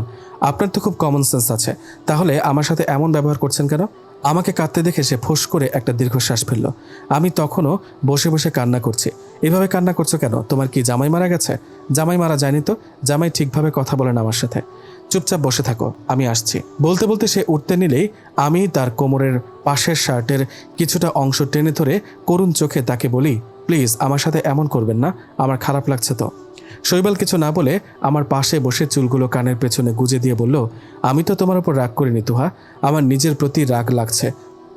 আপনার তো খুব কমন সেন্স আছে, তাহলে আমার সাথে এমন ব্যবহার করছেন কেন? আমাকে কাঁদতে দেখে সে ফোঁস করে একটা দীর্ঘশ্বাস ফেলল। আমি তখনও বসে বসে কান্না করছি। এভাবে কান্না করছো কেন? তোমার কি জামাই মারা গেছে? জামাই মারা যায়নি তো। জামাই ঠিকভাবে কথা বলে না আমার সাথে। চুপচাপ বসে থাকো, আমি আসছি। বলতে বলতে সে উঠতে নিলেই আমি তার কোমরের পাশের শার্টের কিছুটা অংশ টেনে ধরে করুণ চোখে তাকে বলি, প্লিজ আমার সাথে এমন করবেন না, আমার খারাপ লাগছে তো। শৈবাল কিছু না বলে আমার পাশে বসে চুলগুলো কানের পেছনে গুজে দিয়ে বলল, আমি তো তোমার উপর রাগ করিনি তুহা, আমার নিজের প্রতি রাগ লাগছে।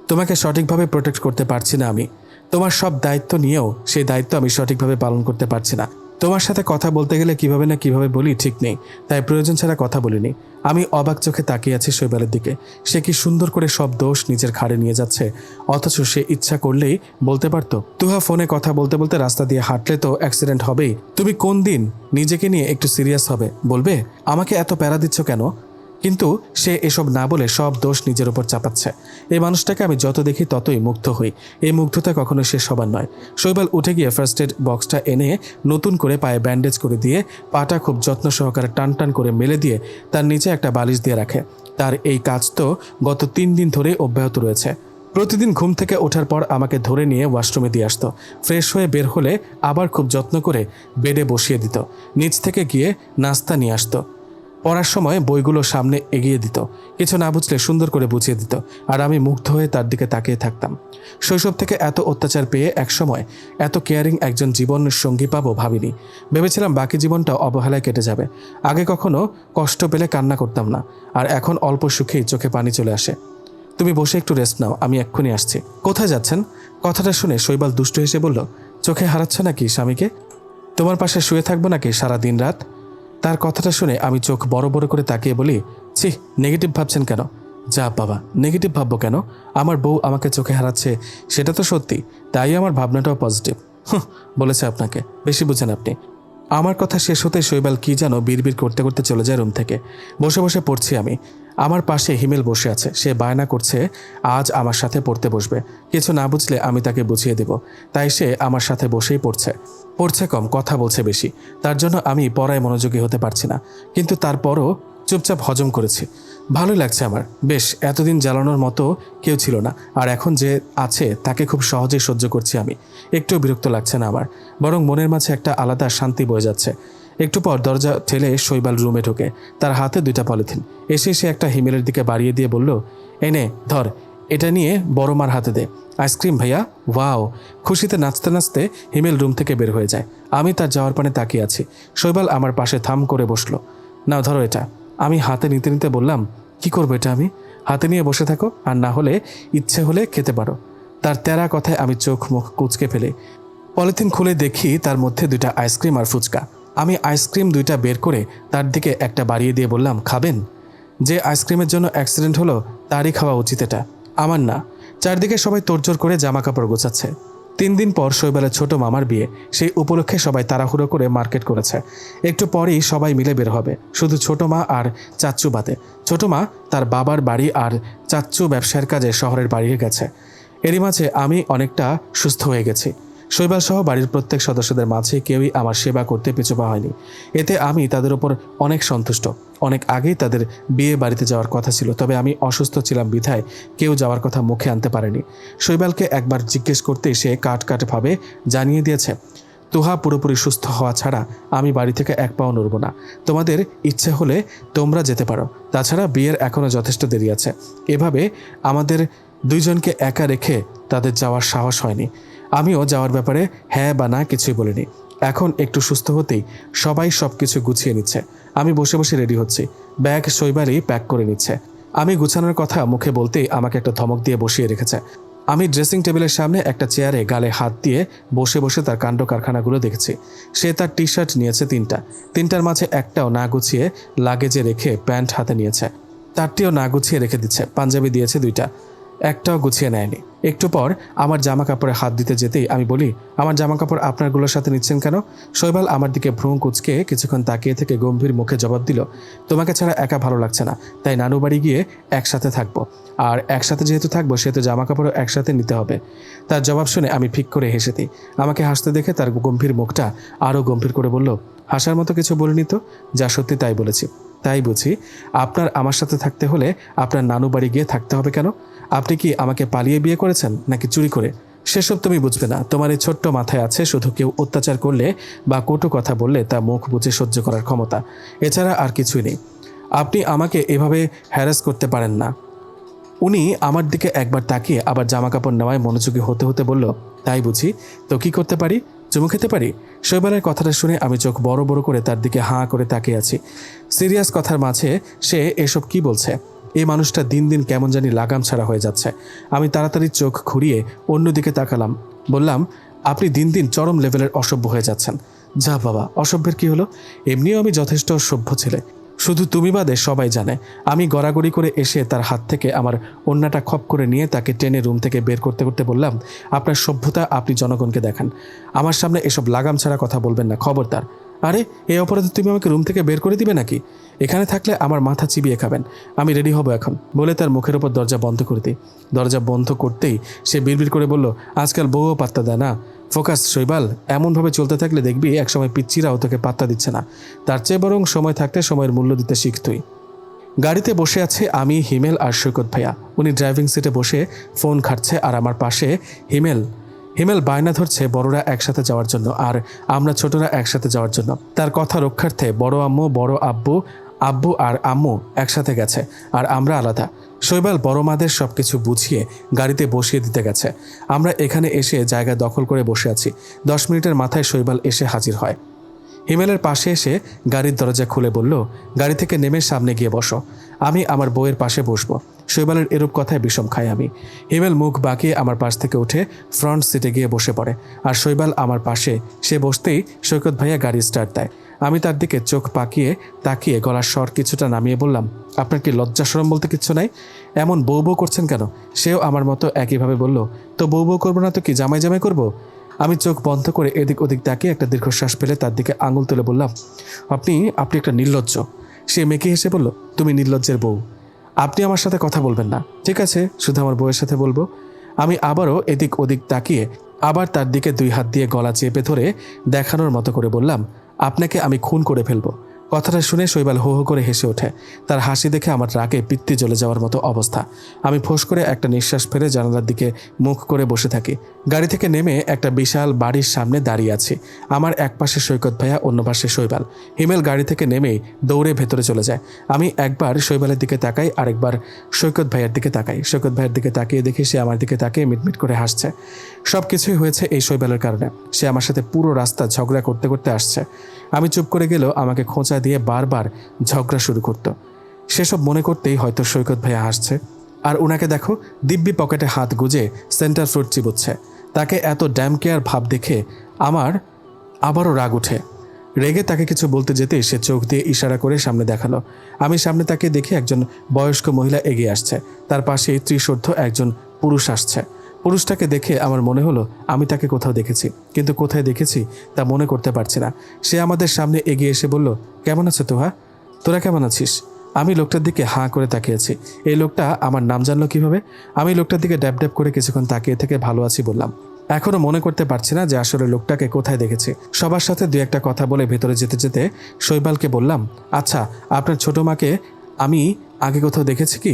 তোমাকে সঠিকভাবে প্রোটেক্ট করতে পারছি না আমি। তোমার সব দায়িত্ব নিয়েও সেই দায়িত্ব আমি সঠিকভাবে পালন করতে পারছি না। তোমার সাথে কথা বলতে গেলে কিভাবে না কিভাবে বলি ঠিক নেই, তাই প্রয়োজন ছাড়া কথা বলিনি। আমি অবাক চোখে তাকিয়ে আছি শৈবালের দিকে। সে কি সুন্দর করে সব দোষ নিজের ঘাড়ে নিয়ে যাচ্ছে, অথচ সে ইচ্ছা করলেই বলতে পারতো। তুহা ফোনে কথা বলতে বলতে রাস্তা দিয়ে হাঁটলে তো অ্যাক্সিডেন্ট হবেই। তুমি কোন দিন নিজেকে নিয়ে একটু সিরিয়াস হবে বলবে? আমাকে এত প্যারা দিচ্ছ কেন? কিন্তু সে এসব না বলে সব দোষ নিজের উপর চাপাচ্ছে। এই মানুষটাকে আমি যত দেখি ততই মুগ্ধ হই। এই মুগ্ধতা কখনো শেষ হবার নয়। শৈবাল উঠে গিয়ে ফার্স্ট এড বক্সটা এনে নতুন করে পায়ে ব্যান্ডেজ করে দিয়ে পাটা খুব যত্ন সহকারে টান টান করে মেলে দিয়ে তার নিচে একটা বালিশ দিয়ে রাখে। তার এই কাজ তো গত 3 দিন ধরে অব্যাহত রয়েছে। প্রতিদিন ঘুম থেকে ওঠার পর আমাকে ধরে নিয়ে ওয়াশরুমে দিয়ে আসতো। ফ্রেশ হয়ে বের হলে আবার খুব যত্ন করে বেডে বসিয়ে দিত। নিচ থেকে গিয়ে নাস্তা নিয়ে আসতো। পড়ার সময় বইগুলো সামনে এগিয়ে দিত। কিছু না বুঝলে সুন্দর করে বুঝিয়ে দিত। আর আমি মুগ্ধ হয়ে তার দিকে তাকিয়ে থাকতাম। শৈশব থেকে এত অত্যাচার পেয়ে একসময় এত কেয়ারিং একজন জীবন সঙ্গী পাবো ভাবিনি। ভেবেছিলাম বাকি জীবনটা অবহেলায় কেটে যাবে। আগে কখনো কষ্ট পেলে কান্না করতাম না, আর এখন অল্প সুখেই চোখে পানি চলে আসে। তুমি বসে একটু রেস্ট নাও, আমি এক্ষুনি আসছি। কোথায় যাচ্ছেন? কথাটা শুনে শৈবাল দুষ্ট হেসে বলল, চোখে হারাচ্ছ নাকি স্বামীকে? তোমার পাশে শুয়ে থাকবো নাকি সারা দিন রাত? তার কথাটা শুনে আমি চোখ বড় বড় করে তাকিয়ে বলি, ছি, নেগেটিভ ভাবছেন কেন? যা বাবা, নেগেটিভ ভাববো কেন? আমার বউ আমাকে চোখে হারাচ্ছে সেটা তো সত্যি, তাই আমার ভাবনাটাও পজিটিভ। বলেছে আপনাকে, বেশি বুঝেন আপনি। আমার কথা শেষ হতে শৈবাল কি যেন বিড়বিড় করতে করতে চলে যায় রুম থেকে। বসে বসে পড়ছি আমি। আমার পাশে হিমেল বসে আছে। সে বায়না করছে আজ আমার সাথে পড়তে বসবে। কিছু না বুঝলে আমি তাকে বুঝিয়ে দেব, তাই সে আমার সাথে বসেই পড়ছে কম, কথা বলছে বেশি। তার জন্য আমি পড়ায় মনোযোগী হতে পারছি না, কিন্তু তারপরও চুপচাপ হজম করেছি। ভালোই লাগছে আমার। বেশ, এতদিন জ্বালানোর মতো কেউ ছিল না, আর এখন যে আছে তাকে খুব সহজেই সহ্য করছি আমি। একটু বিরক্ত লাগছে না আমার, বরং মনের মাঝে একটা আলাদা শান্তি বয়ে যাচ্ছে। একটু পর দরজা ঠেলে শৈবাল রুমে ঢোকে। তার হাতে 2টা পলিথিন। এসে সে একটা হিমেলের দিকে বাড়িয়ে দিয়ে বলল, এনে ধর, এটা নিয়ে বড় মার হাতে দে। আইসক্রিম ভাইয়া, ওয়াও। খুশিতে নাচতে নাচতে হিমেল রুম থেকে বের হয়ে যায়। আমি তার যাওয়ার পানে তাকিয়ে আছি। শৈবাল আমার পাশে থাম করে বসলো। নাও ধরো এটা। আমি হাতে নিতে নিতে বললাম, কি করবো এটা আমি? হাতে নিয়ে বসে থাকো, আর না হলে ইচ্ছে হলে খেতে পারো। তার তেরা কথায় আমি চোখ মুখ কুঁচকে ফেলে পলিথিন খুলে দেখি তার মধ্যে 2টা আইসক্রিম আর ফুচকা। আমি আইসক্রিম 2টা বের করে তার দিকে একটা বাড়িয়ে দিয়ে বললাম, খাবেন? যে আইসক্রিমের জন্য অ্যাক্সিডেন্ট হলো তারই খাওয়া উচিত, এটা আমার না। চারদিকে সবাই তোড়জোড় করে জামা কাপড় গোছাচ্ছে। 3 দিন পর শৈবালের ছোট মামার বিয়ে, সেই উপলক্ষে সবাই তাড়াহুড়ো করে মার্কেট করেছে। একটু পরেই সবাই মিলে বের হবে, শুধু ছোট মা আর চাচ্চু বাদে। ছোট মা তার বাবার বাড়ি আর চাচ্চু ব্যবসার কাজে শহরের বাড়িয়ে গেছে। এরই মাঝে আমি অনেকটা সুস্থ হয়ে গেছি। শৈবাল সহ বাড়ির প্রত্যেক সদস্যদের মাঝে কেউই আমার সেবা করতে পিছুপা হয়নি। এতে আমি তাদের ওপর অনেক সন্তুষ্ট। অনেক আগেই তাদের বিয়ে বাড়িতে যাওয়ার কথা ছিল, তবে আমি অসুস্থ ছিলাম বিধায় কেউ যাওয়ার কথা মুখে আনতে পারেনি। শৈবালকে একবার জিজ্ঞেস করতেই সে কাটভাবে জানিয়ে দিয়েছে, তুহা পুরোপুরি সুস্থ হওয়া ছাড়া আমি বাড়ি থেকে এক পাও নড়ব না। তোমাদের ইচ্ছে হলে তোমরা যেতে পারো, তাছাড়া বিয়ের এখনও যথেষ্ট দেরি আছে। এভাবে আমাদের 2 জনকে একা রেখে তাদের যাওয়ার সাহস হয়নি। আমিও যাওয়ার ব্যাপারে হ্যাঁ বা না কিছুই বলিনি। এখন একটু সুস্থ হতেই সবাই সব কিছু গুছিয়ে নিচ্ছে। আমি বসে বসে রেডি হচ্ছি। ব্যাগ শৈবালই প্যাক করে নিচ্ছে। আমি গুছানোর কথা মুখে বলতেই আমাকে একটা ধমক দিয়ে বসিয়ে রেখেছে। আমি ড্রেসিং টেবিলের সামনে একটা চেয়ারে গালে হাত দিয়ে বসে বসে তার কাণ্ড কারখানাগুলো দেখেছি। সে তার টি শার্ট নিয়েছে 3টার মাঝে একটাও না গুছিয়ে লাগেজে রেখে প্যান্ট হাতে নিয়েছে। তারটিও না গুছিয়ে রেখে দিচ্ছে। পাঞ্জাবি দিয়েছে 2টা, একটাও গুছিয়ে নেয়নি। একটু পর আমার জামা কাপড়ে হাত দিতে যেতেই আমি বলি, আমার জামা কাপড় আপনারগুলোর সাথে নিচ্ছেন কেন? শৈবাল আমার দিকে ভ্রু কুঁচকে কিছুক্ষণ তাকিয়ে থেকে গম্ভীর মুখে জবাব দিল, তোমাকে ছাড়া একা ভালো লাগছে না, তাই নানু বাড়ি গিয়ে একসাথে থাকবো। আর একসাথে যেহেতু থাকবো সেহেতু জামা কাপড়ও একসাথে নিতে হবে। তার জবাব শুনে আমি ফিক করে হেসে দিই। আমাকে হাসতে দেখে তার গম্ভীর মুখটা আরও গম্ভীর করে বলল, হাসার মতো কিছু বলিনি তো, যা সত্যি তাই বলেছি। তাই বুঝি আপনার আমার সাথে থাকতে হলে আপনার নানু বাড়ি গিয়ে থাকতে হবে কেন? আপনি কি আমাকে পালিয়ে বিয়ে করেছেন নাকি চুরি করে? সেসব তুমি বুঝবে না। তোমার এই ছোট্ট মাথায় আছে শুধু কেউ অত্যাচার করলে বা কটু কথা বললে তা মুখ বুঝে সহ্য করার ক্ষমতা, এছাড়া আর কিছুই নেই। আপনি আমাকে এভাবে হ্যারাস করতে পারেন না। উনি আমার দিকে একবার তাকিয়ে আবার জামা কাপড় নেওয়ায় মনোযোগী হতে হতে বলল, তাই বুঝি, তো কি করতে পারি? চুমু খেতে পারি? শৈবালের কথাটা শুনে আমি চোখ বড় বড় করে তার দিকে হাঁ করে তাকিয়ে আছি। সিরিয়াস কথার মাঝে সে এসব কি বলছে? এই মানুষটা দিন দিন কেমন জানি লাগাম ছাড়া হয়ে যাচ্ছে। আমি তাড়াতাড়ি চোখ ঘুরিয়ে অন্যদিকে তাকালাম। বললাম, আপনি দিন দিন চরম লেভেলের অসভ্য হয়ে যাচ্ছেন। যা বাবা, অসভ্যের কি হলো? এমনিও আমি যথেষ্ট সভ্য ছেলে, শুধু তুমি বাদে সবাই জানে। আমি গড়াগড়ি করে এসে তার হাত থেকে আমার ওড়নাটা খপ করে নিয়ে তাকে টেনে রুম থেকে বের করতে করতে বললাম, আপনার সভ্যতা আপনি জনগণকে দেখান, আমার সামনে এসব লাগাম ছাড়া কথা বলবেন না, খবরদার। আরে, এই অপরাধে তুমি আমাকে রুম থেকে বের করে দিবে নাকি? এখানে থাকলে আমার মাথা চিবিয়ে খাবেন। আমি রেডি হব এখন, বলে তার মুখের ওপর দরজা বন্ধ করে দিই। দরজা বন্ধ করতেই সে বিড়বিড় করে বলল, আজকাল বউও পাত্তা দেয় না। ফোকাস শৈবাল, এমনভাবে চলতে থাকলে দেখবি একসময় পিচ্চিরাও তোকে পাত্তা দিচ্ছে না। তার চেয়ে বরং সময় থাকতে সময়ের মূল্য দিতে শিখ তুই। গাড়িতে বসে আছে আমি, হিমেল আর সৈকত ভাইয়া। উনি ড্রাইভিং সিটে বসে ফোন ঘাটছে আর আমার পাশে হিমেল বায়না ধরছে বড়রা একসাথে যাওয়ার জন্য আর আমরা ছোটরা একসাথে যাওয়ার জন্য। তার কথা রক্ষার্থে বড় আম্মু, বড় আব্বু আর আম্মু একসাথে গেছে আর আমরা আলাদা। শৈবাল বড় মাদের সব কিছু বুঝিয়ে গাড়িতে বসিয়ে দিতে গেছে। আমরা এখানে এসে জায়গা দখল করে বসে আছি। 10 মিনিটের মাথায় শৈবাল এসে হাজির হয়। হিমেলের পাশে এসে গাড়ির দরজা খুলে বলল, গাড়ি থেকে নেমে সামনে গিয়ে বসো, আমি আমার বউয়ের পাশে বসবো। শৈবালের এরূপ কথায় বিষম খাই আমি। হিমেল মুখ বাঁকিয়ে আমার পাশ থেকে উঠে ফ্রন্ট সিটে গিয়ে বসে পড়ে আর শৈবাল আমার পাশে। সে বসতেই সৈকত ভাইয়া গাড়ি স্টার্ট দেয়। আমি তার দিকে চোখ তাকিয়ে গলার স্বর কিছুটা নামিয়ে বললাম, আপনার কি লজ্জা শরম বলতে কিচ্ছু নাই? এমন বউ করছেন কেন? সেও আমার মতো একইভাবে বলল, তো বউ করবো না তো কি জামাই করবো? আমি চোখ বন্ধ করে এদিক ওদিক তাকিয়ে একটা দীর্ঘশ্বাস ফেলে তার দিকে আঙুল তুলে বললাম, আপনি একটা নির্লজ্জ। সে মেকে হেসে বলল, তুমি নির্লজ্জের বউ। আপনি আমার সাথে কথা বলবেন না, ঠিক আছে? শুধু আমার বউয়ের সাথে বলবো। আমি আবারও এদিক ওদিক তাকিয়ে আবার তার দিকে 2 হাত দিয়ে গলা চেপে ধরে দেখানোর মতো করে বললাম, আপনাকে আমি খুন করে ফেলবো। কথাটা শুনে শৈবাল হো হো করে হেসে ওঠে। তার হাসি দেখে আমার রাগে পিত্তি জ্বলে যাওয়ার মতো অবস্থা। আমি ফোঁস করে একটা নিঃশ্বাস ফেলে জানালার দিকে মুখ করে বসে থাকি। গাড়ি থেকে নেমে একটা বিশাল বাড়ির সামনে দাঁড়িয়ে আছি। আমার এক পাশে সৈকত ভাইয়া, অন্য পাশে শৈবাল। হিমেল গাড়ি থেকে নেমেই দৌড়ে ভেতরে চলে যায়। আমি একবার শৈবালের দিকে তাকাই, আরেকবার সৈকত ভাইয়ার দিকে তাকাই। সৈকত ভাইয়ের দিকে তাকিয়ে দেখি সে আমার দিকে তাকিয়ে মিটমিট করে হাসছে। সব কিছুই হয়েছে এই শৈবালের কারণে। সে আমার সাথে পুরো রাস্তা ঝগড়া করতে করতে আসছে। আমি চুপ করে গেলেও আমাকে খোঁচা দিয়ে বারবার ঝগড়া শুরু করত। সেসব মনে করতেই হয়তো সৈকত ভাইয়া হাসছে। আর ওনাকে দেখো, দিব্যি পকেটে হাত গুজে সেন্টার ফ্রুট চিবোচ্ছে। তাকে এত ড্যাম কেয়ার ভাব দেখে আমার আবারও রাগ উঠে। রেগে তাকে কিছু বলতে যেতেই সে চোখ দিয়ে ইশারা করে সামনে দেখালো। আমি সামনে তাকে দেখে একজন বয়স্ক মহিলা এগিয়ে আসছে। তার পাশে ত্রিশোর্ধ্ব একজন পুরুষ আসছে। পুরুষটাকে দেখে আমার মনে হলো আমি তাকে কোথাও দেখেছি, কিন্তু কোথায় দেখেছি তা মনে করতে পারছি না। সে আমাদের সামনে এগিয়ে এসে বলল, কেমন আছো তোহা? তোরা কেমন আছিস? আমি লোকটার দিকে হাঁ করে তাকিয়েছি। এই লোকটা আমার নাম জানলো কিভাবে? আমি লোকটার দিকে ড্যাব ড্যাব করে কিছুক্ষণ তাকিয়ে থেকে ভালো আছি বললাম। এখনো মনে করতে পারছি না যে আসলে লোকটাকে কোথায় দেখেছি। সবার সাথে দু একটা কথা বলে ভেতরে যেতে যেতে শৈবালকে বললাম, আচ্ছা, আপনার ছোট মাকে আমি আগে কোথাও দেখেছি কি?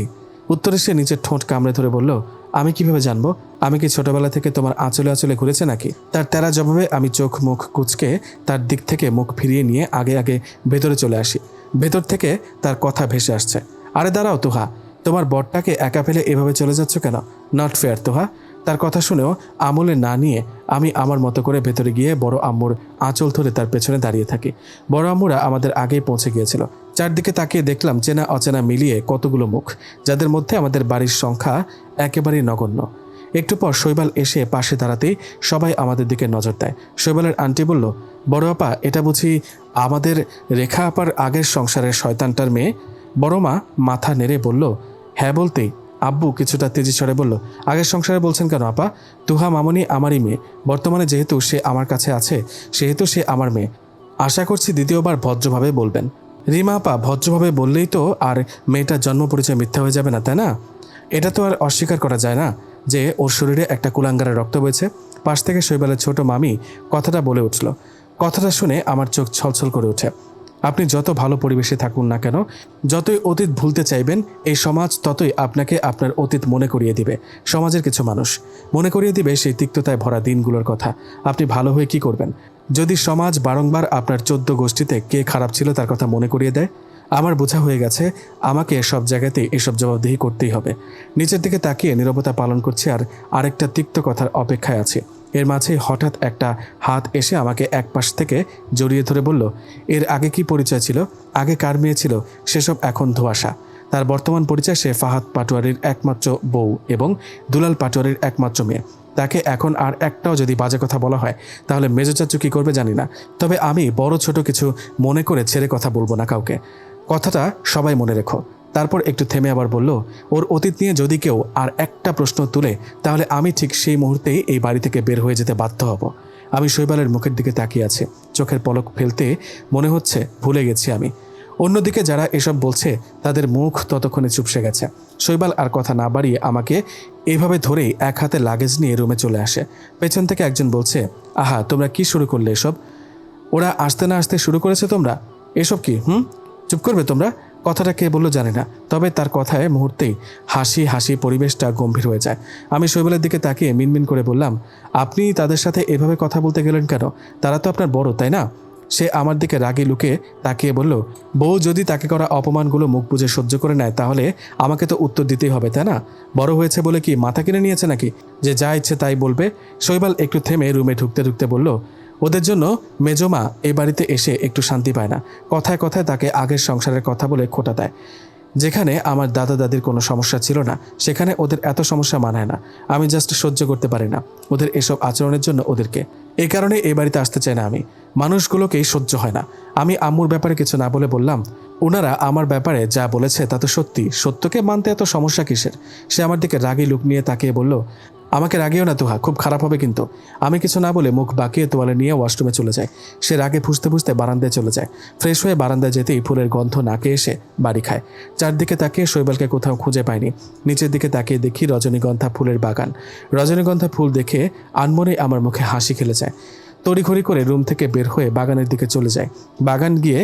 উত্তরে সে নিজের ঠোঁট কামড়ে ধরে বলল, আমি কিভাবে জানবো? আমি কি ছোটবেলা থেকে তোমার আঁচলে আঁচলে ঘুরেছে নাকি? তার তেরা জবাবে আমি চোখ মুখ কুচকে তার দিক থেকে মুখ ফিরিয়ে নিয়ে আগে আগে ভেতরে চলে আসি। ভেতর থেকে তার কথা ভেসে আসছে, আরে দাঁড়াও তোহা, তোমার বরটাকে একা ফেলে এভাবে চলে যাচ্ছ কেন? Not fair Toha. তার কথা শুনেও আমলে না নিয়ে আমি আমার মতো করে ভেতরে গিয়ে বড় আম্মুর আঁচল ধরে তার পেছনে দাঁড়িয়ে থাকি। বড় আম্মুরা আমাদের আগেই পৌঁছে গিয়েছিল। চারদিকে তাকিয়ে দেখলাম চেনা অচেনা মিলিয়ে কতগুলো মুখ, যাদের মধ্যে আমাদের বাড়ির সংখ্যা একেবারেই নগণ্য। একটু পর শৈবাল এসে পাশে দাঁড়াতেই সবাই আমাদের দিকে নজর দেয়। শৈবালের আন্টি বলল, বড় আপা, এটা বুঝি আমাদের রেখা আপার আগের সংসারের শয়তানটার মেয়ে? বড় মা মাথা নেড়ে বলল, হ্যাঁ বলতেই আব্বু কিছুটা তেজি স্বরে বলল, আগের সংসারে বলছেন কেন আপা? তুহা মামনি আমারই মেয়ে। বর্তমানে যেহেতু সে আমার কাছে আছে সেহেতু সে আমার মেয়ে। আশা করছি দ্বিতীয়বার ভদ্রভাবে বলবেন। রিমা আপা, ভদ্রভাবে বললেই তো আর মেয়েটার জন্ম পরিচয় মিথ্যা হয়ে যাবে না, তাই না? এটা তো আর অস্বীকার করা যায় না যে ওর শরীরে একটা কুলাঙ্গারের রক্ত বইছে। পাশ থেকে শৈবালের ছোট মামি কথাটা বলে উঠল। কথাটা শুনে আমার চোখ ছলছল করে ওঠে। আপনি যত ভালো পরিবেশে থাকুন না কেন, যতই অতীত ভুলতে চাইবেন, এই সমাজ ততই আপনাকে আপনার অতীত মনে করিয়ে দিবে। সমাজের কিছু মানুষ মনে করিয়ে দিবে সেই তিক্ততায় ভরা দিনগুলোর কথা। আপনি ভালো হয়ে কি করবেন যদি সমাজ বারংবার আপনার 14 গোষ্ঠীতে কে খারাপ ছিল তার কথা মনে করিয়ে দেয়? আমার বোঝা হয়ে গেছে আমাকে সব জায়গাতেই এসব জবাবদিহি করতেই হবে। নিচের দিকে তাকিয়ে নীরবতা পালন করছি আর আরেকটা তিক্ত কথার অপেক্ষায় আছে। এর মাঝে হঠাৎ একটা হাত এসে আমাকে এক পাশ থেকে জড়িয়ে ধরে বলল, এর আগে কি পরিচয় ছিল? আগে কার মেয়ে ছিল সেসব এখন ধোঁয়াশা। তার বর্তমান পরিচয় সে ফাহাদ পাটোয়ারির একমাত্র বউ এবং দুলাল পাটোয়ারির একমাত্র মেয়ে। তাকে এখন আর একটাও যদি বাজে কথা বলা হয় তাহলে মেজো চাচু কী করবে জানি না, তবে আমি বড় ছোট কিছু মনে করে ছেড়ে কথা বলবো না কাউকে। কথাটা সবাই মনে রেখো। তারপর একটু থেমে আবার বলল, ওর অতীত নিয়ে যদি কেউ আর একটা প্রশ্ন তুলে তাহলে আমি ঠিক সেই মুহূর্তেই এই বাড়ি থেকে বের হয়ে যেতে বাধ্য হব। আমি শৈবালের মুখের দিকে তাকিয়ে আছি। চোখের পলক ফেলতে মনে হচ্ছে ভুলে গেছি আমি। অন্যদিকে যারা এসব বলছে তাদের মুখ ততক্ষণে চুপসে গেছে। শৈবাল আর কথা না বাড়িয়ে আমাকে এইভাবে ধরেই এক হাতে লাগেজ নিয়ে রুমে চলে আসে। পেছন থেকে একজন বলছে, আহা, তোমরা কি শুরু করলে এসব? ওরা আসতে না আসতে শুরু করেছে তোমরা এসব কি? চুপ করবে তোমরা? কথাটা কে বললো জানি না, তবে তার কথায় মুহূর্তেই হাসি হাসি পরিবেশটা গম্ভীর হয়ে যায়। আমি শৈবালের দিকে তাকিয়ে মিনমিন করে বললাম, আপনি তাদের সাথে এভাবে কথা বলতে গেলেন কেন? তারা তো আপনার বড়, তাই না? সে আমার দিকে রাগে লুকে তাকিয়ে বলল, বউ যদি তাকে করা অপমানগুলো মুখ বুজে সহ্য করে নেয় তাহলে আমাকে তো উত্তর দিতেই হবে, তাই না? বড় হয়েছে বলে কি মাথা কিনে নিয়েছে নাকি যে যা ইচ্ছে তাই বলবে? শৈবাল একটু থেমে রুমে ঢুকতে ঢুকতে বলল, ওদের জন্য মেজমা এই বাড়িতে এসে একটু শান্তি পায় না। কথায় কথায় তাকে আগের সংসারের কথা বলে খোঁটা দেয়। যেখানে আমার দাদা দাদির কোনো সমস্যা ছিল না সেখানে ওদের এত সমস্যা মানায় না। আমি জাস্ট সহ্য করতে পারি না ওদের এসব আচরণের জন্য ওদেরকে। এই কারণে এই বাড়িতে আসতে চাই না আমি। মানুষগুলোকেই সহ্য হয় না। আমি আম্মুর ব্যাপারে কিছু না বলে বললাম, ওনারা আমার ব্যাপারে যা বলেছে তা তো সত্যি, সত্যকে মানতে এত সমস্যা কিসের? সে আমার দিকে রাগী লুক নিয়ে তাকিয়ে বলল, আমাকে রাগিও না তোহা, খুব খারাপ হবে কিন্তু। আমি কিছু না বলে মুখ বাঁকিয়ে তোয়ালে নিয়ে ওয়াশরুমে চলে যায়। সে রাগে ফুঁসতে ফুঁসতে বারান্দায় চলে যায়। ফ্রেশ হয়ে বারান্দায় যেতেই ফুলের গন্ধ নাকে এসে বাড়ি খায়। চারদিকে তাকিয়ে শৈবালকে কোথাও খুঁজে পাইনি। নিচের দিকে তাকিয়ে দেখি রজনীগন্ধা ফুলের বাগান। রজনীগন্ধা ফুল দেখে আনমনে আমার মুখে হাসি খেলে যায়। তড়িঘড়ি করে রুম থেকে বের হয়ে বাগানের দিকে চলে যায়। বাগান গিয়ে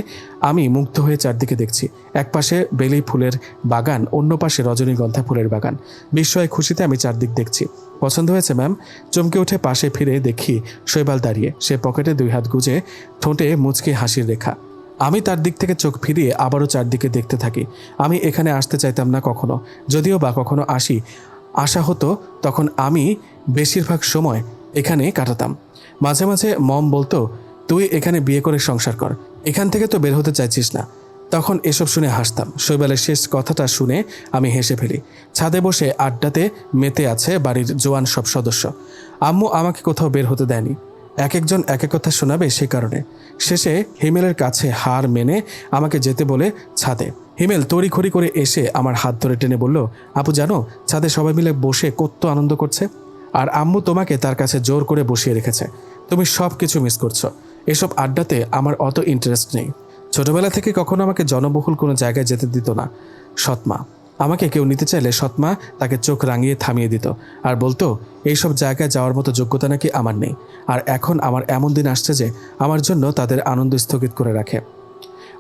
আমি মুগ্ধ হয়ে চারদিকে দেখছি। এক পাশে বেলি ফুলের বাগান, অন্য পাশে রজনীগন্ধা ফুলের বাগান। বিস্ময়ে খুশিতে আমি চারদিক দেখছি। পছন্দ হয়েছে ম্যাম? চমকে উঠে পাশে ফিরে দেখি শৈবাল দাঁড়িয়ে। সে পকেটে 2 হাত গুজে, ঠোঁটে মুচকি হাসির রেখা। আমি তার দিক থেকে চোখ ফিরিয়ে আবারও চারদিকে দেখতে থাকি। আমি এখানে আসতে চাইতাম না কখনো, যদিও বা কখনো আসা হতো তখন আমি বেশিরভাগ সময় এখানে কাটাতাম। মাঝে মাঝে মম বলতো, তুই এখানে বিয়ে করে সংসার কর, এখান থেকে তো বের হতে চাইছিস না। তখন এসব শুনে হাসতাম। শৈবালের শেষ কথাটা শুনে আমি হেসে ফেলি। ছাদে বসে আড্ডাতে মেতে আছে বাড়ির জোয়ান সব সদস্য। আম্মু আমাকে কোথাও বের হতে দেয়নি। এক একজন এক এক কথা শোনাবে সে কারণে। শেষে হিমেলের কাছে হার মেনে আমাকে যেতে বলে ছাদে। হিমেল তড়িঘড়ি করে এসে আমার হাত ধরে টেনে বলল, আপু জানো ছাদে সবাই মিলে বসে কত আনন্দ করছে, আর আম্মু তোমাকে তার কাছে জোর করে বসিয়ে রেখেছে। তুমি সব কিছু মিস করছো। এসব আড্ডাতে আমার অত ইন্টারেস্ট নেই। ছোটবেলা থেকে কখনো আমাকে জনবহুল কোনো জায়গায় যেতে দিত না সৎমা। আমাকে কেউ নিতে চাইলে সৎমা তাকে চোখ রাঙিয়ে থামিয়ে দিত আর বলতো এইসব জায়গায় যাওয়ার মতো যোগ্যতা নাকি আমার নেই। আর এখন আমার এমন দিন আসছে যে আমার জন্য তাদের আনন্দ স্থগিত করে রাখে।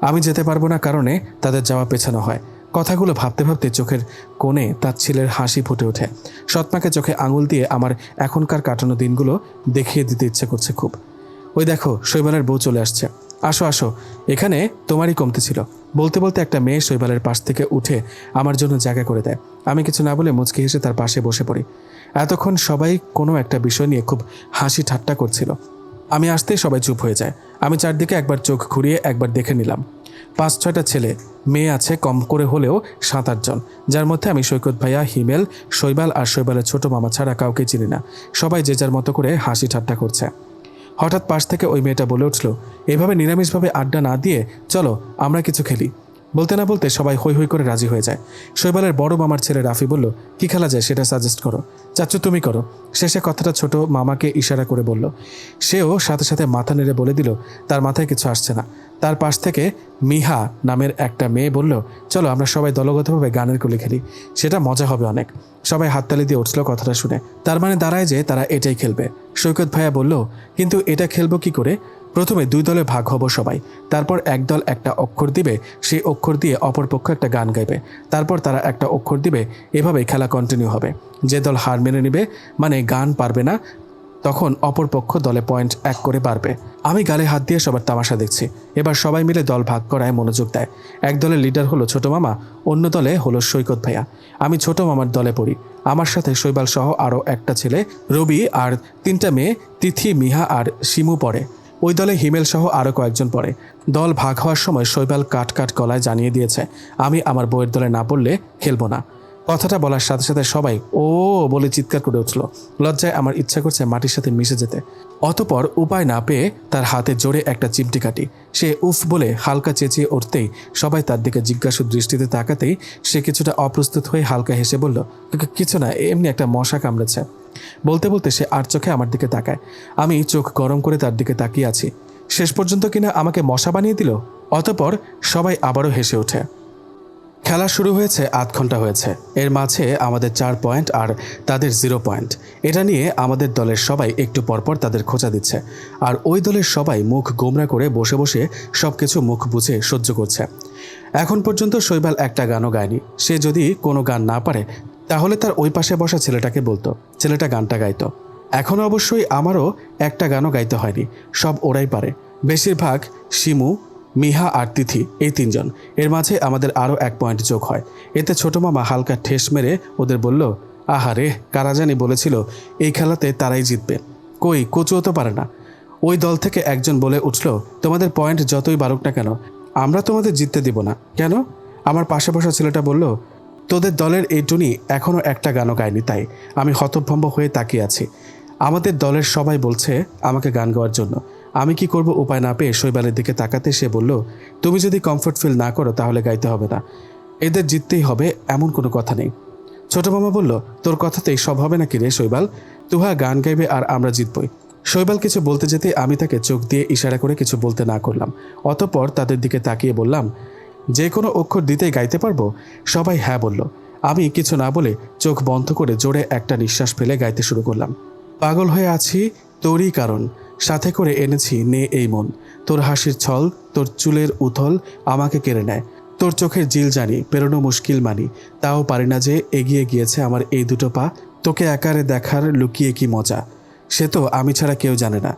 আমি যেতে পারবো না কারণে তাদের যাওয়া পেছানো হয়। কথাগুলো ভাবতে ভাবতে চোখের কোণে তার ছেলের হাসি ফুটে ওঠে। সৎমাকে চোখে আঙুল দিয়ে আমার এখনকার কাটানো দিনগুলো দেখিয়ে দিতে ইচ্ছে করছে খুব। ওই দেখো শৈবালের বউ চলে আসছে, আসো আসো, এখানে তোমারই কমতি ছিল। বলতে বলতে একটা মেয়ে শৈবালের পাশ থেকে উঠে আমার জন্য জায়গা করে দেয়। আমি কিছু না বলে মুচকি হেসে তার পাশে বসে পড়ি। এতক্ষণ সবাই কোনো একটা বিষয় নিয়ে খুব হাসি ঠাট্টা করছিল। আমি আসতেই সবাই চুপ হয়ে যায়। আমি চারদিকে একবার চোখ ঘুরিয়ে একবার দেখে নিলাম। 5-6টা ছেলে মেয়ে আছে, কম করে হলেও 7-8 জন, যার মধ্যে আমি সৈকত ভাইয়া, হিমেল, শৈবাল আর শৈবালের ছোট মামা ছাড়া কাউকে চিনি না। সবাই যে যার মতো করে হাসি ঠাট্টা করছে। হঠাৎ পাশ থেকে ওই মেয়েটা বলে উঠল, এভাবে নিরামিষভাবে আড্ডা না দিয়ে চলো আমরা কিছু খেলি। বলতে না বলতে সবাই হৈ হৈ করে রাজি হয়ে যায়। শৈবালের বড় মামার ছেলে রাফি বলল, কি খেলা যায় সেটা সাজেস্ট করো। চাচ্চু তুমি করো। শেষে কথাটা ছোট মামাকে ইশারা করে বলল। সেও সাথে সাথে মাথা নেড়ে বলে দিল তার মাথায় কিছু আসছে না। তার পাশ থেকে মিহা নামের একটা মেয়ে বলল, চলো আমরা সবাই দলগতভাবে গানের কলি খেলি, সেটা মজা হবে অনেক। সবাই হাততালি দিয়ে উঠল কথাটা শুনে। তার মানে দাঁড়ায় যে তারা এটাই খেলবে। সৈকত ভাইয়া বলল, কিন্তু এটা খেলবো কি করে? প্রথমে 2 দলে ভাগ হব সবাই, তারপর এক দল একটা অক্ষর দিবে, সেই অক্ষর দিয়ে অপরপক্ষ একটা গান গাইবে, তারপর তারা একটা অক্ষর দিবে, এভাবেই খেলা কন্টিনিউ হবে। যে দল হার মেনে নেবে, মানে গান পারবে না, তখন অপরপক্ষ দলে পয়েন্ট 1 করে পারবে। আমি গালে হাত দিয়ে সবার তামাশা দেখছি। এবার সবাই মিলে দল ভাগ করায় মনোযোগ দেয়। এক দলের লিডার হলো ছোট মামা, অন্য দলে হলো সৈকত ভাইয়া। আমি ছোট মামার দলে পড়ি। আমার সাথে শৈবাল সহ আরও একটা ছেলে রবি আর 3টা মেয়ে তিথি, মিহা আর শিমু পড়ে। ওই দলে হিমেল সহ আরও কয়েকজন পড়ে। দল ভাগ হওয়ার সময় শৈবাল কাট কাট গলায় জানিয়ে দিয়েছে, আমি আমার বইয়ের দলে না পড়লে খেলবো না। কথাটা বলার সাথে সাথে সবাই ও বলে চিৎকার করে উঠল। লজ্জায় আমার ইচ্ছা করছে মাটির সাথে মিশে যেতে। অতপর উপায় না পেয়ে তার হাতে জোরে একটা চিমটি কাটি। সে উফ বলে হালকা চেঁচিয়ে উঠতেই সবাই তার দিকে জিজ্ঞাসু দৃষ্টিতে তাকাতেই সে কিছুটা অপ্রস্তুত হয়ে হালকা হেসে বলল, কিছু না, এমনি একটা মশা কামড়েছে। বলতে বলতে সে আর চোখে আমার দিকে তাকায়। আমি চোখ গরম করে তার দিকে তাকিয়ে আছি। শেষ পর্যন্ত কিনা আমাকে মশা বানিয়ে দিল। অতপর সবাই আবারও হেসে ওঠে। খেলা শুরু হয়েছে 8 ঘন্টা হয়েছে। এর মাঝে আমাদের 4 পয়েন্ট আর তাদের 0 পয়েন্ট। এটা নিয়ে আমাদের দলের সবাই একটু পরপর তাদের খোঁচা দিচ্ছে, আর ওই দলের সবাই মুখ গোমরা করে বসে বসে সব কিছু মুখ বুঝে সহ্য করছে। এখন পর্যন্ত শৈবাল একটা গানও গায়নি। সে যদি কোনো গান না পারে তাহলে তার ওই পাশে বসা ছেলেটাকে বলতো, ছেলেটা গানটা গাইতো। এখনও অবশ্যই আমারও একটা গানও গাইতে হয়নি, সব ওরাই পারে। বেশিরভাগ শিমু, মিহা আর তিথি, এই 3 জন। এর মাঝে আমাদের আরও 1 পয়েন্ট যোগ হয়। এতে ছোট মামা হালকা ঠেস মেরে ওদের বলল, আহারে, কারা জানি বলেছিল এই খেলাতে তারাই জিতবে, কই কচুও তো পারে না। ওই দল থেকে একজন বলে উঠল, তোমাদের পয়েন্ট যতই বাড়ুক না কেন আমরা তোমাদের জিততে দিব না। কেন? আমার পাশে বসা ছেলেটা বলল, তোদের দলের এই টুনি এখনও একটা গানও গায়নি, তাই। আমি হতভম্ব হয়ে তাকিয়ে আছি। আমাদের দলের সবাই বলছে আমাকে গান গাওয়ার জন্য। আমি কি করব উপায় না পেয়ে শৈবালের দিকে তাকাতে সে বলল, তুমি যদি কমফোর্ট ফিল না করো তাহলে গাইতে হবে না, এদের জিততেই হবে এমন কোনো কথা নেই। ছোট মামা বলল, তোর কথাতেই সব হবে নাকি রে শৈবাল? তুহা গান গাইবে আর আমরা জিতবই। শৈবাল কিছু বলতে যেতে আমি তাকে চোখ দিয়ে ইশারা করে কিছু বলতে না করলাম। অতঃপর তাদের দিকে তাকিয়ে বললাম, যে কোনো অক্ষর দিতেই গাইতে পারবো? সবাই হ্যাঁ বলল। আমি কিছু না বলে চোখ বন্ধ করে জোরে একটা নিঃশ্বাস ফেলে গাইতে শুরু করলাম। পাগল হয়ে আছি তোরই কারণ, সাথে করে এনেছি নে এই মন। তোর হাসির ছল, তোর চুলের উথল আমাকে কেড়ে নেয়। তোর চোখের জিল জানি, পেরোনো মুশকিল মানি, তাও পারি না যে এগিয়ে গিয়েছে আমার এই দুটো পা। তোকে একারে দেখার লুকিয়ে কি মজা, সে তো আমি ছাড়া কেউ জানে না।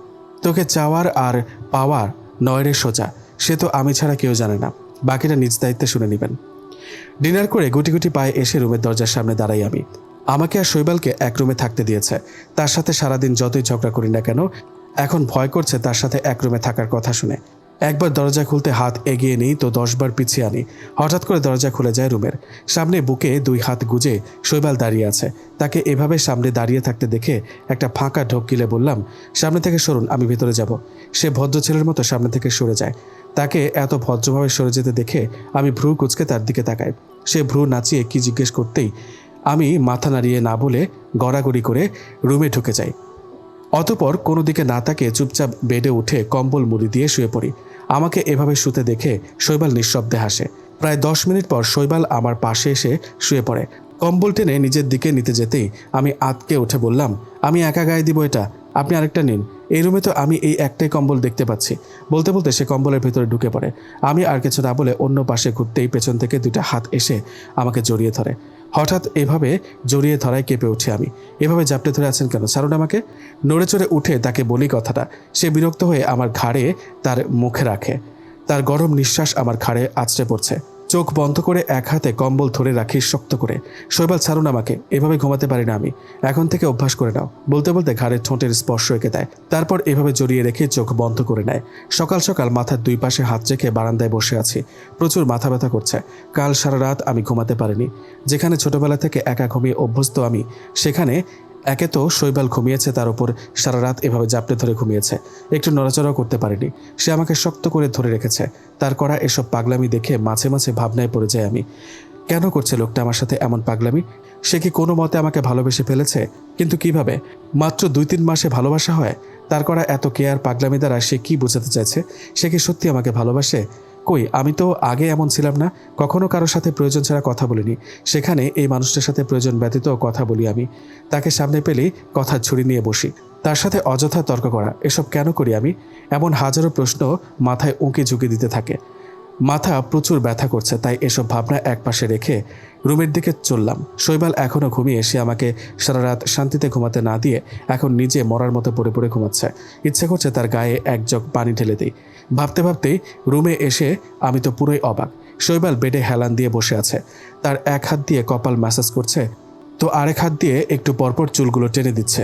তোকে চাওয়ার আর পাওয়ার নয় রে সোজা, সে তো আমি ছাড়া কেউ জানে না। বাকিটা নিজ দায়িত্বে শুনে নেবেন। ডিনার করে গুটি গুটি পায়ে এসে রুমের দরজার সামনে দাঁড়াই আমি। আমাকে আর শৈবালকে এক রুমে থাকতে দিয়েছে। তার সাথে সারাদিন যতই ঝগড়া করি না কেন, এখন ভয় করছে তার সাথে এক রুমে থাকার কথা শুনে। একবার দরজা খুলতে হাত এগিয়ে নিই তো 10 বার পিছিয়ে আনি। হঠাৎ করে দরজা খুলে যায় রুমের। সামনে বুকে 2 হাত গুজে শৈবাল দাঁড়িয়ে আছে। তাকে এভাবে সামনে দাঁড়িয়ে থাকতে দেখে একটা ফাঁকা ঢোক গিলে বললাম, সামনে থেকে সরুন, আমি ভেতরে যাব। সে ভদ্র ছেলের মতো সামনে থেকে সরে যায়। তাকে এত ভদ্রভাবে সরে যেতে দেখে আমি ভ্রু কুঁচকে তার দিকে তাকাই। সে ভ্রু নাচিয়ে কি জিজ্ঞেস করতেই আমি মাথা নাড়িয়ে না বলে গড়াগড়ি করে রুমে ঢুকে যাই। অতপর কোনো দিকে না তাকিয়ে চুপচাপ বেডে উঠে কম্বল মুড়ি দিয়ে শুয়ে পড়ি। আমাকে এভাবে শুতে দেখে শৈবাল নিঃশব্দে হাসে। প্রায় 10 মিনিট পর শৈবাল আমার পাশে এসে শুয়ে পড়ে। কম্বল টেনে নিজের দিকে নিতে যেতেই আমি আঁতকে উঠে বললাম, আমি একা গায়ে দিব এটা, আপনি আরেকটা নিন। এই রুমে তো আমি এই একটাই কম্বল দেখতে পাচ্ছি। বলতে বলতে সে কম্বলের ভেতরে ঢুকে পড়ে। আমি আর কিছু না বলে অন্য পাশে ঘুরতেই পেছন থেকে 2টা হাত এসে আমাকে জড়িয়ে ধরে। হঠাৎ এভাবে জড়িয়ে ধরায় কেঁপে উঠি আমি। এভাবে জাপটে ধরে আছেন কেন, ছাড়ুন আমাকে। নড়ে চড়ে উঠে তাকে বলি কথাটা। সে বিরক্ত হয়ে আমার ঘাড়ে তার মুখে রাখে। তার গরম নিঃশ্বাস আমার ঘাড়ে আছড়ে পড়ছে। চোখ বন্ধ করে এক হাতে কম্বল ধরে রাখি শক্ত করে। শৈবাল, ছাড়ুন আমাকে, এভাবে ঘুমাতে পারি না আমি, এখন থেকে অভ্যাস করে নাও। বলতে বলতে ঘাড়ের ঠোঁটের স্পর্শ এঁকে দেয়। তারপর এভাবে জড়িয়ে রেখে চোখ বন্ধ করে নেয়। সকাল সকাল মাথার 2 পাশে হাত রেখে বারান্দায় বসে আছি। প্রচুর মাথা ব্যথা করছে। কাল সারা রাত আমি ঘুমাতে পারিনি। যেখানে ছোটবেলা থেকে একা ঘুমিয়ে অভ্যস্ত আমি, সেখানে একে তো শৈবাল ঘুমিয়েছে, তার উপর সারা রাত এভাবে জাপটে ধরে ঘুমিয়েছে। একটু নড়াচড়াও করতে পারিনি। সে আমাকে শক্ত করে ধরে রেখেছে। তার করা এসব পাগলামি দেখে মাঝে মাঝে ভাবনায় পড়ে যায় আমি, কেন করছে লোকটা আমার সাথে এমন পাগলামি? সে কি কোনো মতে আমাকে ভালোবেসে ফেলেছে? কিন্তু কিভাবে? মাত্র 2-3 মাসে ভালোবাসা হয়? তার করা এত কেয়ার পাগলামি দ্বারা সে কি বোঝাতে চাইছে? সে কি সত্যি আমাকে ভালোবাসে? কই, আমি তো আগে এমন ছিলাম না। কখনো কারোর সাথে প্রয়োজন ছাড়া কথা বলিনি। সেখানে এই মানুষটার সাথে প্রয়োজন ব্যতীত কথা বলি আমি। তাকে সামনে পেলেই কথা ছুরি নিয়ে বসি। তার সাথে অযথা তর্ক করা, এসব কেন করি আমি? এমন হাজারো প্রশ্ন মাথায় উঁকি ঝুঁকি দিতে থাকে। মাথা প্রচুর ব্যথা করছে, তাই এসব ভাবনা একপাশে রেখে রুমের দিকে চললাম। শৈবাল এখনও ঘুমিয়ে, সে আমাকে সারা রাত শান্তিতে ঘুমাতে না দিয়ে এখন নিজে মরার মতো পড়ে পড়ে ঘুমাচ্ছে। ইচ্ছে করছে তার গায়ে 1 জগ পানি ঢেলে দিই। ভাবতে ভাবতেই রুমে এসে আমি তো পুরোই অবাক। শৈবাল বেডে হেলান দিয়ে বসে আছে। তার এক হাত দিয়ে কপাল ম্যাসাজ করছে, তো আরেক হাত দিয়ে একটু পরপর চুলগুলো টেনে দিচ্ছে।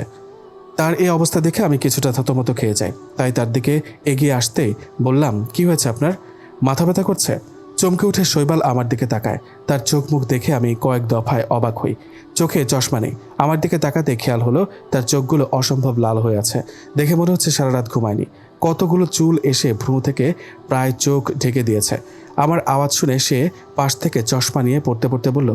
তার এই অবস্থা দেখে আমি কিছুটা থতমত খেয়ে যাই। তাই তার দিকে এগিয়ে আসতেই বললাম, কি হয়েছে আপনার? মাথা ব্যথা করছে? চমকে উঠে শৈবাল আমার দিকে তাকায়। তার চোখ মুখ দেখে আমি কয়েক দফায় অবাক হই। চোখে চশমা নেই। আমার দিকে তাকাতে খেয়াল হলো তার চোখগুলো অসম্ভব লাল হয়ে আছে। দেখে মনে হচ্ছে সারা রাত ঘুমায়নি। কতগুলো চুল এসে ভ্রু থেকে প্রায় চোখ ঢেকে দিয়েছে। আমার আওয়াজ শুনে সে পাশ থেকে চশমা নিয়ে পড়তে পড়তে বলল,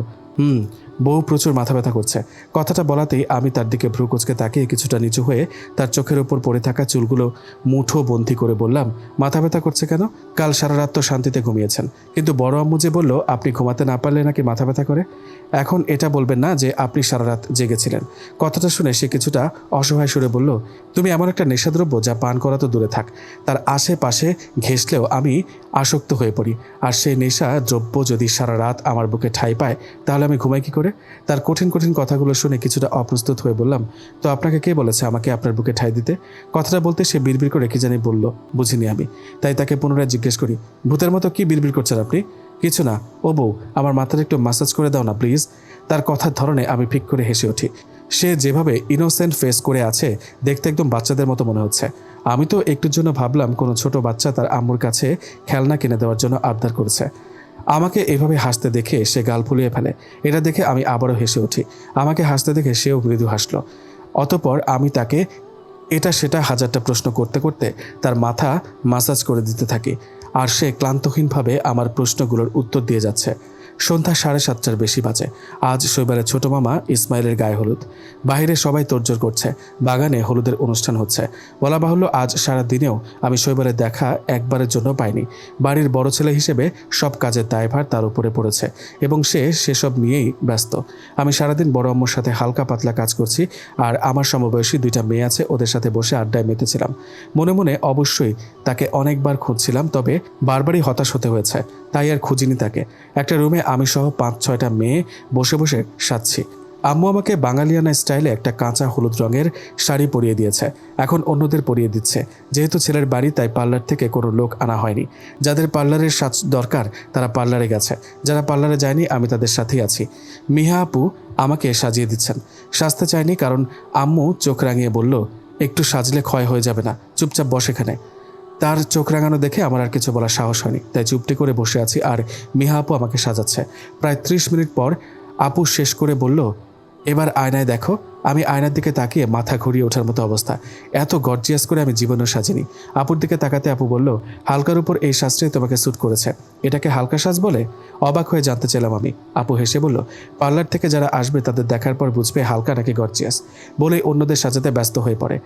বউ প্রচুর মাথা ব্যথা করছে। কথাটা বলাতেই আমি তার দিকে ভ্রু কুঁচকে তাকিয়ে কিছুটা নিচু হয়ে তার চোখের ওপর পড়ে থাকা চুলগুলো মুঠো বন্দি করে বললাম, মাথা ব্যথা করছে কেন? কাল সারা রাত তো শান্তিতে ঘুমিয়েছেন, কিন্তু বড় আম্মু যে বলল আপনি ঘুমাতে না পারলে নাকি মাথা ব্যথা করে। এখন এটা বলবেন না যে আপনি সারা রাত জেগেছিলেন। কথাটা শুনে সে কিছুটা অসহায় সুরে বলল, তুমি এমন একটা নেশাদ্রব্য যা পান করা তো দূরে থাক, তার আশেপাশে ঘেঁষলেও আমি আসক্ত হয়ে পড়ি। আর সেই নেশা দ্রব্য যদি সারা রাত আমার বুকে ঠাঁই পায়, তাহলে আমি ঘুমাই কি করে? তার কঠিন কঠিন কথাগুলো শুনে কিছুটা অপ্রস্তুত হয়ে বললাম, তো আপনাকে কে বলেছে আমাকে আপনার বুকে ঠাঁই দিতে? কথাটা বলতে সে বিড়বিড় করে কি জানি বলল, বুঝিনি আমি। তাই তাকে পুনরায় জিজ্ঞেস করি, ভূতের মতো কি বিড়বিড় করছেন আপনি? কিছু না। ও বউ, আমার মাথাটা একটু ম্যাসাজ করে দাও না প্লিজ। তার কথার ধরনে আমি ফিক করে হেসে উঠি। সে যেভাবে ইনোসেন্ট ফেস করে আছে, দেখতে একদম বাচ্চাদের মতো মনে হচ্ছে। আমি তো একটুর জন্য ভাবলাম কোনো ছোট বাচ্চা তার আম্মুর কাছে খেলনা কিনে দেওয়ার জন্য আবদার করেছে। আমাকে এভাবে হাসতে দেখে সে গাল ফুলিয়ে ফেলে। এটা দেখে আমি আবারও হেসে উঠি। আমাকে হাসতে দেখে সেও মৃদু হাসল। অতপর আমি তাকে এটা সেটা হাজারটা প্রশ্ন করতে করতে তার মাথা ম্যাসাজ করে দিতে থাকি। আর সে ক্লান্তহীনভাবে আমার প্রশ্নগুলোর উত্তর দিয়ে যাচ্ছে। সন্ধ্যা 7:30টার বেশি বাজে। আজ শৈবালের ছোট মামা ইসমাইলের গায়ে হলুদ। বাইরে সবাই তোড়জোড় করছে। বাগানে হলুদের অনুষ্ঠান হচ্ছে। বলা বাহুল্য, আজ সারা দিনেও আমি শৈবালের দেখা একবারের জন্য পাইনি। বাড়ির বড় ছেলে হিসেবে সব কাজের দায়ভার তার উপরে পড়েছে এবং সে সেসব নিয়েই ব্যস্ত। আমি সারাদিন বড় আম্মুর সাথে হালকা পাতলা কাজ করছি, আর আমার সমবয়সী 2টা মেয়ে আছে, ওদের সাথে বসে আড্ডায় মেতেছিলাম। মনে মনে অবশ্যই তাকে অনেকবার খুঁজছিলাম, তবে বারবারই হতাশ হতে হয়েছে, তাই আর খুঁজিনি তাকে। একটা রুমে আমি সহ 5-6টা মেয়ে বসে বসে সাজছি। আম্মু আমাকে বাঙালিয়ানা স্টাইলে একটা কাঁচা হলুদ রঙের শাড়ি পরিয়ে দিয়েছে। এখন অন্যদের পরিয়ে দিচ্ছে। যেহেতু ছেলের বাড়ি, তাই পার্লার থেকে কোনো লোক আনা হয়নি। যাদের পার্লারের সাজ দরকার তারা পার্লারে গেছে। যারা পার্লারে যায়নি আমি তাদের সাথেই আছি। মিহা আপু আমাকে সাজিয়ে দিচ্ছেন। সাজতে চাইনি, কারণ আম্মু চোখ রাঙিয়ে বলল, একটু সাজলে ক্ষয় হয়ে যাবে না, চুপচাপ বস এখানে। তার চোখ রাঙানো দেখে আমার আর কিছু বলার সাহস হয়নি, তাই চুপটি করে বসে আছি আর মিহা আপু আমাকে সাজাচ্ছে। প্রায় 30 মিনিট পর আপু শেষ করে বলল, এবার আয়নায় দেখো। আমি আয়নার দিকে তাকিয়ে মাথা ঘুরিয়ে ওঠার মতো অবস্থা। এত গর্জিয়াস করে আমি জীবনেও সাজিনি। আপুর দিকে তাকাতে আপু বলল, হালকার উপর এই সাজটাই তোমাকে স্যুট করেছে, এটাকে হালকা সাজ বলে? অবাক হয়ে জানতে চাইলাম আমি। আপু হেসে বলল, পার্লার থেকে যারা আসবে তাদের দেখার পর বুঝবে হালকা নাকি গর্জিয়াস, বলে অন্যদের সাজাতে ব্যস্ত হয়ে পড়ে।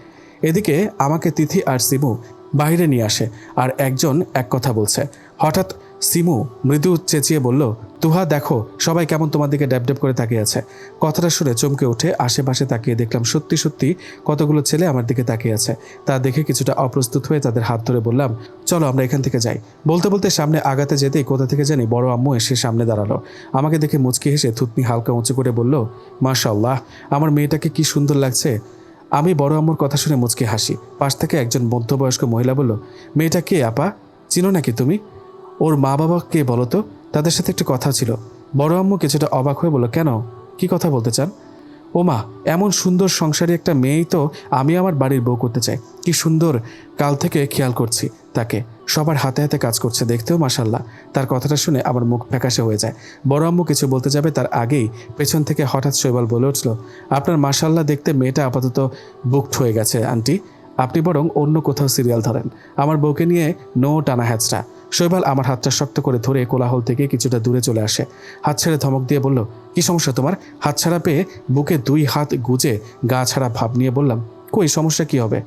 এদিকে আমাকে তিথি আর সিমু বাইরে নিয়ে আসে আর একজন এক কথা বলছে। হঠাৎ সিমু মৃদু চেঁচিয়ে বলল, তুহা দেখো সবাই কেমন তোমার দিকে ড্যাব ড্যাব করে তাকিয়ে আছে। কথাটা শুনে চমকে উঠে আশেপাশে তাকিয়ে দেখলাম সত্যি সত্যি কতগুলো ছেলে আমার দিকে তাকিয়ে আছে। তা দেখে কিছুটা অপ্রস্তুত হয়ে তাদের হাত ধরে বললাম, চলো আমরা এখান থেকে যাই। বলতে বলতে সামনে আগাতে যেতেই কোথা থেকে জানি বড় আম্মু এসে সামনে দাঁড়ালো। আমাকে দেখে মুচকি হেসে থুতনি হালকা উঁচু করে বলল, মাশাআল্লাহ, আমার মেয়েটাকে কি সুন্দর লাগছে। আমি বড় আম্মুর কথা শুনে মুচকি হাসি। পাশ থেকে একজন মধ্যবয়স্ক মহিলা বলল, মেয়েটা কে আপা, চিনো নাকি তুমি? ওর মা বাবা কে বলো তো? তাদের সাথে একটু কথা ছিল। বড় আম্মু কিছুটা অবাক হয়ে বলল, কেন, কি কথা বলতে চান? ও মা, এমন সুন্দর সংসারী একটা মেয়েই তো আমি আমার বাড়ির বউ করতে চাই। কি সুন্দর, কাল থেকে খেয়াল করছি তাকে, সবার হাতে হাতে কাজ করছে, দেখতেও মাশাল্লাহ। তার কথাটা শুনে আমার মুখ ফ্যাকাশে হয়ে যায়। বড় আম্মু কিছু বলতে যাবে তার আগেই পেছন থেকে হঠাৎ শৈবাল বলে উঠল, আপনার মাশাল্লাহ দেখতে মেয়েটা আপাতত বুকড হয়ে গেছে আন্টি, আপনি বরং অন্য কোথাও সিরিয়াল ধরেন, আমার বউকে নিয়ে নো টানা হ্যাচড়া। শৈবাল আমার হাতটা শক্ত করে ধরে কোলাহল থেকে কিছুটা দূরে চলে আসে। হাত ছেড়ে ধমক দিয়ে বলল, কি সমস্যা তোমার? হাত ছাড়া পেয়ে বুকে 2 হাত গুজে গা ছাড়া ভাব নিয়ে বললাম, কই সমস্যা কি হবে?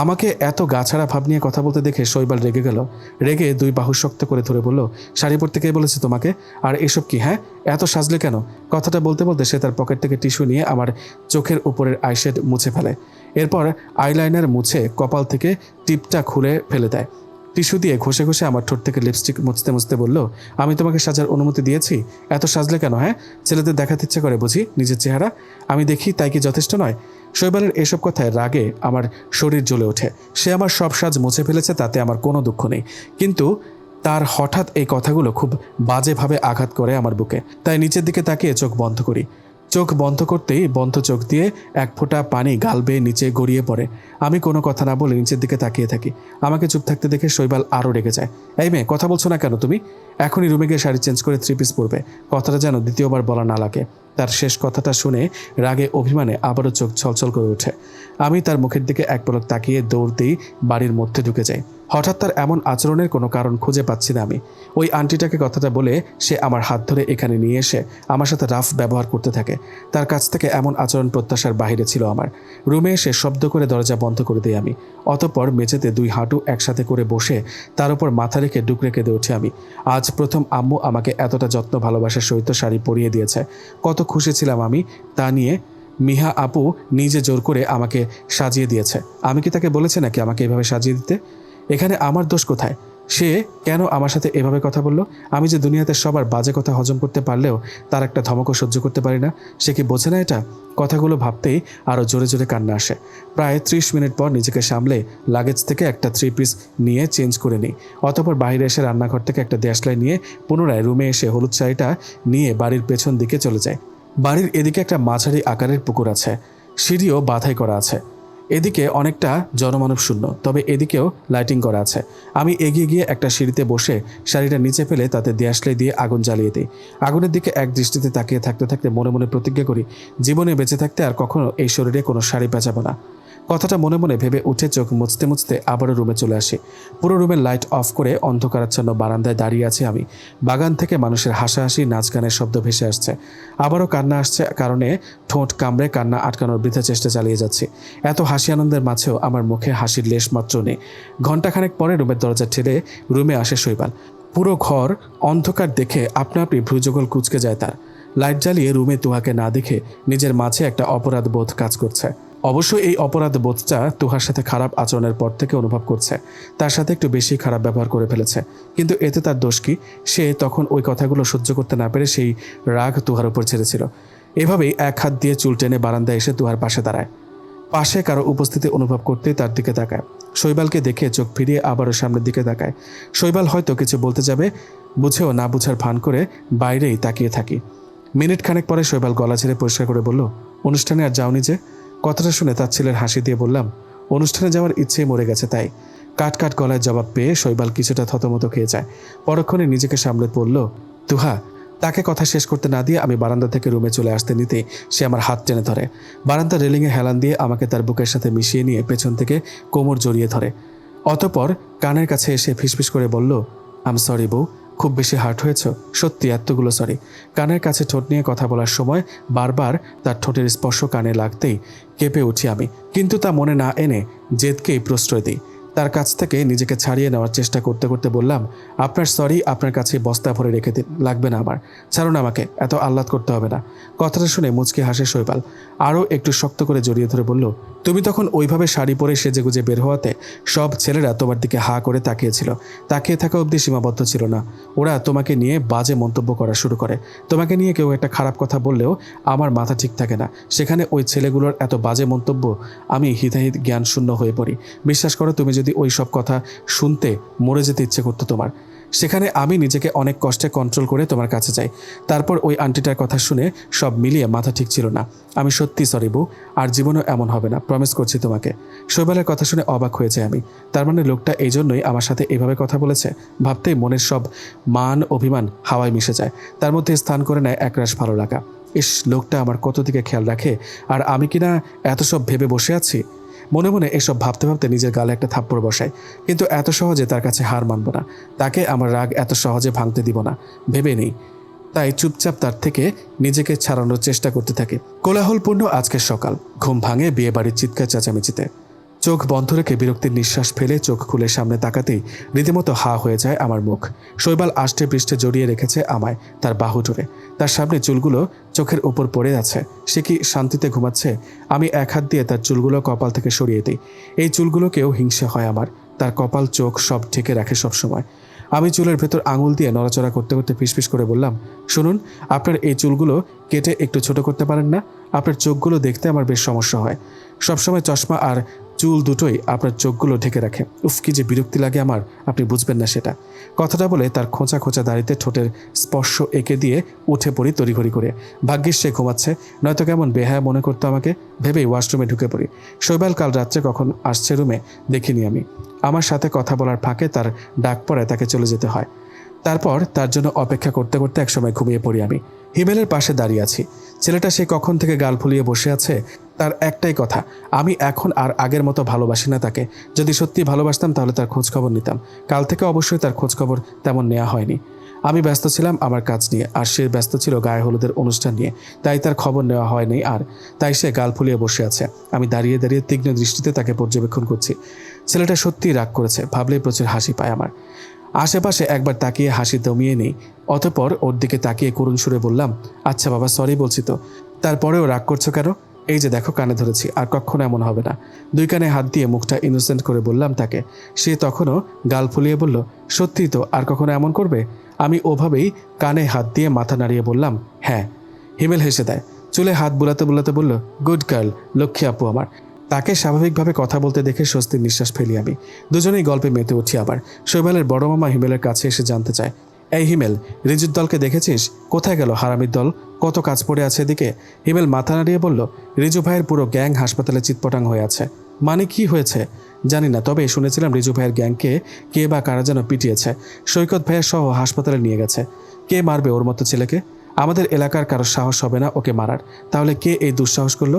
আমাকে এত গা ছাড়া ভাব নিয়ে কথা বলতে দেখে শৈবাল রেগে গেল। রেগে 2 বাহু শক্ত করে ধরে বলল, শাড়ি পরতে কে বলেছে তোমাকে? আর এসব কি, হ্যাঁ, এত সাজলে কেন? কথাটা বলতে বলতে সে তার পকেট থেকে টিস্যু নিয়ে আমার চোখের উপরের আইশেড মুছে ফেলে। এরপর আইলাইনার মুছে কপাল থেকে টিপটা খুলে ফেলে দেয়। টিস্যু দিয়ে ঘষে ঘষে আমার ঠোঁট থেকে লিপস্টিক মুছতে মুছতে বলল, আমি তোমাকে সাজার অনুমতি দিয়েছি, এত সাজলে কেন? হ্যাঁ, ছেলেদের দেখাতে ইচ্ছে করে বুঝি নিজের চেহারা? আমি দেখি তাই কি যথেষ্ট নয়? শৈবালের এসব কথায় রাগে আমার শরীর জ্বলে ওঠে। সে আমার সব সাজ মুছে ফেলেছে, তাতে আমার কোনো দুঃখ নেই, কিন্তু তার হঠাৎ এই কথাগুলো খুব বাজেভাবে আঘাত করে আমার বুকে। তাই নিচের দিকে তাকিয়ে চোখ বন্ধ করি। চোখ বন্ধ করতেই বন্ধ চোখ দিয়ে এক ফোঁটা পানি গাল বেয়ে নিচে গড়িয়ে পড়ে। আমি কোনো কথা না বলে নিচের দিকে তাকিয়ে থাকি। আমাকে চুপ থাকতে দেখে শৈবাল আরও রেগে যায়। এই মেয়ে, কথা বলছো না কেন তুমি? এখনই রুমে গিয়ে শাড়ি চেঞ্জ করে 3 পিস পরবে। কথাটা যেন দ্বিতীয়বার বলা না লাগে। তার শেষ কথাটা শুনে রাগে অভিমানে আবারও চোখ ছলছল করে ওঠে। আমি তার মুখের দিকে এক পলক তাকিয়ে দৌড়তেই বাড়ির মধ্যে ঢুকে যাই। হঠাৎ তার এমন আচরণের কোনো কারণ খুঁজে পাচ্ছি না আমি। ওই আন্টিটাকে কথাটা বলে সে আমার হাত ধরে এখানে নিয়ে এসে আমার সাথে রাফ ব্যবহার করতে থাকে। তার কাছ থেকে এমন আচরণ প্রত্যাশার বাইরে ছিল আমার। রুমে এসে শব্দ করে দরজা বন্ধ করে দিই আমি। অতঃপর মেঝেতে 2 হাঁটু একসাথে করে বসে তার উপর মাথা রেখে ডুকরে কেঁদে উঠি আমি। আজ প্রথম আম্মু আমাকে এতটা যত্ন ভালোবাসার সহিত শাড়ি পরিয়ে দিয়েছে। কত খুশি ছিলাম আমি তা নিয়ে। মিহা আপু নিজে জোর করে আমাকে সাজিয়ে দিয়েছে। আমি কি তাকে বলেছি নাকি আমাকে এভাবে সাজিয়ে দিতে? এখানে আমার দোষ কোথায়? সে কেন আমার সাথে এভাবে কথা বলল? আমি যে দুনিয়াতে সবার বাজে কথা হজম করতে পারলেও তার একটা ধমকও সহ্য করতে পারি না। সে কি বোঝে না এটা? কথাগুলো ভাবতেই আরও জোরে জোরে কান্না আসে। প্রায় 30 মিনিট পর নিজেকে সামলে লাগেজ থেকে একটা 3 পিস নিয়ে চেঞ্জ করে নিই। অতঃপর বাইরে এসে রান্নাঘর থেকে একটা দেশলাই নিয়ে পুনরায় রুমে এসে হলুদ শাড়িটা নিয়ে বাড়ির পেছন দিকে চলে যায়। বাড়ির এদিকে একটা মাঝারি আকারের পুকুর আছে, সিঁড়িও বাধাই করা আছে। এদিকে অনেকটা জনমানব শূন্য, তবে এদিকেও লাইটিং করা আছে। আমি এগিয়ে গিয়ে একটা সিঁড়িতে বসে শাড়িটা নিচে ফেলে তাতে দেশলাই দিয়ে আগুন জ্বালিয়ে দিই। আগুনের দিকে এক দৃষ্টিতে তাকিয়ে থাকতে থাকতে মনে মনে প্রতিজ্ঞা করি, জীবনে বেঁচে থাকতে আর কখনো এই শরীরে কোনো শাড়ি পেঁচাবো না। কথাটা মনে মনে ভেবে উঠে চোখ মুছতে মুছতে আবারও রুমে চলে আসি। পুরো রুমের লাইট অফ করে অন্ধকারাচ্ছন্ন বারান্দায় দাঁড়িয়ে আছি আমি। বাগান থেকে মানুষের হাসাহাসি, নাচ গানের শব্দ ভেসে আসছে। আবারও কান্না আসছে কারণে ঠোঁট কামড়ে কান্না আটকানোর বৃথা চেষ্টা চালিয়ে যাচ্ছি। এত হাসি আনন্দের মাঝেও আমার মুখে হাসির লেশ মাত্র নেই। ঘণ্টাখানেক পরে রুমের দরজা ঠেলে রুমে আসে শৈবাল। পুরো ঘর অন্ধকার দেখে আপনা আপনি ভ্রুযুগল কুঁচকে যায় তার। লাইট জ্বালিয়ে রুমে তুহাকে না দেখে নিজের মাঝে একটা অপরাধ বোধ কাজ করছে। অবশ্য এই অপরাধ বোধটা তুহার সাথে খারাপ আচরণের পর থেকে অনুভব করছে। তার সাথে একটু বেশি খারাপ ব্যবহার করে ফেলেছে, কিন্তু এতে তার দোষ কি? সে তখন ওই কথাগুলো সহ্য করতে না পেরে সেই রাগ তুহার উপর ছেড়েছিল। এভাবেই এক হাত দিয়ে চুল টেনে বারান্দায় এসে তুহার পাশে দাঁড়ায়। পাশে কারো উপস্থিতি অনুভব করতেই তার দিকে তাকায়। শৈবালকে দেখে চোখ ফিরিয়ে আবারও সামনের দিকে তাকায়। শৈবাল হয়তো কিছু বলতে যাবে, বুঝেও না বুঝার ভান করে বাইরেই তাকিয়ে থাকি। মিনিট খানেক পরে শৈবাল গলা ছেড়ে পরিষ্কার করে বলল, অনুষ্ঠানে আর যাওনি যে? কথাটা শুনে তার ছেলের হাসি দিয়ে বললাম, অনুষ্ঠানে যাওয়ার ইচ্ছেই মরে গেছে তাই। কাট কাট গলায় জবাব পেয়ে শৈবাল কিছুটা থতমত খেয়ে যায়। পরক্ষণে নিজেকে সামলে পড়ল, তুহা। তাকে কথা শেষ করতে না দিয়ে আমি বারান্দা থেকে রুমে চলে আসতে নিতে সে আমার হাত টেনে ধরে। বারান্দার রেলিংয়ে হেলান দিয়ে আমাকে তার বুকের সাথে মিশিয়ে নিয়ে পেছন থেকে কোমর জড়িয়ে ধরে। অতঃপর কানের কাছে এসে ফিসফিস করে বলল, আম সরি বউ, খুব বেশি হার্ট হয়েছ? সত্যি এতগুলো সরি। কানের কাছে ঠোঁট নিয়ে কথা বলার সময় বারবার তার ঠোঁটের স্পর্শ কানে লাগতেই কেঁপে উঠি আমি, কিন্তু তা মনে না এনে জেদকেই প্রশ্রয় দিই। তার কাছ থেকে নিজেকে ছাড়িয়ে নেওয়ার চেষ্টা করতে করতে বললাম, আপনার সরি আপনার কাছে বস্তা ভরে রেখে দিন, লাগবে না আমার। ছাড়ুন আমাকে, এত আহ্লাদ করতে হবে না। কথাটা শুনে মুচকি হাসে শৈবাল। আরও একটু শক্ত করে জড়িয়ে ধরে বলল, তুমি তখন ওইভাবে শাড়ি পরে সেজেগুজে বের হওয়াতে সব ছেলেরা তোমার দিকে হা করে তাকিয়েছিল। তাকিয়ে থাকা অবধি সীমাবদ্ধ ছিল না, ওরা তোমাকে নিয়ে বাজে মন্তব্য করা শুরু করে। তোমাকে নিয়ে কেউ একটা খারাপ কথা বললেও আমার মাথা ঠিক থাকে না, সেখানে ওই ছেলেগুলোর এত বাজে মন্তব্য আমি হিতাহিত জ্ঞান শূন্য হয়ে পড়ি। বিশ্বাস করো, তুমি যদি ওই সব কথা শুনতে মরে যেতে ইচ্ছে করতো তোমার। সেখানে আমি নিজেকে অনেক কষ্টে কন্ট্রোল করে তোমার কাছে যাই। তারপর ওই আন্টিটার কথা শুনে সব মিলিয়ে মাথা ঠিক ছিল না। আমি সত্যি সরি বউ, আর জীবনও এমন হবে না, প্রমিস করছি তোমাকে। শৈবালের কথা শুনে অবাক হয়ে যায় আমি। তার মানে লোকটা এই জন্যই আমার সাথে এইভাবে কথা বলেছে। ভাবতেই মনের সব মান অভিমান হাওয়ায় মিশে যায়, তার মধ্যে স্থান করে নেয় একরাশ ভালো লাগা। ইস, লোকটা আমার কত দিকে খেয়াল রাখে, আর আমি কিনা এত সব ভেবে বসে আছি। মনে মনে এসব ভাবতে ভাবতে নিজের গালে একটা থাপ্পড় বসাই, কিন্তু এত সহজে তার কাছে হার মানব না, তাকে আমার রাগ এত সহজে ভাঙতে দিব না ভেবে নেই। তাই চুপচাপ তার থেকে নিজেকে ছাড়ানোর চেষ্টা করতে থাকে। কোলাহলপূর্ণ আজকের সকাল, ঘুম ভাঙে বিয়ে বাড়ির চিৎকার চেঁচামেচিতে। চোখ বন্ধ রেখে বিরক্তির নিঃশ্বাস ফেলে চোখ খুলে সামনে তাকাতেই রীতিমতো হা হয়ে যায় আমার মুখ। শৈবাল আষ্টে পৃষ্ঠে জড়িয়ে রেখেছে আমায় তার বাহু ধরে। তার সামনে চুলগুলো চোখের ওপর পড়ে আছে। সে কি শান্তিতে ঘুমাচ্ছে? আমি এক হাত দিয়ে তার চুলগুলো কপাল থেকে সরিয়ে দিই। এই চুলগুলোকেও হিংসে হয় আমার। তার কপাল চোখ সব ঢেকে রাখে সবসময়। আমি চুলের ভেতর আঙুল দিয়ে নড়াচড়া করতে করতে ফিসফিস করে বললাম, শুনুন, আপনার এই চুলগুলো কেটে একটু ছোট করতে পারেন না? আপনার চোখগুলো দেখতে আমার বেশ সমস্যা হয়। সবসময় চশমা আর চুল দুটোই আপনার চোখগুলো ঢেকে রাখে। উফ, কি যে বিরক্তি লাগে আমার, আপনি বুঝবেন না সেটা। কথাটা বলে তার খোঁচা খোঁচা দাড়িতে ঠোঁটের স্পর্শ এঁকে দিয়ে উঠে পড়ি তড়িঘড়ি করে। ভাগ্যিস সে ঘুমাচ্ছে, নয়তো কেমন বেহায়া মনে করতো আমাকে। ভেবেই ওয়াশরুমে ঢুকে পড়ি। শৈবাল কাল রাত্রে কখন আসছে রুমে দেখিনি আমি। আমার সাথে কথা বলার ফাঁকে তার ডাক পড়ায় তাকে চলে যেতে হয়। তারপর তার জন্য অপেক্ষা করতে করতে একসময় ঘুমিয়ে পড়ি আমি। হিমেলের পাশে দাঁড়িয়ে আছি। ছেলেটা সে কখন থেকে গাল ফুলিয়ে বসে আছে। তার একটাই কথা, আমি এখন আর আগের মতো ভালোবাসি না তাকে। যদি সত্যি ভালোবাসতাম তাহলে তার খোঁজখবর নিতাম। কাল থেকে অবশ্যই তার খোঁজখবর তেমন নেওয়া হয়নি। আমি ব্যস্ত ছিলাম আমার কাজ নিয়ে, আর সে ব্যস্ত ছিল গায়ে হলুদের অনুষ্ঠান নিয়ে, তাই তার খবর নেওয়া হয়নি। আর তাই সে গাল ফুলিয়ে বসে আছে। আমি দাঁড়িয়ে দাঁড়িয়ে তীক্ষ্ণ দৃষ্টিতে তাকে পর্যবেক্ষণ করছি। ছেলেটা সত্যিই রাগ করেছে, ভাবলেই প্রচুর হাসি পায় আমার। আশেপাশে একবার তাকিয়ে হাসি দমিয়ে নেই। অতঃপর ওর দিকে তাকিয়ে করুণ সুরে বললাম, আচ্ছা বাবা, সরি বলছি তো, তারপরেও রাগ করছো কেন? এই যে দেখো, কানে ধরেছি, আর কখনো এমন হবে না। দুই কানে হাত দিয়ে মুখটা ইনোসেন্ট করে বললাম তাকে। সে তখনও গাল ফুলিয়ে বলল, সত্যি তো, আর কখনো এমন করবে? আমি ওভাবেই কানে হাত দিয়ে মাথা নাড়িয়ে বললাম, হ্যাঁ। হিমেল হেসে দেয়, চুলে হাত বুলাতে বুলাতে বলল, গুড গার্ল, লক্ষ্মী আপু আমার। তাকে স্বাভাবিকভাবে কথা বলতে দেখে স্বস্তির নিঃশ্বাস ফেলি আমি। দুজনেই গল্পে মেতে উঠি আবার। শৈবালের বড় মামা হিমেলের কাছে এসে জানতে চায়, এই হিমেল, রিজুর দলকে দেখেছিস? কোথায় গেল হারামির দল? কত কাজ পড়ে আছে এদিকে। হিমেল মাথা নাড়িয়ে বলল, রিজু ভাইয়ের পুরো গ্যাং হাসপাতালে চিৎপটাং হয়ে আছে। মানে কি হয়েছে জানি না, তবে শুনেছিলাম রিজু ভাইয়ের গ্যাংকে কে বা কারা যেন পিটিয়েছে। সৈকত ভাইয়ের সহ হাসপাতালে নিয়ে গেছে। কে মারবে ওর মতো ছেলেকে? আমাদের এলাকার কারো সাহস হবে না ওকে মারার। তাহলে কে এই দুঃসাহস করলো?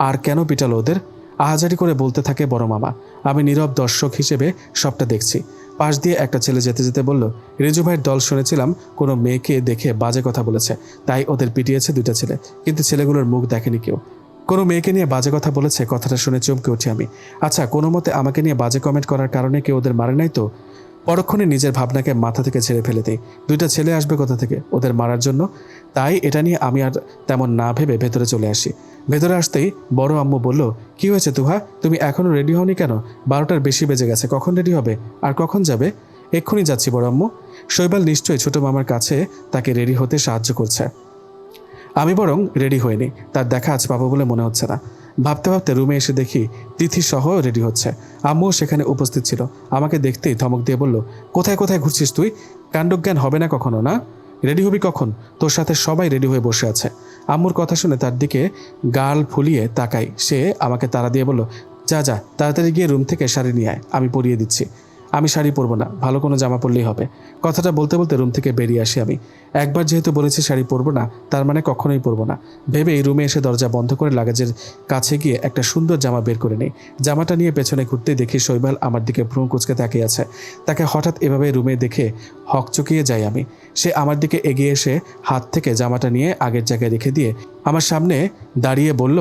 আর কেন পিটালো ওদের? আহাজারি করে বলতে থাকে বড় মামা। আমি নীরব দর্শক হিসেবে সবটা দেখছি। পাশ দিয়ে একটা ছেলে যেতে যেতে বলল, রিজু ভাইয়ের দল শুনেছিলাম কোনো মেয়েকে দেখে বাজে কথা বলেছে, তাই ওদের পিটিয়েছে দুইটা ছেলে, কিন্তু ছেলেগুলোর মুখ দেখেনি কেউ। কোনো মেয়েকে নিয়ে বাজে কথা বলেছে? কথাটা শুনে চমকে উঠি আমি। আচ্ছা, কোনো মতে আমাকে নিয়ে বাজে কমেন্ট করার কারণে কেউ ওদের মারে নাই তো? পরক্ষণে নিজের ভাবনাকে মাথা থেকে ছেড়ে ফেলে দিই। দুইটা ছেলে আসবে কোথা থেকে ওদের মারার জন্য? তাই এটা নিয়ে আমি আর তেমন না ভেবে ভেতরে চলে আসি। ভেতরে আসতেই বড় আম্মু বলল, কি হয়েছে তুহা, তুমি এখনও রেডি হওনি কেন? 12টার বেশি বেজে গেছে, কখন রেডি হবে? আর কখন যাবে? এক্ষুনি যাচ্ছি বড় আম্মু। শৈবাল নিশ্চয়ই ছোট মামার কাছে তাকে রেডি হতে সাহায্য করছে। আমি বরং রেডি হইনি, তার দেখা আজ পাবো বলে মনে হচ্ছে না। ভাবতে ভাবতে রুমে এসে দেখি তিথি সহ রেডি হচ্ছে। আম্মুও সেখানে উপস্থিত ছিল। আমাকে দেখতেই ধমক দিয়ে বলল, কোথায় কোথায় ঘুরছিস তুই? কাণ্ডজ্ঞান হবে না কখনো না? রেডি হবি কখন? তোর সাথে সবাই রেডি হয়ে বসে আছে। আম্মুর কথা শুনে তার দিকে গাল ফুলিয়ে তাকাই। সে আমাকে তাড়া দিয়ে বলল, যা যা তাড়াতাড়ি গিয়ে রুম থেকে শাড়ি নিয়ে আয়, আমি পরিয়ে দিচ্ছি। আমি শাড়ি পরবো না, ভালো কোনো জামা পরলেই হবে। কথাটা বলতে বলতে রুম থেকে বেরিয়ে আসি আমি। একবার যেহেতু বলেছি শাড়ি পরবো না, তার মানে কখনোই পরবো না ভেবে এই রুমে এসে দরজা বন্ধ করে লাগেজের কাছে গিয়ে একটা সুন্দর জামা বের করে নিই। জামাটা নিয়ে পেছনে ঘুরতেই দেখি শৈবাল আমার দিকে ভ্রু কুঁচকে তাকিয়ে আছে। তাকে হঠাৎ এভাবে রুমে দেখে হকচকিয়ে যাই আমি। সে আমার দিকে এগিয়ে এসে হাত থেকে জামাটা নিয়ে আগের জায়গায় রেখে দিয়ে আমার সামনে দাঁড়িয়ে বলল,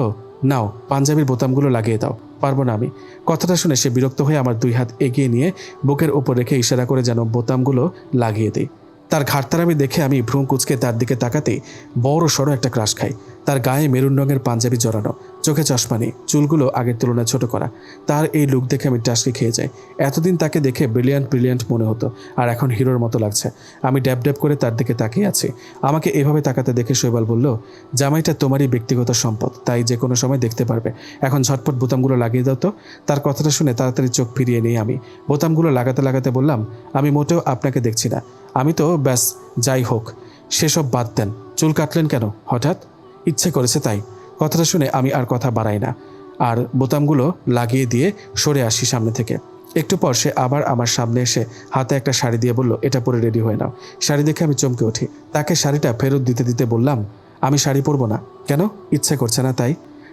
নাও পাঞ্জাবির বোতামগুলো লাগিয়ে দাও। পারবো না আমি। কথাটা শুনে সে বিরক্ত হয়ে আমার 2 হাত এগিয়ে নিয়ে বুকের ওপর রেখে ইশারা করে যেন বোতামগুলো লাগিয়ে দিই। তার ঘাড়তারামি দেখে আমি ভ্রু কুঁচকে তার দিকে তাকাতেই বড় সড়ো একটা ক্রাশ খাই। তার গায়ে মেরুন রঙের পাঞ্জাবি জড়ানো, চোখে চশমা নেই, চুলগুলো আগের তুলনায় ছোট করা। তার এই লুক দেখে আমি টাসকে খেয়ে যাই। এতদিন তাকে দেখে ব্রিলিয়ান্ট মনে হতো, আর এখন হিরোর মতো লাগছে। আমি ড্যাব ড্যাব করে তার দিকে তাকিয়ে আছি। আমাকে এভাবে তাকাতে দেখে শৈবাল বলল, জামাইটা তোমারই ব্যক্তিগত সম্পদ, তাই যে কোনো সময় দেখতে পারবে। এখন ঝটপট বোতামগুলো লাগিয়ে দাও তো। তার কথাটা শুনে তাড়াতাড়ি চোখ ফিরিয়ে নিই আমি। বোতামগুলো লাগাতে লাগাতে বললাম, আমি মোটেও আপনাকে দেখছি না। আমি তো ব্যাস, যাই হোক সেসব বাদ দেন। চুল কাটলেন কেন হঠাৎ? ইচ্ছে করেছে তাই। কথাটা শুনে আমি আর কথা বাড়াই না, আর বোতামগুলো লাগিয়ে দিয়ে সরে আসি সামনে থেকে। একটু পর সে আবার আমার সামনে এসে হাতে একটা শাড়ি দিয়ে বলল, এটা পরে রেডি হয়ে নাও। শাড়ি দেখে আমি চমকে উঠি। তাকে শাড়িটা ফেরত দিতে দিতে বললাম, আমি শাড়ি পরবো না। কেন? ইচ্ছে করছে না তাই?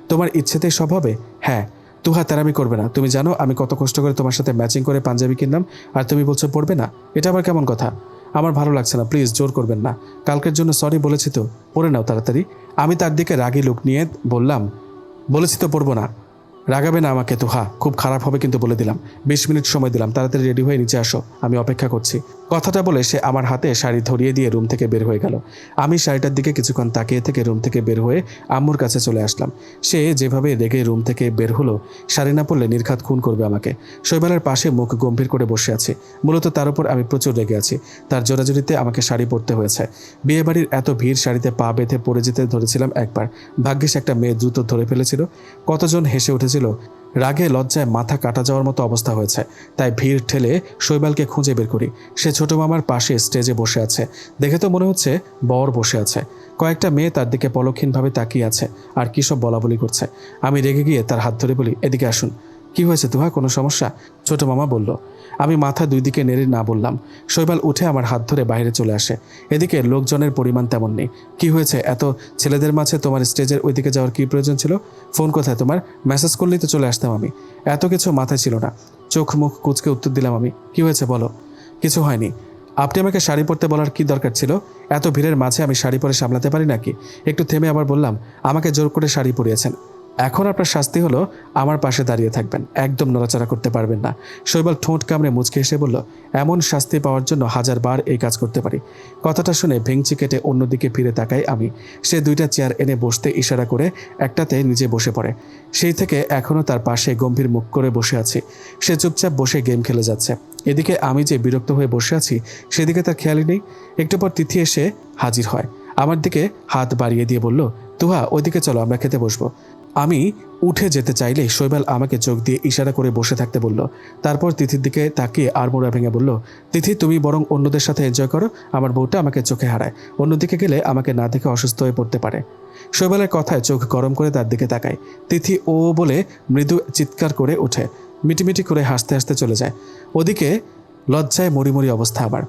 তোমার ইচ্ছেতেই সব হবে? হ্যাঁ। তুহা তেরামি করবে না। তুমি জানো আমি কত কষ্ট করে তোমার সাথে ম্যাচিং করে পাঞ্জাবি কিনলাম, আর তুমি বলছো পরবে না? এটা আবার কেমন কথা? আমার ভালো লাগছে না, প্লিজ জোর করবেন না। কালকের জন্য সরি বলেছি তো, পরে নাও তাড়াতাড়ি। আমি তার দিকে রাগী লুক নিয়ে বললাম, বলেছি তো পরবো না। রাগাবে না আমাকে তুহা, খুব খারাপ হবে কিন্তু বলে দিলাম। 20 মিনিট সময় দিলাম, তাড়াতাড়ি রেডি হয়ে নিচে আসো, আমি অপেক্ষা করছি। কথাটা বলে সে আমার হাতে শাড়ি ধরিয়ে দিয়ে রুম থেকে বের হয়ে গেল। আমি শাড়িটার দিকে কিছুক্ষণ তাকিয়ে থেকে রুম থেকে বের হয়ে আম্মুর কাছে চলে আসলাম। সে যেভাবে রেগে রুম থেকে বের হলো, শাড়ি না পরলে নির্ঘাত খুন করবে আমাকে। শৈবালের পাশে মুখ গম্ভীর করে বসে আছে। মূলত তার উপর আমি প্রচুর রেগে আছি। তার জোরাজুরিতে আমাকে শাড়ি পরতে হয়েছে। বিয়েবাড়ির এত ভিড়, শাড়িতে পা বেঁধে পড়ে যেতে ধরেছিলাম একবার। ভাগ্যিস একটা মেয়ে দ্রুত ধরে ফেলেছিল। কতজন হেসে উঠেছিল। রাগে লজ্জায় মাথা কাটা যাওয়ার মতো অবস্থা হয়েছে। তাই ভিড় ঠেলে শৈবালকে খুঁজে বের করি। সে ছোট মামার পাশে স্টেজে বসে আছে। দেখে তো মনে হচ্ছে বর বসে আছে। কয়েকটা মেয়ে তার দিকে পলক্ষীনভাবে তাকিয়ে আছে আর কী সব বলাবলি করছে। আমি রেগে গিয়ে তার হাত ধরে বলি, এদিকে আসুন। কি হয়েছে তুহা, কোনো সমস্যা? ছোট মামা বলল। আমি মাথা 2 দিকে নেড়ে না বললাম। শৈবাল উঠে আমার হাত ধরে বাইরে চলে আসে। এদিকে লোকজনের পরিমাণ তেমন নেই। কি হয়েছে? এত ছেলেদের মাঝে তোমার স্টেজের ওইদিকে যাওয়ার কি প্রয়োজন ছিল? ফোন কোথায় তোমার? মেসেজ করলেই তো চলে আসতাম আমি। এত কিছু মাথায় ছিল না। চোখ মুখ কুঁচকে উত্তর দিলাম আমি। কি হয়েছে বলো? কিছু হয়নি। আপনি আমাকে শাড়ি পরতে বলার কি দরকার ছিল? এত ভিড়ের মাঝে আমি শাড়ি পরে সামলাতে পারি নাকি? একটু থেমে আবার বললাম, আমাকে জোর করে শাড়ি পরিয়েছেন। এখন আপনার শাস্তি হলো আমার পাশে দাঁড়িয়ে থাকবেন, একদম নড়াচড়া করতে পারবেন না। শৈবাল ঠোঁট কামড়ে মুচকে এসে বলল, এমন শাস্তি পাওয়ার জন্য 1000 বার এই কাজ করতে পারি। কথাটা শুনে ভেঙচি কেটে অন্যদিকে ফিরে তাকাই আমি। সে 2টা চেয়ার এনে বসতে ইশারা করে একটাতে নিজে বসে পড়ে। সেই থেকে এখনও তার পাশে গম্ভীর মুখ করে বসে আছি। সে চুপচাপ বসে গেম খেলে যাচ্ছে। এদিকে আমি যে বিরক্ত হয়ে বসে আছি সেদিকে তার খেয়ালই নেই। একটু পর তিথি এসে হাজির হয়। আমার দিকে হাত বাড়িয়ে দিয়ে বলল, তুহা ওইদিকে চলো, আমরা খেতে বসবো। আমি উঠে যেতে চাইলে শৈবাল আমাকে চোখ দিয়ে ইশারা করে বসে থাকতে বলল। তারপর তিথির দিকে তাকিয়ে আড়মোড়া ভেঙে বলল, তিথি তুমি বরং অন্যদের সাথে এনজয় করো, আমার বউটা আমাকে চোখে হারায়। অন্যদিকে গেলে আমাকে না দেখে অসুস্থ হয়ে পড়তে পারে। শৈবালের কথায় চোখ গরম করে তার দিকে তাকায়। তিথি ও বলে মৃদু চিৎকার করে ওঠে, মিটিমিটি করে হাসতে হাসতে চলে যায়। ওদিকে লজ্জায় মরিমরি অবস্থা আমার।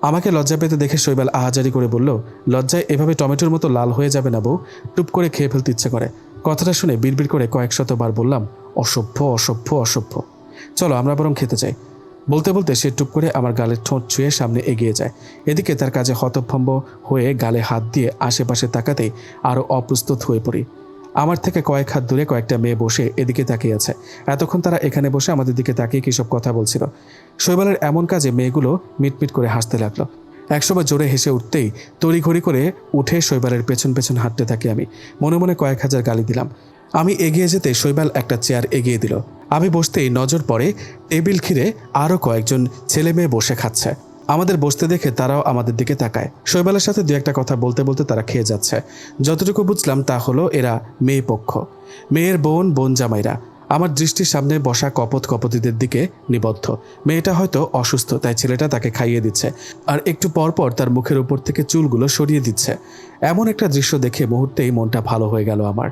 আমাকে লজ্জা পেতে দেখে শৈবাল আহাজারি করে বলল, লজ্জায় এভাবে টমেটোর মতো লাল হয়ে যাবে না বউ, টুপ করে খেয়ে ফেলতে ইচ্ছে করে। কথাটা শুনে বিড়বিড় করে কয়েক শতবার বললাম, অসভ্য অসভ্য অসভ্য। চলো আমরা বরং খেতে যাই। বলতে বলতে সে টুপ করে আমার গালের ঠোঁট ছুঁয়ে সামনে এগিয়ে যায়। এদিকে তার কাজে হতভম্ব হয়ে গালে হাত দিয়ে আশেপাশে তাকাতেই আরও অপ্রস্তুত হয়ে পড়ি। আমার থেকে কয়েক হাত দূরে কয়েকটা মেয়ে বসে এদিকে তাকিয়ে আছে। এতক্ষণ তারা এখানে বসে আমাদের দিকে তাকিয়ে কী সব কথা বলছিল। শৈবালের এমন কাজে মেয়েগুলো মিটমিট করে হাসতে লাগলো। একসময় জোরে হেসে উঠতেই তড়িঘড়ি করে উঠে শৈবালের পেছন পেছন হাঁটতে থাকি আমি। মনে মনে কয়েক হাজার গালি দিলাম। আমি এগিয়ে যেতে শৈবাল একটা চেয়ার এগিয়ে দিল। আমি বসতেই নজর পড়ে টেবিল ঘিরে আরও কয়েকজন ছেলে মেয়ে বসে খাচ্ছে। আমাদের বসতে দেখে তারাও আমাদের দিকে তাকায়। শৈবালের সাথে 2-একটা কথা বলতে বলতে তারা খেয়ে যাচ্ছে। যতটুকু বুঝলাম তা হলো এরা মেয়ে পক্ষ, মেয়ের বোন জামাইরা। আমার দৃষ্টির সামনে বসা কপতিদের দিকে নিবদ্ধ। মেয়েটা হয়তো অসুস্থ, তাই ছেলেটা তাকে খাইয়ে দিচ্ছে, আর একটু পরপর তার মুখের উপর থেকে চুলগুলো সরিয়ে দিচ্ছে। এমন একটা দৃশ্য দেখে মুহূর্তেই মনটা ভালো হয়ে গেল আমার।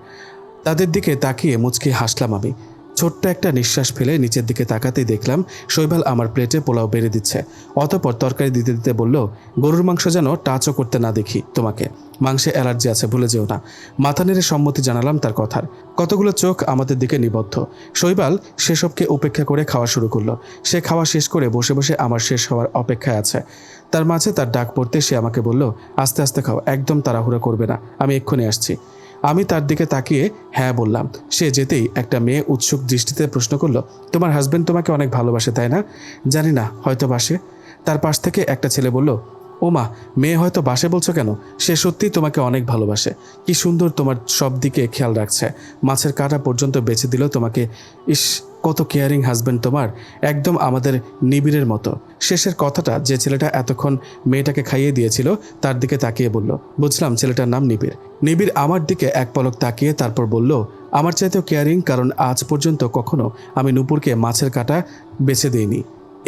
তাদের দিকে তাকিয়ে মুচকি হাসলাম আমি। ছোট্ট একটা নিঃশ্বাস ফেলে নিচের দিকে তাকাতেই দেখলাম শৈবাল আমার প্লেটে পোলাও বেড়ে দিচ্ছে। অতঃপর তরকারি দিতে দিতে বলল, গরুর মাংস যেন টাচও করতে না দেখি তোমাকে, মাংসে অ্যালার্জি আছে, ভুলে যেও না। মাথা নেড়ে সম্মতি জানালাম তার কথার। কতগুলো চোখ আমাদের দিকে নিবদ্ধ। শৈবাল সেসবকে উপেক্ষা করে খাওয়া শুরু করলো। সে খাওয়া শেষ করে বসে বসে আমার শেষ হওয়ার অপেক্ষায় আছে। তার মাঝে তার ডাক পড়তে সে আমাকে বলল, আস্তে আস্তে খাও, একদম তাড়াহুড়ো করবে না, আমি এক্ষুনি আসছি। আমি তার দিকে তাকিয়ে হ্যাঁ বললাম। সে যেতেই একটা মেয়ে উৎসুক দৃষ্টিতে প্রশ্ন করলো, তোমার হাজবেন্ড তোমাকে অনেক ভালোবাসে তাই না? জানি না, হয়তো বাসে। তার পাশ থেকে একটা ছেলে বলল, ও মা, মেয়ে হয়তো বাসে বলছো কেন? সে সত্যিই তোমাকে অনেক ভালোবাসে। কি সুন্দর তোমার সব দিকে খেয়াল রাখছে, মাছের কাঁটা পর্যন্ত বেছে দিল তোমাকে। ইস, কত কেয়ারিং হাজবেন্ড তোমার, একদম আমাদের নিবিড়ের মতো। শেষের কথাটা যে ছেলেটা এতক্ষণ মেয়েটাকে খাইয়ে দিয়েছিল তার দিকে তাকিয়ে বলল, বুঝলাম ছেলেটার নাম নিবিড়। নিবিড় আমার দিকে এক পলক তাকিয়ে তারপর বলল, আমার চাইতেও কেয়ারিং, কারণ আজ পর্যন্ত কখনো আমি নূপুরকে মাছের কাঁটা বেছে দিইনি।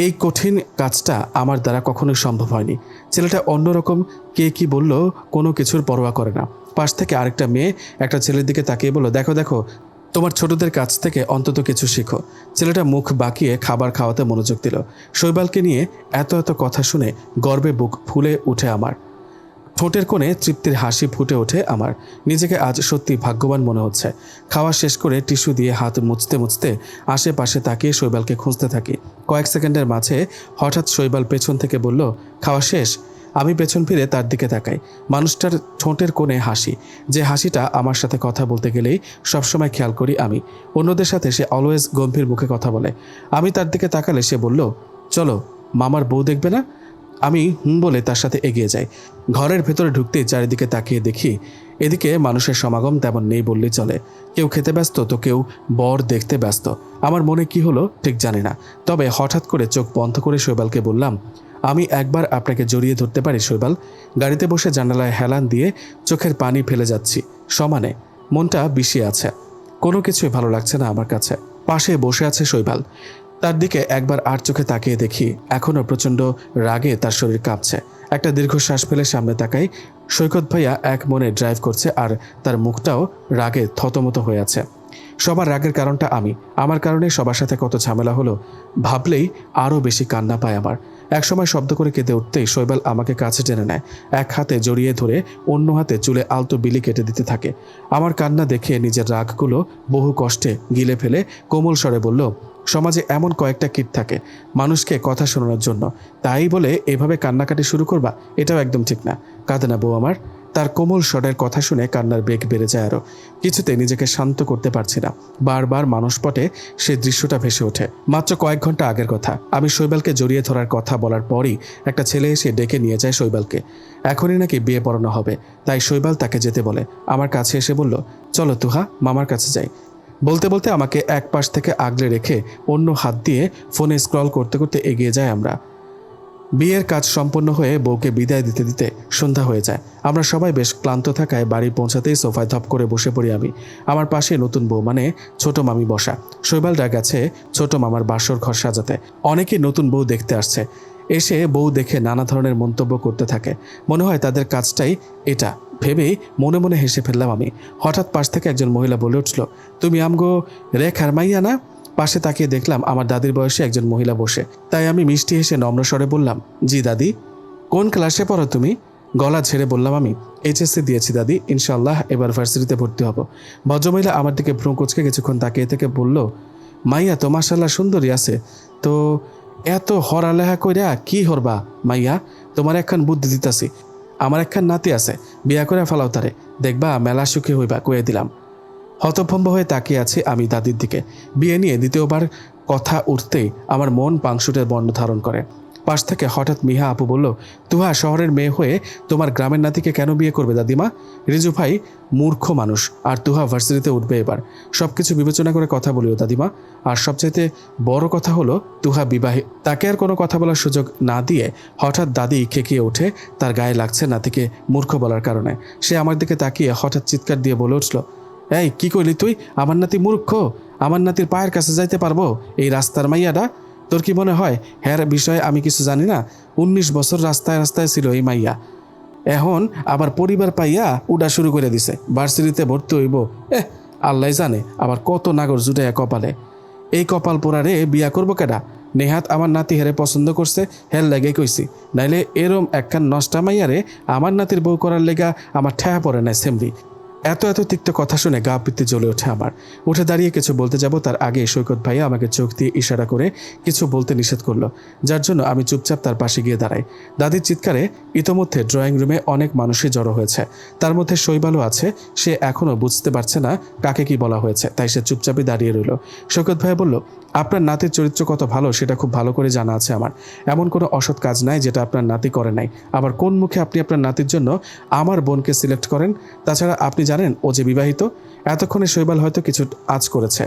এই কঠিন কাজটা আমার দ্বারা কখনোই সম্ভব হয়নি। ছেলেটা অন্যরকম, কে কি বলল কোনো কিছুর পরোয়া করে না। পাশ থেকে আরেকটা মেয়ে একটা ছেলের দিকে তাকিয়ে বলল, দেখো দেখো, তোমার ছোটদের কাছ থেকে অন্তত কিছু শিখো। ছেলেটা মুখ বাঁকিয়ে খাবার খাওয়াতে মনোযোগ দিল। শৈবালকে নিয়ে এত এত কথা শুনে গর্বে বুক ফুলে উঠে আমার। ঠোঁটের কোণে তৃপ্তির হাসি ফুটে ওঠে আমার। নিজেকে আজ সত্যি ভাগ্যবান মনে হচ্ছে। খাওয়া শেষ করে টিস্যু দিয়ে হাত মুছতে মুছতে আশেপাশে তাকিয়ে শৈবালকে খুঁজতে থাকি। কয়েক সেকেন্ডের মাঝে হঠাৎ শৈবাল পেছন থেকে বলল, খাওয়া শেষ? আমি পেছন ফিরে তার দিকে তাকাই। মানুষটার ঠোঁটের কোণে হাসি, যে হাসিটা আমার সাথে কথা বলতে গেলেই সবসময় খেয়াল করি আমি। অন্যদের সাথে সে অলওয়েজ গম্ভীর মুখে কথা বলে। আমি তার দিকে তাকালে সে বলল, চলো, মামার বউ দেখবে না? আমি বলে তার সাথে এগিয়ে যাই। ঘরের ভেতরে ঢুকতেই চারিদিকে তাকিয়ে দেখি এদিকে মানুষের সমাগম তেমন নেই বললেই চলে। কেউ খেতে ব্যস্ত তো কেউ বর দেখতে ব্যস্ত। আমার মনে কি হলো ঠিক জানি না, তবে হঠাৎ করে চোখ বন্ধ করে শৈবালকে বললাম, আমি একবার আপনাকে জড়িয়ে ধরতে পারি শৈবাল? গাড়িতে বসে জানালায় হেলান দিয়ে চোখের পানি ফেলে যাচ্ছি সমানে। মনটা বিষিয়ে আছে, কোনো কিছুই ভালো লাগছে না আমার কাছে। পাশে বসে আছে শৈবাল। তার দিকে একবার আর চোখে তাকিয়ে দেখি এখনও প্রচণ্ড রাগে তার শরীর কাঁপছে। একটা দীর্ঘশ্বাস ফেলে সামনে তাকাই। সৈকত ভাইয়া এক মনে ড্রাইভ করছে আর তার মুখটাও রাগে থতমত হয়ে আছে। সবার রাগের কারণটা আমি। আমার কারণে সবার সাথে কত ঝামেলা হলো ভাবলেই আরও বেশি কান্না পায় আমার। একসময় শব্দ করে কেঁদে উঠতেই শৈবাল আমাকে কাছে টেনে নেয়, এক হাতে জড়িয়ে ধরে অন্য হাতে চুলে আলতো বিলি কেটে দিতে থাকে। আমার কান্না দেখে নিজের রাগগুলো বহু কষ্টে গিলে ফেলে কোমল স্বরে বলল, সমাজে এমন কয়েকটা কীট থাকে মানুষকে কথা শোনানোর জন্য, তাই বলে এভাবে কান্নাকাটি শুরু করবা, এটাও একদম ঠিক না। কাঁদে না বউ আমার। তার কোমল স্বরের কথা শুনে কান্নার বেগ বেড়ে যায় আরও। কিছুতে নিজেকে শান্ত করতে পারছি না। বারবার মানসপটে সে দৃশ্যটা ভেসে ওঠে। মাত্র কয়েক ঘন্টা আগের কথা। আমি শৈবালকে জড়িয়ে ধরার কথা বলার পরই একটা ছেলে এসে ডেকে নিয়ে যায় শৈবালকে। এখনই নাকি বিয়ে পড়ানো হবে, তাই শৈবাল তাকে যেতে বলে। আমার কাছে এসে বলল, চলো তুহা, মামার কাছে যাই। বলতে বলতে আমাকে এক পাশ থেকে আগলে রেখে অন্য হাত দিয়ে ফোনে স্ক্রল করতে করতে এগিয়ে যায় আমরা। বিয়ের কাজ সম্পন্ন হয়ে বউকে বিদায় দিতে দিতে সন্ধ্যা হয়ে যায়। আমরা সবাই বেশ ক্লান্ত থাকায় বাড়ি পৌঁছাতেই সোফায় ধপ করে বসে পড়ি আমি। আমার পাশে নতুন বউ মানে ছোট মামি বসা। শৈবালরা গেছে ছোট মামার বাসর ঘর সাজাতে। অনেকেই নতুন বউ দেখতে আসছে। এসে বউ দেখে নানা ধরনের মন্তব্য করতে থাকে। মনে হয় তাদের কাজটাই এটা ভেবেই মনে মনে হেসে ফেললাম আমি। হঠাৎ পাশ থেকে একজন মহিলা বলে উঠল, তুমি আমগো রেখার মাইয়া না? পাশে তাকিয়ে দেখলাম আমার দাদির বয়সে একজন মহিলা বসে। তাই আমি মিষ্টি হেসে নম্র স্বরে বললাম, জি দাদি। কোন ক্লাসে পড়ো তুমি? গলা ঝেড়ে বললাম আমি। এইচএসসি দিয়েছি দাদি, ইনশাআল্লাহ এবার ভার্সিটিতে ভর্তি হব। ভদ্রমহিলা আমার দিকে ভ্রু কুঁচকে কিছুক্ষণ তাকিয়ে থেকে বলল, মাইয়া তো মাশাআল্লাহ সুন্দরী আছে, তো এত হরালেহা কইরা কি হরবা মাইয়া? তোমার একখান বুদ্ধি দিতাছি। আমার একখান নাতি আছে, বিয়া করে ফেলাও তারে, দেখবা মেলা সুখী হইবা, কয়ে দিলাম। হতভম্ব হয়ে তাকিয়ে আছি আমি দাদির দিকে। বিয়ে নিয়ে দ্বিতীয়বার কথা উঠতেই আমার মন পাংশুটের বর্ণ ধারণ করে। পাশ থেকে হঠাৎ মিহা আপু বলল, তুহা শহরের মেয়ে হয়ে তোমার গ্রামের নাতিকে কেন বিয়ে করবে দাদিমা? রিজু ভাই মূর্খ মানুষ, আর তুহা ভার্সিটিতে উঠবে এবার। সব কিছু বিবেচনা করে কথা বলিও দাদিমা। আর সবচাইতে বড় কথা হলো তুহা বিবাহী। তাকে আর কোনো কথা বলার সুযোগ না দিয়ে হঠাৎ দাদি খেকিয়ে ওঠে। তার গায়ে লাগছে নাতিকে মূর্খ বলার কারণে। সে আমার দিকে তাকিয়ে হঠাৎ চিৎকার দিয়ে বলে উঠল, এই কি কইলি তুই? আমার নাতি মূর্খ? আমার নাতির পায়ের কাছে যাইতে পারবো এই রাস্তার মাইয়াটা? তোর কি মনে হয় হ্যার বিষয়ে আমি কিছু জানি না? 19 বছর রাস্তায় রাস্তায় ছিল এই মাইয়া, এখন আবার পরিবার পাইয়া উড়া শুরু করে দিছে, ভার্সিটিতে ভর্তি হইব। আল্লাহ জানে আবার কত নাগর জুটাইয়া কপালে। এই কপাল পোড়ারে বিয়া করবো কেডা? নেহাত আমার নাতি হেরে পছন্দ করছে, হের লেগে কইছি, নাইলে এরম একখান নষ্টা মাইয়ারে আমার নাতির বউ করার লেগা আমার ঠেহা পড়ে নাই সেমরি। এত তিক্ত কথা শুনে গা পিত্তি জ্বলে ওঠে আমার। উঠে দাঁড়িয়ে কিছু বলতে যাব তার আগে সৈকত ভাইয়া আমাকে চোখ দিয়ে ইশারা করে কিছু বলতে নিষেধ করলো, যার জন্য আমি চুপচাপ তার পাশে গিয়ে দাঁড়াই। দাদির চিৎকারে ইতোমধ্যে ড্রয়িং রুমে অনেক মানুষই জড়ো হয়েছে, তার মধ্যে শৈবালও আছে। সে এখনও বুঝতে পারছে না কাকে কি বলা হয়েছে, তাই সে চুপচাপই দাঁড়িয়ে রইল। সৈকত ভাইয়া বলল, আপনার নাতির চরিত্র কত ভালো সেটা খুব ভালো করে জানা আছে আমার। এমন কোনো অসৎ কাজ নাই যেটা আপনার নাতি করে নাই। আবার কোন মুখে আপনি আপনার নাতির জন্য আমার বোনকে সিলেক্ট করেন? তাছাড়া আপনি জানেন ও যে বিবাহিত? এতক্ষণে শৈবাল হয়তো কিছু আঁচ করেছে,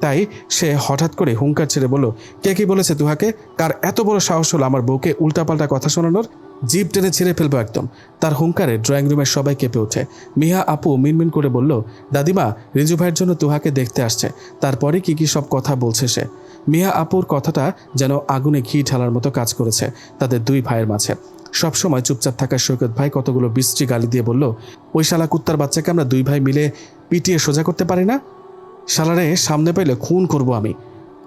তাই সে হঠাৎ করে হুঙ্কার ছেড়ে বলল, কে কি বলেছে তুহাকে? কার এত বড় সাহস হলো আমার বউকে উল্টাপাল্টা কথা শোনানোর? জিভ টেনে ছিঁড়ে ফেলবো একদম। তার হুঙ্কারে ড্রয়িং রুমের সবাই কেঁপে ওঠে। মিহা আপু মিনমিন করে বলল, দাদিমা, রিজু ভাইয়ের জন্য তুহাকে দেখতে আসছে। তারপরে কি সব কথা বলছে সে। মিহা আপুর কথাটা যেন আগুনে ঘি ঢালার মতো কাজ করেছে তাদের দুই ভাইয়ের মাঝে। সবসময় চুপচাপ থাকা সৈকত ভাই কতগুলো বিশ্রী গালি দিয়ে বলল, ওই শালা কুত্তার বাচ্চাকে আমরা দুই ভাই মিলে পিটিয়ে সোজা করতে পারি না? শালারে সামনে পাইলে খুন করব আমি।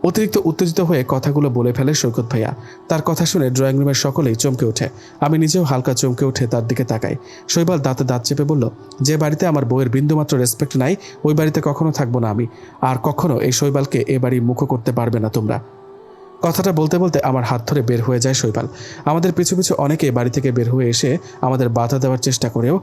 অতিরিক্ত উত্তেজিত হয়ে কথাগুলো বলে ফেলে সৈকত ভাইয়া। তার কথা শুনে ড্রয়িং রুমের সকলেই চমকে ওঠে। আমি নিজেও হালকা চমকে উঠে তার দিকে তাকাই। শৈবাল দাঁতে দাঁত চেপে বলল, যে বাড়িতে আমার বউয়ের বিন্দুমাত্র রেসপেক্ট নাই ওই বাড়িতে কখনো থাকবো না আমি। আর কখনো এই শৈবালকে এ বাড়ি মুখ করতে পারবে না তোমরা। কথাটা বলতে বলতে আমার হাত ধরে বের হয়ে যায় শৈবাল। আমাদের পিছু পিছু অনেকে বাড়ি থেকে বের হয়ে এসে আমাদের বাধা দেওয়ার চেষ্টা করেও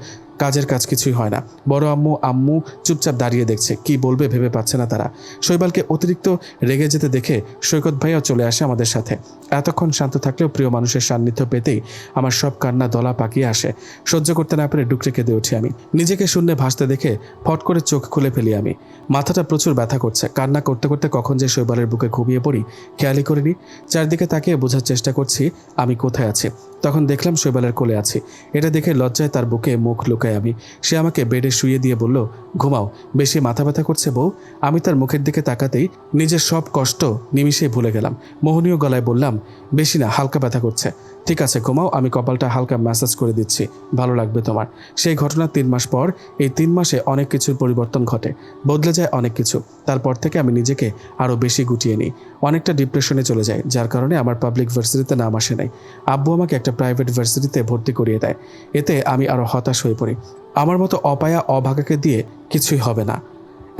কাজের কাজ কিছুই হয় না। বড় আম্মু চুপচাপ দাঁড়িয়ে দেখছে, কি বলবে ভেবে পাচ্ছে না তারা। শৈবালকে অতিরিক্ত রেগে যেতে দেখে সৈকত ভাইয়াও চলে আসে আমাদের সাথে। এতক্ষণ শান্ত থাকলেও প্রিয় মানুষের সান্নিধ্য পেতেই আমার সব কান্না দলা পাকিয়ে আসে। সহ্য করতে না পেরে ডুকরে কেঁদে উঠি আমি। নিজেকে শূন্যে ভাসতে দেখে ফট করে চোখ খুলে ফেলি আমি। মাথাটা প্রচুর ব্যথা করছে। কান্না করতে করতে কখন যে শৈবালের বুকে ঘুমিয়ে পড়ি খেয়ালই করিনি। চারদিকে তাকিয়ে বোঝার চেষ্টা করছি আমি কোথায় আছি। তখন দেখলাম শৈবালের কোলে আছি। এটা দেখে লজ্জায় তার বুকে মুখ লুকাই আমি। সে আমাকে বেডে শুইয়ে দিয়ে বলল, ঘুমাও, বেশি মাথা ব্যথা করছে বউ। আমি তার মুখের দিকে তাকাতেই নিজের সব কষ্ট নিমিষেই ভুলে গেলাম। মোহনীয় গলায় বললাম, বেশি না, হালকা ব্যথা করছে। ঠিক আছে ঘুমাও, আমি কপালটা হালকা ম্যাসাজ করে দিচ্ছি, ভালো লাগবে তোমার। সেই ঘটনা 3 মাস পর। এই 3 মাসে অনেক কিছুর পরিবর্তন ঘটে, বদলে যায় অনেক কিছু। তারপর থেকে আমি নিজেকে আরও বেশি গুটিয়ে নিই। অনেকটা ডিপ্রেশনে চলে যায়, যার কারণে আমার পাবলিক ভার্সিটিতে নাম আসে নাই। আব্বু আমাকে একটা প্রাইভেট ভার্সিটিতে ভর্তি করিয়ে দেয়। এতে আমি আরও হতাশ হয়ে পড়ি। আমার মতো অপায়া অভাগাকে দিয়ে কিছুই হবে না,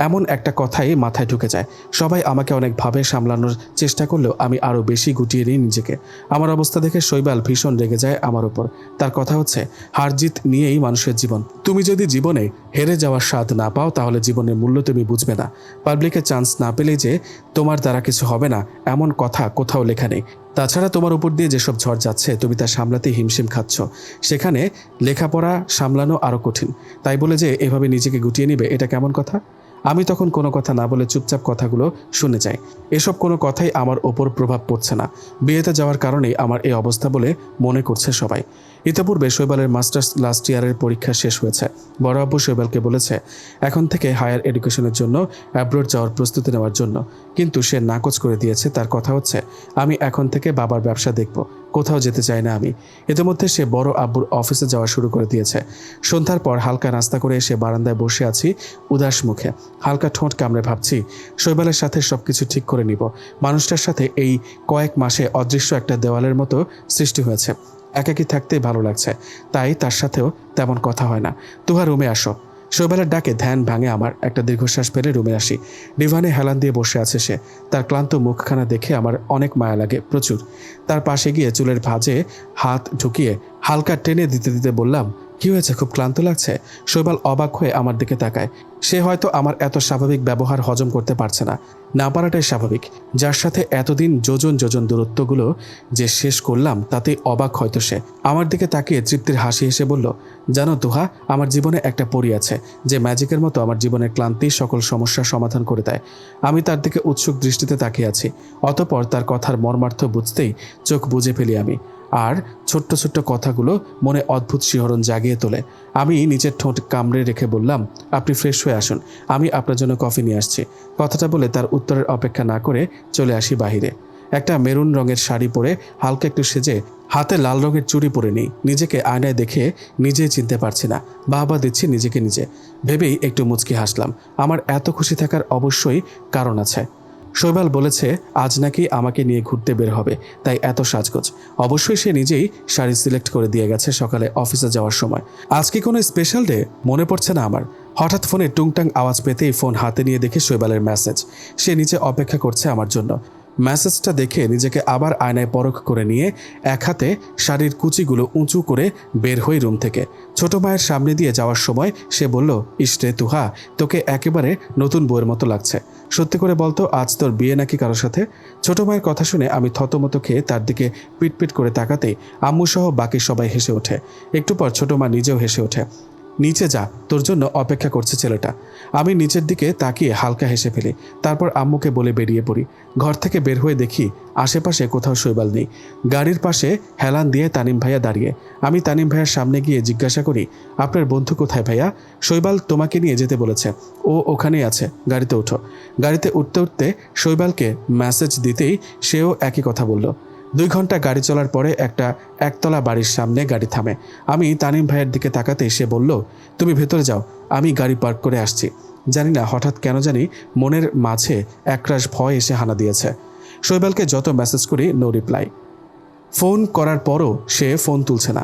এমন একটা কথাই মাথায় ঢুকে যায়। সবাই আমাকে অনেকভাবে সামলানোর চেষ্টা করলেও আমি আরও বেশি গুটিয়ে নিই নিজেকে। আমার অবস্থা দেখে শৈবাল ভীষণ রেগে যায় আমার ওপর। তার কথা হচ্ছে, হার জিত নিয়েই মানুষের জীবন। তুমি যদি জীবনে হেরে যাওয়ার স্বাদ না পাও তাহলে জীবনের মূল্য তুমি বুঝবে না। পাবলিকে চান্স না পেলেই যে তোমার দ্বারা কিছু হবে না এমন কথা কোথাও লেখা নেই। তাছাড়া তোমার উপর দিয়ে যেসব ঝড় যাচ্ছে তুমি তা সামলাতেই হিমশিম খাচ্ছ। সেখানে লেখাপড়া সামলানো আরও কঠিন। তাই বলে যে এভাবে নিজেকে গুটিয়ে নিবে, এটা কেমন কথা? আমি তখন কোনো কথা না বলে চুপচাপ কথাগুলো শুনে যাই। এসব কোনো কথাই আমার ওপর প্রভাব পড়ছে না। বিয়েতে যাওয়ার কারণেই আমার এই অবস্থা বলে মনে করছে সবাই। ইতিপূর্বে শৈবালের মাস্টার্স লাস্ট ইয়ারের পরীক্ষা শেষ হয়েছে। বড় আব্বু শৈবালকে বলেছে এখন থেকে হায়ার এডুকেশনের জন্য অ্যাব্রোড যাওয়ার প্রস্তুতি নেওয়ার জন্য, কিন্তু সে নাকচ করে দিয়েছে। তার কথা হচ্ছে, আমি এখন থেকে বাবার ব্যবসা দেখব, কোথাও যেতে চাই না আমি। ইতিমধ্যে সে বড় আব্বুর অফিসে যাওয়া শুরু করে দিয়েছে। সন্ধ্যার পর হালকা নাস্তা করে এসে বারান্দায় বসে আছি উদাস মুখে। হালকা ঠোঁট কামড়ে ভাবছি শৈবালের সাথে সবকিছু ঠিক করে নিব। মানুষটার সাথে এই কয়েক মাসে অদৃশ্য একটা দেওয়ালের মতো সৃষ্টি হয়েছে। একাকী থাকতেই ভালো লাগছে, তাই তার সাথেও তেমন কথা হয় না। তুহা রুমে আসো। শৈবালের ডাকে ধ্যান ভাঙে আমার। একটা দীর্ঘশ্বাস ফেলে রুমে আসি। ডিভানে হেলান দিয়ে বসে আছে সে। তার ক্লান্ত মুখখানা দেখে আমার অনেক মায়া লাগে, প্রচুর। তার পাশে গিয়ে চুলের ভাঁজে হাত ঢুকিয়ে হালকা টেনে দিতে দিতে বললাম, কি হয়েছে, খুব ক্লান্ত লাগছে? শৈবাল অবাক হয়ে আমার দিকে তাকায়। সে হয়তো আমার এত স্বাভাবিক ব্যবহার হজম করতে পারছে না। না পারাটাই স্বাভাবিক। যার সাথে এতদিন যোজন যোজন দূরত্বগুলো যে শেষ করলাম তাতেই অবাক হয়তো সে। আমার দিকে তাকিয়ে তৃপ্তির হাসি হেসে বলল, জানো তুহা, আমার জীবনে একটা পরী আছে যে ম্যাজিকের মতো আমার জীবনের ক্লান্তি সকল সমস্যার সমাধান করে দেয়। আমি তার দিকে উৎসুক দৃষ্টিতে তাকিয়ে আছি। অতঃপর তার কথার মর্মার্থ বুঝতেই চোখ বুজে ফেলি আমি। আর ছোট্ট ছোট্ট কথাগুলো মনে অদ্ভুত শিহরণ জাগিয়ে তোলে। আমি নিজের ঠোঁট কামড়ে রেখে বললাম, আপনি ফ্রেশ হয়ে আসুন, আমি আপনার জন্য কফি নিয়ে আসছি। কথাটা বলে তার উত্তরের অপেক্ষা না করে চলে আসি বাহিরে। একটা মেরুন রঙের শাড়ি পরে হালকা একটু সেজে হাতে লাল রঙের চুড়ি পরে নিই। নিজেকে আয়নায় দেখে নিজেই চিনতে পারছি না। বাহবা দিচ্ছি নিজেকে নিজে ভেবেই একটু মুচকি হাসলাম। আমার এত খুশি থাকার অবশ্যই কারণ আছে। শৈবাল বলেছে আজ নাকি আমাকে নিয়ে ঘুরতে বের হবে, তাই এত সাজগোজ। অবশ্যই সে নিজেই শাড়ি সিলেক্ট করে দিয়ে গেছে সকালে অফিসে যাওয়ার সময়। আজকে কোনো স্পেশাল ডে মনে পড়ছে না আমার। হঠাৎ ফোনে টুংটাং আওয়াজ পেতেই ফোন হাতে নিয়ে দেখে শৈবালের মেসেজ। সে নিচে অপেক্ষা করছে আমার জন্য। মেসেজটা দেখে নিজেকে আবার আয়নায় পরখ করে নিয়ে এক হাতে শাড়ির কুচিগুলো উঁচু করে বের হই রুম থেকে। ছোট মায়ের সামনে দিয়ে যাওয়ার সময় সে বলল, ইসরে তুহা, তোকে একেবারে নতুন বউয়ের মতো লাগছে। সত্যি করে বলতো, আজ তোর বিয়ে নাকি কারোর সাথে? ছোট মায়ের কথা শুনে আমি থতমত খেয়ে তার দিকে পিটপিট করে তাকাতেই আম্মু সহ বাকি সবাই হেসে ওঠে। একটু পর ছোট মা নিজেও হেসে ওঠে। নিচে যা, তোর জন্য অপেক্ষা করছে ছেলেটা। আমি নিচের দিকে তাকিয়ে হালকা হেসে ফেলি। তারপর আম্মুকে বলে বেরিয়ে পড়ি। ঘর থেকে বের হয়ে দেখি আশেপাশে কোথাও শৈবাল নেই। গাড়ির পাশে হেলান দিয়ে তানিম ভাইয়া দাঁড়িয়ে। আমি তানিম ভাইয়ার সামনে গিয়ে জিজ্ঞাসা করি, আপনার বন্ধু কোথায় ভাইয়া? শৈবাল তোমাকে নিয়ে যেতে বলেছে। ও ওখানেই আছে, গাড়িতে ওঠো। গাড়িতে উঠতে উঠতে শৈবালকে মেসেজ দিতেই সেও একই কথা বলল। 2 ঘন্টা গাড়ি চলার পরে একটা একতলা বাড়ির সামনে গাড়ি থামে। আমি তানিম ভাইয়ের দিকে তাকাতে সে বলল, তুমি ভেতরে যাও, আমি গাড়ি পার্ক করে আসছি। জানি না হঠাৎ কেন জানি মনের মাঝে একরাশ ভয় এসে হানা দিয়েছে। শৈবালকে যত মেসেজ করি নো রিপ্লাই। ফোন করার পরও সে ফোন তুলছে না।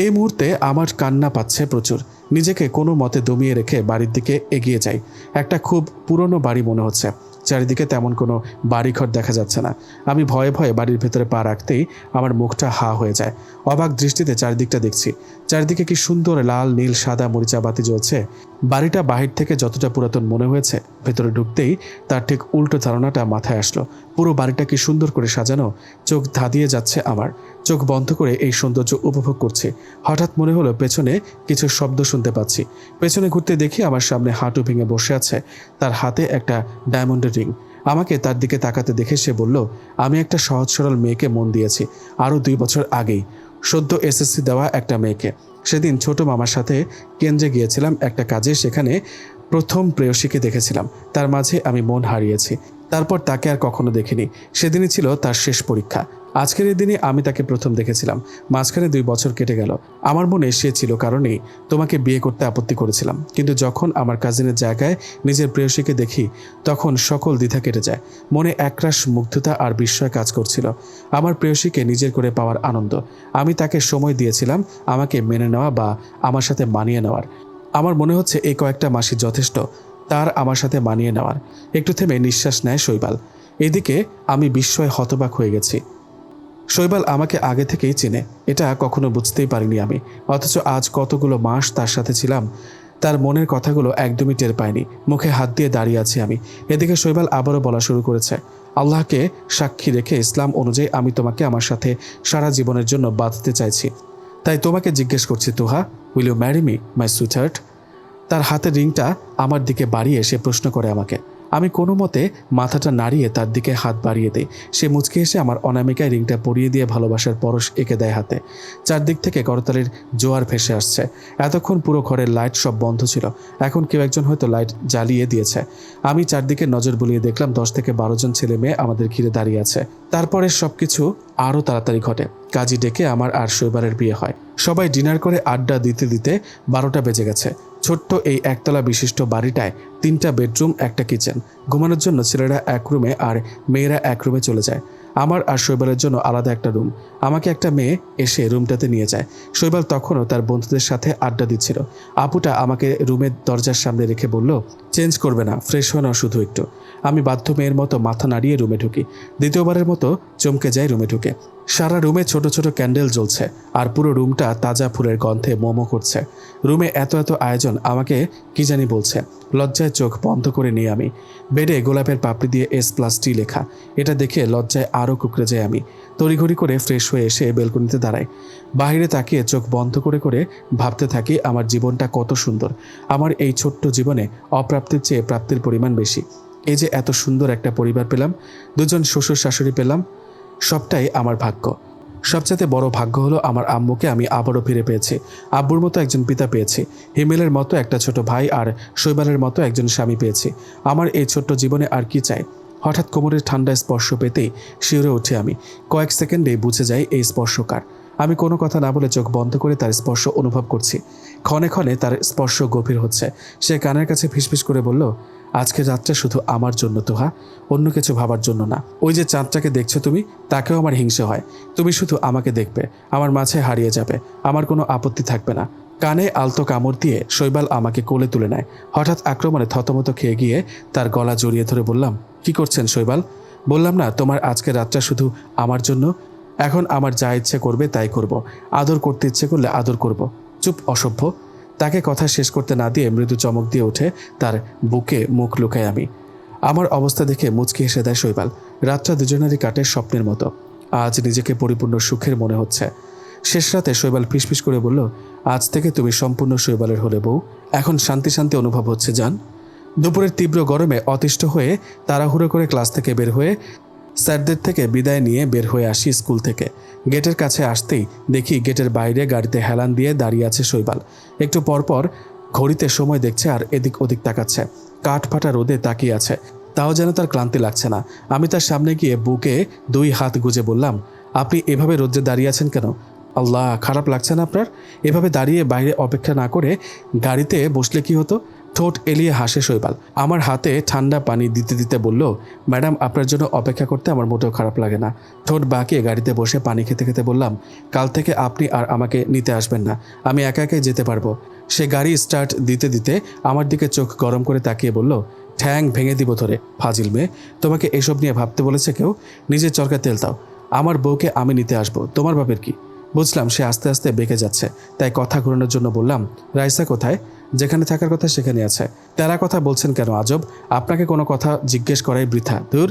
এই মুহূর্তে আমার কান্না পাচ্ছে প্রচুর। নিজেকে কোনো মতে দমিয়ে রেখে বাড়ির দিকে এগিয়ে যাই। একটা খুব পুরনো বাড়ি মনে হচ্ছে। চারিদিকে তেমন কোনো বাড়িঘর দেখা যাচ্ছে না। আমি ভয়ে ভয়ে বাড়ির ভেতরে পা রাখতেই আমার মুখটা হা হয়ে যায়। অবাক দৃষ্টিতে চারিদিকটা দেখছি। চারিদিকে কি সুন্দর লাল নীল সাদা মরিচা বাতি জ্বলছে। বাড়িটা বাহির থেকে যতটা পুরাতন মনে হয়েছে, ভেতরে ঢুকতেই তার ঠিক উল্টো ধারণাটা মাথায় আসলো। পুরো বাড়িটা কি সুন্দর করে সাজানো। চোখ ধাঁধিয়ে যাচ্ছে আমার। চোখ বন্ধ করে এই সৌন্দর্য উপভোগ করছি। হঠাৎ মনে হলো পেছনে কিছু শব্দ শুনতে পাচ্ছি। পেছনে ঘুরতে দেখি আমার সামনে হাঁটু ভেঙে বসে আছে, তার হাতে একটা ডায়মন্ডের রিং। আমাকে তার দিকে তাকাতে দেখে সে বলল, আমি একটা সহজ সরল মেয়েকে মন দিয়েছি, আরও 2 বছর আগেই, সদ্য এসএসসি দেওয়া একটা মেয়েকে। সেদিন ছোট মামার সাথে কেন্দ্রে গিয়েছিলাম একটা কাজে। সেখানে প্রথম প্রেয়সীকে দেখেছিলাম। তার মাঝে আমি মন হারিয়েছি। তারপর তাকে আর কখনো দেখিনি। সেদিনই ছিল তার শেষ পরীক্ষা। আজকের এই দিনে আমি তাকে প্রথম দেখেছিলাম। মাঝখানে 2 বছর কেটে গেল। আমার মনে সে ছিল কারণেই তোমাকে বিয়ে করতে আপত্তি করেছিলাম। কিন্তু যখন আমার কাজিনের জায়গায় নিজের প্রেয়সীকে দেখি, তখন সকল দ্বিধা কেটে যায়। মনে একরাশ মুগ্ধতা আর বিস্ময় কাজ করছিল। আমার প্রেয়সীকে নিজের করে পাওয়ার আনন্দ। আমি তাকে সময় দিয়েছিলাম আমাকে মেনে নেওয়া বা আমার সাথে মানিয়ে নেওয়ার। আমার মনে হচ্ছে এই কয়েকটা মাসই যথেষ্ট তার আমার সাথে মানিয়ে নেওয়ার। একটু থেমে নিঃশ্বাস নেয় শৈবাল। এদিকে আমি বিস্ময়ে হতবাক হয়ে গেছি। শৈবাল আমাকে আগে থেকেই চেনে, এটা কখনো বুঝতেই পারিনি আমি। অথচ আজ কতগুলো মাস তার সাথে ছিলাম, তার মনের কথাগুলো একদমই টের পাইনি। মুখে হাত দিয়ে দাঁড়িয়ে আছি আমি। এদিকে শৈবাল আবারও বলা শুরু করেছে, আল্লাহকে সাক্ষী রেখে ইসলাম অনুযায়ী আমি তোমাকে আমার সাথে সারা জীবনের জন্য বাঁধতে চাইছি। তাই তোমাকে জিজ্ঞেস করছি, Tuha, will you marry me my sweetheart? তার হাতের রিংটা আমার দিকে বাড়িয়ে সে প্রশ্ন করে আমাকে। আমি কোনো মতে মাথাটা নাড়িয়ে তার দিকে হাত বাড়িয়ে দিই। সে মুচকে এসে আমার অনামিকায় রিংটা পরিয়ে দিয়ে ভালোবাসার পরশ এঁকে দেয় হাতে। চারদিক থেকে করতালির জোয়ার ভেসে আসছে। এতক্ষণ পুরো ঘরের লাইট সব বন্ধ ছিল। এখন কেউ একজন হয়তো লাইট জ্বালিয়ে দিয়েছে। আমি চারদিকে নজর বুলিয়ে দেখলাম 10 থেকে 12 জন ছেলে মেয়ে আমাদের ঘিরে দাঁড়িয়ে আছে। তারপরে সবকিছু আরও তাড়াতাড়ি ঘটে। কাজী ডেকে আমার আর শৈবালের বিয়ে হয়। সবাই ডিনার করে আড্ডা দিতে দিতে 12টা বেজে গেছে। ছোট্ট এই একতলা বিশিষ্ট বাড়িটায় 3টা বেডরুম, একটা কিচেন। ঘুমানোর জন্য ছেলেরা এক রুমে আর মেয়েরা এক রুমে চলে যায়। আমার আর শৈবালের জন্য আলাদা একটা রুম। আমাকে একটা মেয়ে এসে রুমটাতে নিয়ে যায়। শৈবাল তখনও তার বন্ধুদের সাথে আড্ডা দিচ্ছিল। আপুটা আমাকে রুমের দরজার সামনে রেখে বলল, চেঞ্জ করবে না, ফ্রেশ হয়ে নাও শুধু একটু। আমি বাধ্য মেয়ের মতো মাথা নাড়িয়ে রুমে ঢুকি। দ্বিতীয়বারের মতো চমকে যাই রুমে ঢুকে। সারা রুমে ছোট ছোট ক্যান্ডেল জ্বলছে আর পুরো রুমটা তাজা ফুলের গন্ধে মোমো করছে। রুমে এত এত আয়োজন আমাকে কি জানি বলছে। লজ্জায় চোখ বন্ধ করে নিই আমি। বেডে গোলাপের পাপড়ি দিয়ে S+T লেখা। এটা দেখে লজ্জায় আরও কুকড়ে যাই আমি। তড়িঘড়ি করে ফ্রেশ হয়ে এসে বেলকনিতে দাঁড়াই। বাইরে তাকিয়ে চোখ বন্ধ করে করে ভাবতে থাকি আমার জীবনটা কত সুন্দর। আমার এই ছোট্ট জীবনে অপ্রাপ্তির চেয়ে প্রাপ্তির পরিমাণ বেশি। এই যে এত সুন্দর একটা পরিবার পেলাম, 2 জন শ্বশুর শাশুড়ি পেলাম, সবটাই আমার ভাগ্য। সবচেয়ে বড় ভাগ্য হলো আমার আম্মুকে আমি আবারও ফিরে পেয়েছি। আব্বুর মতো একজন পিতা পেয়েছি, হিমেলের মতো একটা ছোট ভাই আর শৈবালের মতো একজন স্বামী পেয়েছি। আমার এই ছোট্ট জীবনে আর কি চাই? হঠাৎ কোমরের ঠান্ডা স্পর্শ পেতেই শিউরে উঠে আমি। কয়েক সেকেন্ডেই বুঝে যাই এই স্পর্শ কার। আমি কোনো কথা না বলে চোখ বন্ধ করে তার স্পর্শ অনুভব করছি। ক্ষণে ক্ষণে তার স্পর্শ গভীর হচ্ছে। সে কানের কাছে ফিসফিস করে বলল, আজকের রাতটা শুধু আমার জন্য তোহা, অন্য কিছু ভাবার জন্য না। ওই যে চাঁদটাকে দেখছো তুমি, তাকেও আমার হিংসে হয়। তুমি শুধু আমাকে দেখবে, আমার মাঝে হারিয়ে যাবে, আমার কোনো আপত্তি থাকবে না। কানে আলতো কামড় দিয়ে শৈবাল আমাকে কোলে তুলে নেয়। হঠাৎ আক্রমণে থতমত খেয়ে গিয়ে তার গলা জড়িয়ে ধরে বললাম, কি করছেন শৈবাল? বললাম না তোমার আজকের রাতটা শুধু আমার জন্য? এখন আমার যা ইচ্ছে করবে তাই করব, আদর করতে ইচ্ছে করলে আদর করব। চুপ অসভ্য। তাকে কথা শেষ করতে না দিয়ে মৃদু চমক দিয়ে ওঠে তার বুকে মুখ লুকাই আমি। আমার অবস্থা দেখে মুচকি হেসে দেয় শৈবাল। রাতটা দুজনেরই কাটে স্বপ্নের মতো। আজ নিজেকে পরিপূর্ণ সুখের মনে হচ্ছে। শেষ রাতে শৈবাল ফিসফিস করে বলল, আজ থেকে তুমি সম্পূর্ণ শৈবালের হলে বউ। এখন শান্তি শান্তি অনুভব হচ্ছে জান। দুপুরের তীব্র গরমে অতিষ্ঠ হয়ে তাড়াহুড়ো করে ক্লাস থেকে বের হয়ে স্যারদের থেকে বিদায় নিয়ে বের হয়ে আসি স্কুল থেকে। গেটের কাছে আসতেই দেখি গেটের বাইরে গাড়িতে হেলান দিয়ে দাঁড়িয়ে আছে শৈবাল। একটু পরপর ঘড়িতে সময় দেখছে আর এদিক ওদিক তাকাচ্ছে। কাঠ ফাটা রোদে তাকিয়ে আছে, তাও যেন তার ক্লান্তি লাগছে না। আমি তার সামনে গিয়ে বুকে 2 হাত গুজে বললাম, আপনি এভাবে রোদে দাঁড়িয়ে আছেন কেন? আল্লাহ, খারাপ লাগছে না আপনার? এভাবে দাঁড়িয়ে বাইরে অপেক্ষা না করে গাড়িতে বসলে কি হতো? ঠোঁট এলিয়ে হাসে শৈবাল। আমার হাতে ঠান্ডা পানি দিতে দিতে বলল, ম্যাডাম আপনার জন্য অপেক্ষা করতে আমার মোটেও খারাপ লাগে না। ঠোঁট বাঁকিয়ে গাড়িতে বসে পানি খেতে খেতে বললাম, কাল থেকে আপনি আর আমাকে নিতে আসবেন না, আমি একা একাই যেতে পারবো। সে গাড়ি স্টার্ট দিতে দিতে আমার দিকে চোখ গরম করে তাকিয়ে বলল, ঠ্যাং ভেঙে দিব ধরে, ফাজিল মেয়ে। তোমাকে এসব নিয়ে ভাবতে বলেছে কেউ? নিজের চরকা তেল দাও। আমার বউকে আমি নিতে আসবো, তোমার বাপের কি? বুঝলাম সে আস্তে আস্তে বেঁকে যাচ্ছে, তাই কথা ঘোরানোর জন্য বললাম, রাইসা কোথায়? যেখানে থাকার কথা সেখানে আছে। তেরা কথা বলছেন কেন আজব? আপনাকে কোনো কথা জিজ্ঞেস করাই বৃথা। দূর।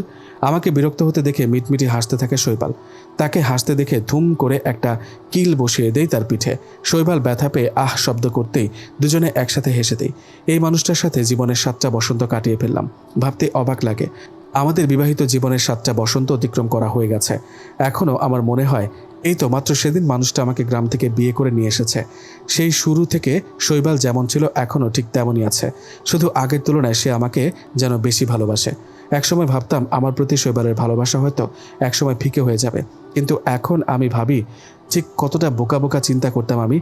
আমাকে বিরক্ত হতে দেখে মিটমিটি হাসতে থাকে শৈবাল। তাকে হাসতে দেখে ধুম করে একটা কিল বসিয়ে দেই তার পিঠে। শৈবাল ব্যথা পেয়ে আহ শব্দ করতেই দুজনে একসাথে হেসে দেই। এই মানুষটার সাথে জীবনের 7টা বসন্ত কাটিয়ে ফেললাম। ভাবতে অবাক লাগে, আমাদের বিবাহিত জীবনের 7টা বসন্ত অতিক্রম করা হয়ে গেছে। এখনও আমার মনে হয় এই তো মাত্র সেদিন মানুষটা আমাকে গ্রাম থেকে বিয়ে করে নিয়ে এসেছে। সেই শুরু থেকে শৈবাল যেমন ছিল এখনও ঠিক তেমনই আছে, শুধু আগের তুলনায় সে আমাকে যেন বেশি ভালোবাসে। একসময় ভাবতাম আমার প্রতি শৈবালের ভালোবাসা হয়তো একসময় ফিকে হয়ে যাবে, কিন্তু এখন আমি ভাবি ঠিক কতটা বোকা বোকা চিন্তা করতাম আমি।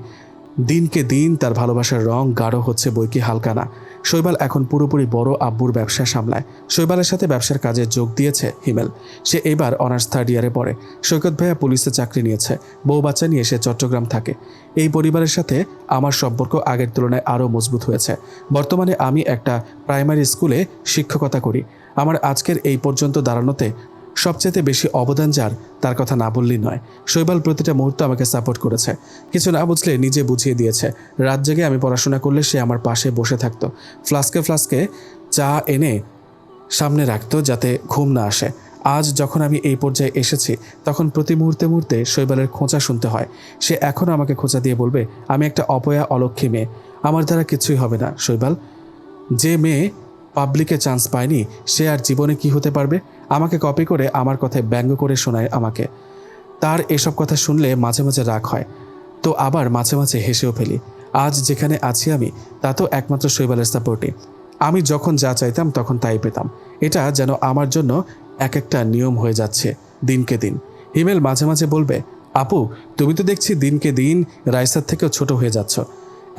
দিনকে দিন তার ভালোবাসার রং গাঢ় হচ্ছে বইকি হালকা না। শৈবাল এখন পুরোপুরি বড় আব্বুর ব্যবসা সামলায়। শৈবালের সাথে ব্যবসার কাজে যোগ দিয়েছে হিমেল। সে এবার অনার্স 3rd ইয়ারে পড়ে। সৈকত ভাইয়া পুলিশে চাকরি নিয়েছে, বউ বাচ্চা নিয়ে সে চট্টগ্রাম থাকে। এই পরিবারের সাথে আমার সম্পর্ক আগের তুলনায় আরও মজবুত হয়েছে। বর্তমানে আমি একটা প্রাইমারি স্কুলে শিক্ষকতা করি। আমার আজকের এই পর্যন্ত দাঁড়ানোতে সবচেয়ে বেশি অবদান যার, তার কথা না বললেই নয়। শৈবাল প্রতিটা মুহূর্তে আমাকে সাপোর্ট করেছে, কিছু না বুঝলে নিজে বুঝিয়ে দিয়েছে। রাত জেগে আমি পড়াশোনা করলে সে আমার পাশে বসে থাকতো, ফ্লাস্কে ফ্লাস্কে চা এনে সামনে রাখতো যাতে ঘুম না আসে। আজ যখন আমি এই পর্যায়ে এসেছি তখন প্রতি মুহূর্তে মুহূর্তে শৈবালের খোঁচা শুনতে হয়। সে এখনও আমাকে খোঁচা দিয়ে বলবে, আমি একটা অপয়া অলক্ষী মেয়ে, আমার দ্বারা কিছুই হবে না। শৈবাল, যে মেয়ে পাবলিকে চান্স পায়নি সে আর জীবনে কি হতে পারবে? আমাকে কপি করে আমার কথায় ব্যঙ্গ করে শোনায় আমাকে। তার এসব কথা শুনলে মাঝে মাঝে রাগ হয়, তো আবার মাঝে মাঝে হেসেও ফেলি। আজ যেখানে আছি আমি তা তো একমাত্র শৈবালের সাপোর্টে। আমি যখন যা চাইতাম তখন তাই পেতাম। এটা যেন আমার জন্য এক একটা নিয়ম হয়ে যাচ্ছে দিনকে দিন। হিমেল মাঝে মাঝে বলবে, আপু তুমি তো দেখছি দিনকে দিন রাইসার থেকেও ছোট হয়ে যাচ্ছ।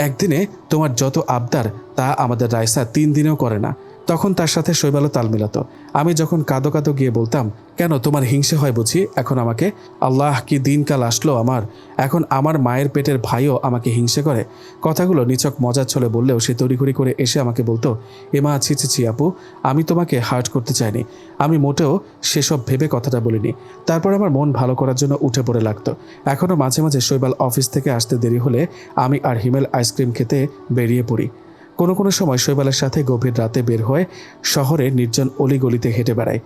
একদিনে তোমার যত আবদার তা আমাদের রাইসা 3 দিনেও করে না। তখন তার সাথে শৈবালও তাল মিলাতো। আমি যখন কাঁদো কাঁদো গিয়ে বলতাম, কেন তোমার হিংসে হয় বুঝি এখন আমাকে? আল্লাহ, কি দিনকাল আসলো আমার! এখন আমার মায়ের পেটের ভাইও আমাকে হিংসে করে। কথাগুলো নিছক মজার ছলে বললেও সে তড়িঘড়ি করে এসে আমাকে বলতো, এমা ছি ছি ছি আপু, আমি তোমাকে হার্ট করতে চাইনি। আমি মোটেও সেসব ভেবে কথাটা বলিনি। তারপর আমার মন ভালো করার জন্য উঠে পড়ে লাগতো। এখনও মাঝে মাঝে শৈবাল অফিস থেকে আসতে দেরি হলে আমি আর হিমেল আইসক্রিম খেতে বেরিয়ে পড়ি। কোনো কোনো সময় শৈবালের সাথে গভীর রাতে বের হয়ে শহরে নির্জন অলিগলিতে হেঁটে বেড়ায়।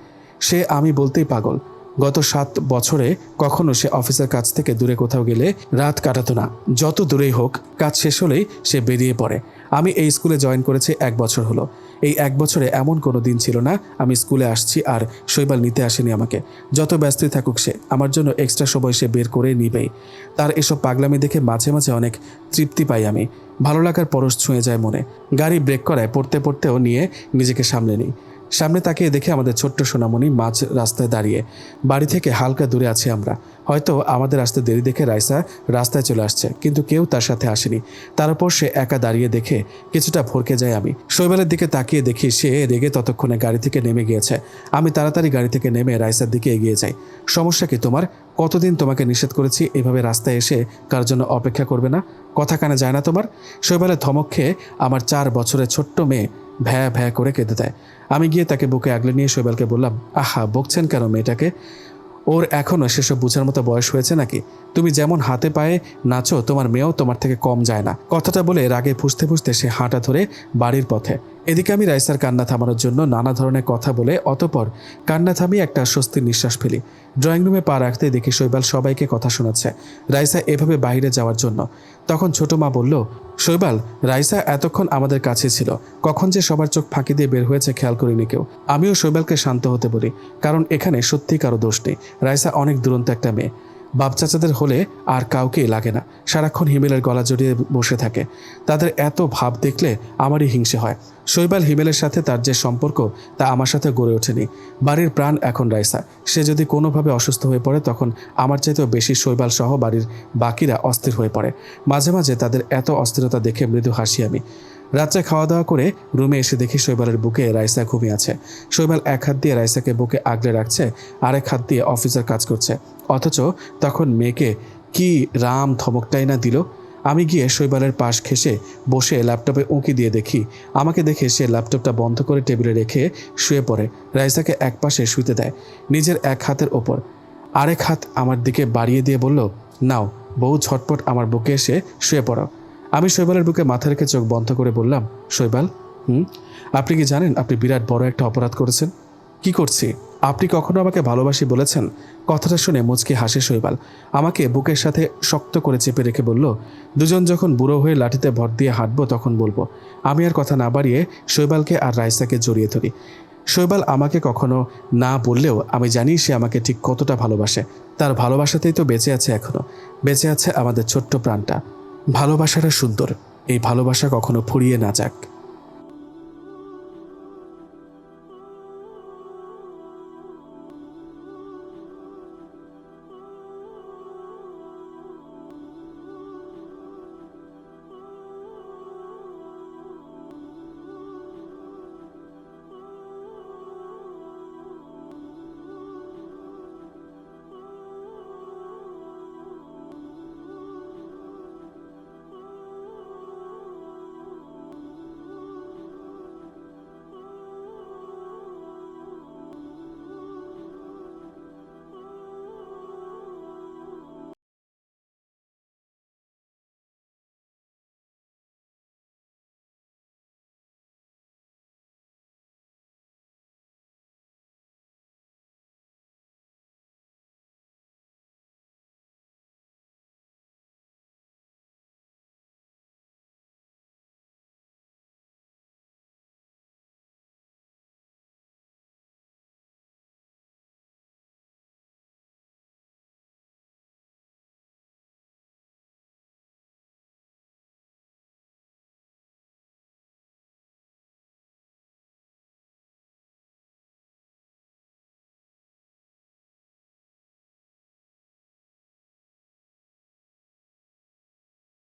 সে আমি বলতেই পাগল। গত 7 বছরে কখনো সে অফিসের কাছ থেকে দূরে কোথাও গেলে রাত কাটাতো না। যত দূরেই হোক, কাজ শেষ হলেই সে বেরিয়ে পড়ে। আমি এই স্কুলে জয়েন করেছি 1 বছর হলো। এই 1 বছরে এমন কোনো দিন ছিল না আমি স্কুলে আসছি আর শৈবাল নিতে আসেনি আমাকে। যত ব্যস্তই থাকুক সে, আমার জন্য এক্সট্রা সময় সে বের করে নিবেই। তার এসব পাগলামি দেখে মাঝে মাঝে অনেক তৃপ্তি পাই আমি। ভালো লাগার পরশ ছুঁয়ে যায় মনে। গাড়ি ব্রেক করায় পড়তে পড়তেও নিয়ে নিজেকে সামলে নিই। সামনে তাকিয়ে দেখে আমাদের ছোট্ট সোনামণি মাঝ রাস্তায় দাঁড়িয়ে। বাড়ি থেকে হালকা দূরে আছি আমরা। হয়তো আমাদের আসতে দেরি দেখে রাইসা রাস্তায় চলে আসছে, কিন্তু কেউ তার সাথে আসেনি। তার উপর সে একা দাঁড়িয়ে দেখে কিছুটা ভরকে যায় আমি। শৈবালের দিকে তাকিয়ে দেখি সে রেগে ততক্ষণে গাড়ি থেকে নেমে গিয়েছে। আমি তাড়াতাড়ি গাড়ি থেকে নেমে রাইসার দিকে এগিয়ে যাই। সমস্যা কি তোমার? কতদিন তোমাকে নিষেধ করেছি এভাবে রাস্তায় এসে কার জন্য অপেক্ষা করবে না? কথা কানে যায় না তোমার? শৈবালের ধমক খেয়ে আমার 4 বছরের ছোট্ট মেয়ে ভ্যা ভ্যা করে কেঁদে দেয়। আমি গিয়ে তাকে বুকে আগলে নিয়ে শৈবালকে বললাম, আহা, বকছেন কেন মেয়েটাকে? ওর এখনও সেসব বোঝার মতো বয়স হয়েছে নাকি? তুমি যেমন হাতে পায়ে নাচো, তোমার মেয়েও তোমার থেকে কম যায় না। কথাটা বলে রাগে ফুঁসতে ফুঁসতে সে হাঁটা ধরে বাড়ির পথে। এদিকে আমি রাইসার কান্না থামানোর জন্য নানা ধরনের কথা বলে অতঃপর কান্না থামিয়ে একটা স্বস্তির নিঃশ্বাস ফেলি। ড্রয়িং রুমে পা রাখতে দেখি শৈবাল সবাইকে কথা শোনাচ্ছে রাইসা এভাবে বাইরে যাওয়ার জন্য। তখন ছোট মা বলল, শৈবাল, রাইসা এতক্ষণ আমাদের কাছে ছিল, কখন যে সবার চোখ ফাঁকি দিয়ে বের হয়েছে খেয়াল করিনি কেউ। আমিও শৈবালকে শান্ত হতে বলি, কারণ এখানে সত্যি কারো দোষ নেই। রাইসা অনেক দুরন্ত একটা মেয়ে। বাপ চাচাদের হলে আর কাউকেই লাগে না, সারাক্ষণ হিমেলের গলা জড়িয়ে বসে থাকে। তাদের এত ভাব দেখলে আমারই হিংসে হয়। শৈবাল হিমেলের সাথে তার যে সম্পর্ক তা আমার সাথে গড়ে ওঠেনি। বাড়ির প্রাণ এখন রাইসা। সে যদি কোনোভাবে অসুস্থ হয়ে পড়ে তখন আমার চাইতেও বেশি শৈবাল সহ বাড়ির বাকিরা অস্থির হয়ে পড়ে। মাঝে মাঝে তাদের এত অস্থিরতা দেখে মৃদু হাসি আমি। রাত্রে খাওয়া দাওয়া করে রুমে এসে দেখি শৈবালের বুকে রাইসা ঘুমিয়ে আছে। শৈবাল এক হাত দিয়ে রাইসাকে বুকে আগলে রাখছে, আরেক হাত দিয়ে অফিসের কাজ করছে। অথচ তখন মেয়েকে কি রাম ধমকটাই না দিল। আমি গিয়ে শৈবালের পাশ ঘেঁষে বসে ল্যাপটপে উঁকি দিয়ে দেখি আমাকে দেখে সে ল্যাপটপটা বন্ধ করে টেবিলে রেখে শুয়ে পড়ে। রাইসাকে এক পাশে শুতে দেয়, নিজের এক হাতের ওপর। আরেক হাত আমার দিকে বাড়িয়ে দিয়ে বলল, নাও বউ, ঝটপট আমার বুকে এসে শুয়ে পড়ো। আমি শৈবালের বুকে মাথা রেখে চোখ বন্ধ করে বললাম, শৈবাল, আপনি কি জানেন আপনি বিরাট বড় একটা অপরাধ করেছেন? কি করছি? আপনি কখনো আমাকে ভালোবাসি বলেছেন? কথাটা শুনে মুচকি হাসে শৈবাল। আমাকে বুকের সাথে শক্ত করে চেপে রেখে বলল, দুজন যখন বুড়ো হয়ে লাঠিতে ভর দিয়ে হাঁটবো তখন বলবো। আমি আর কথা না বাড়িয়ে শৈবালকে আর রাইসাকে জড়িয়ে ধরি। শৈবাল আমাকে কখনো না বললেও আমি জানি সে আমাকে ঠিক কতটা ভালোবাসে। তার ভালোবাসাতেই তো বেঁচে আছে এখনো, বেঁচে আছে আমাদের ছোট্ট প্রাণটা। ভালোবাসাটা সুন্দর, এই ভালোবাসা কখনো ফুরিয়ে না যাক।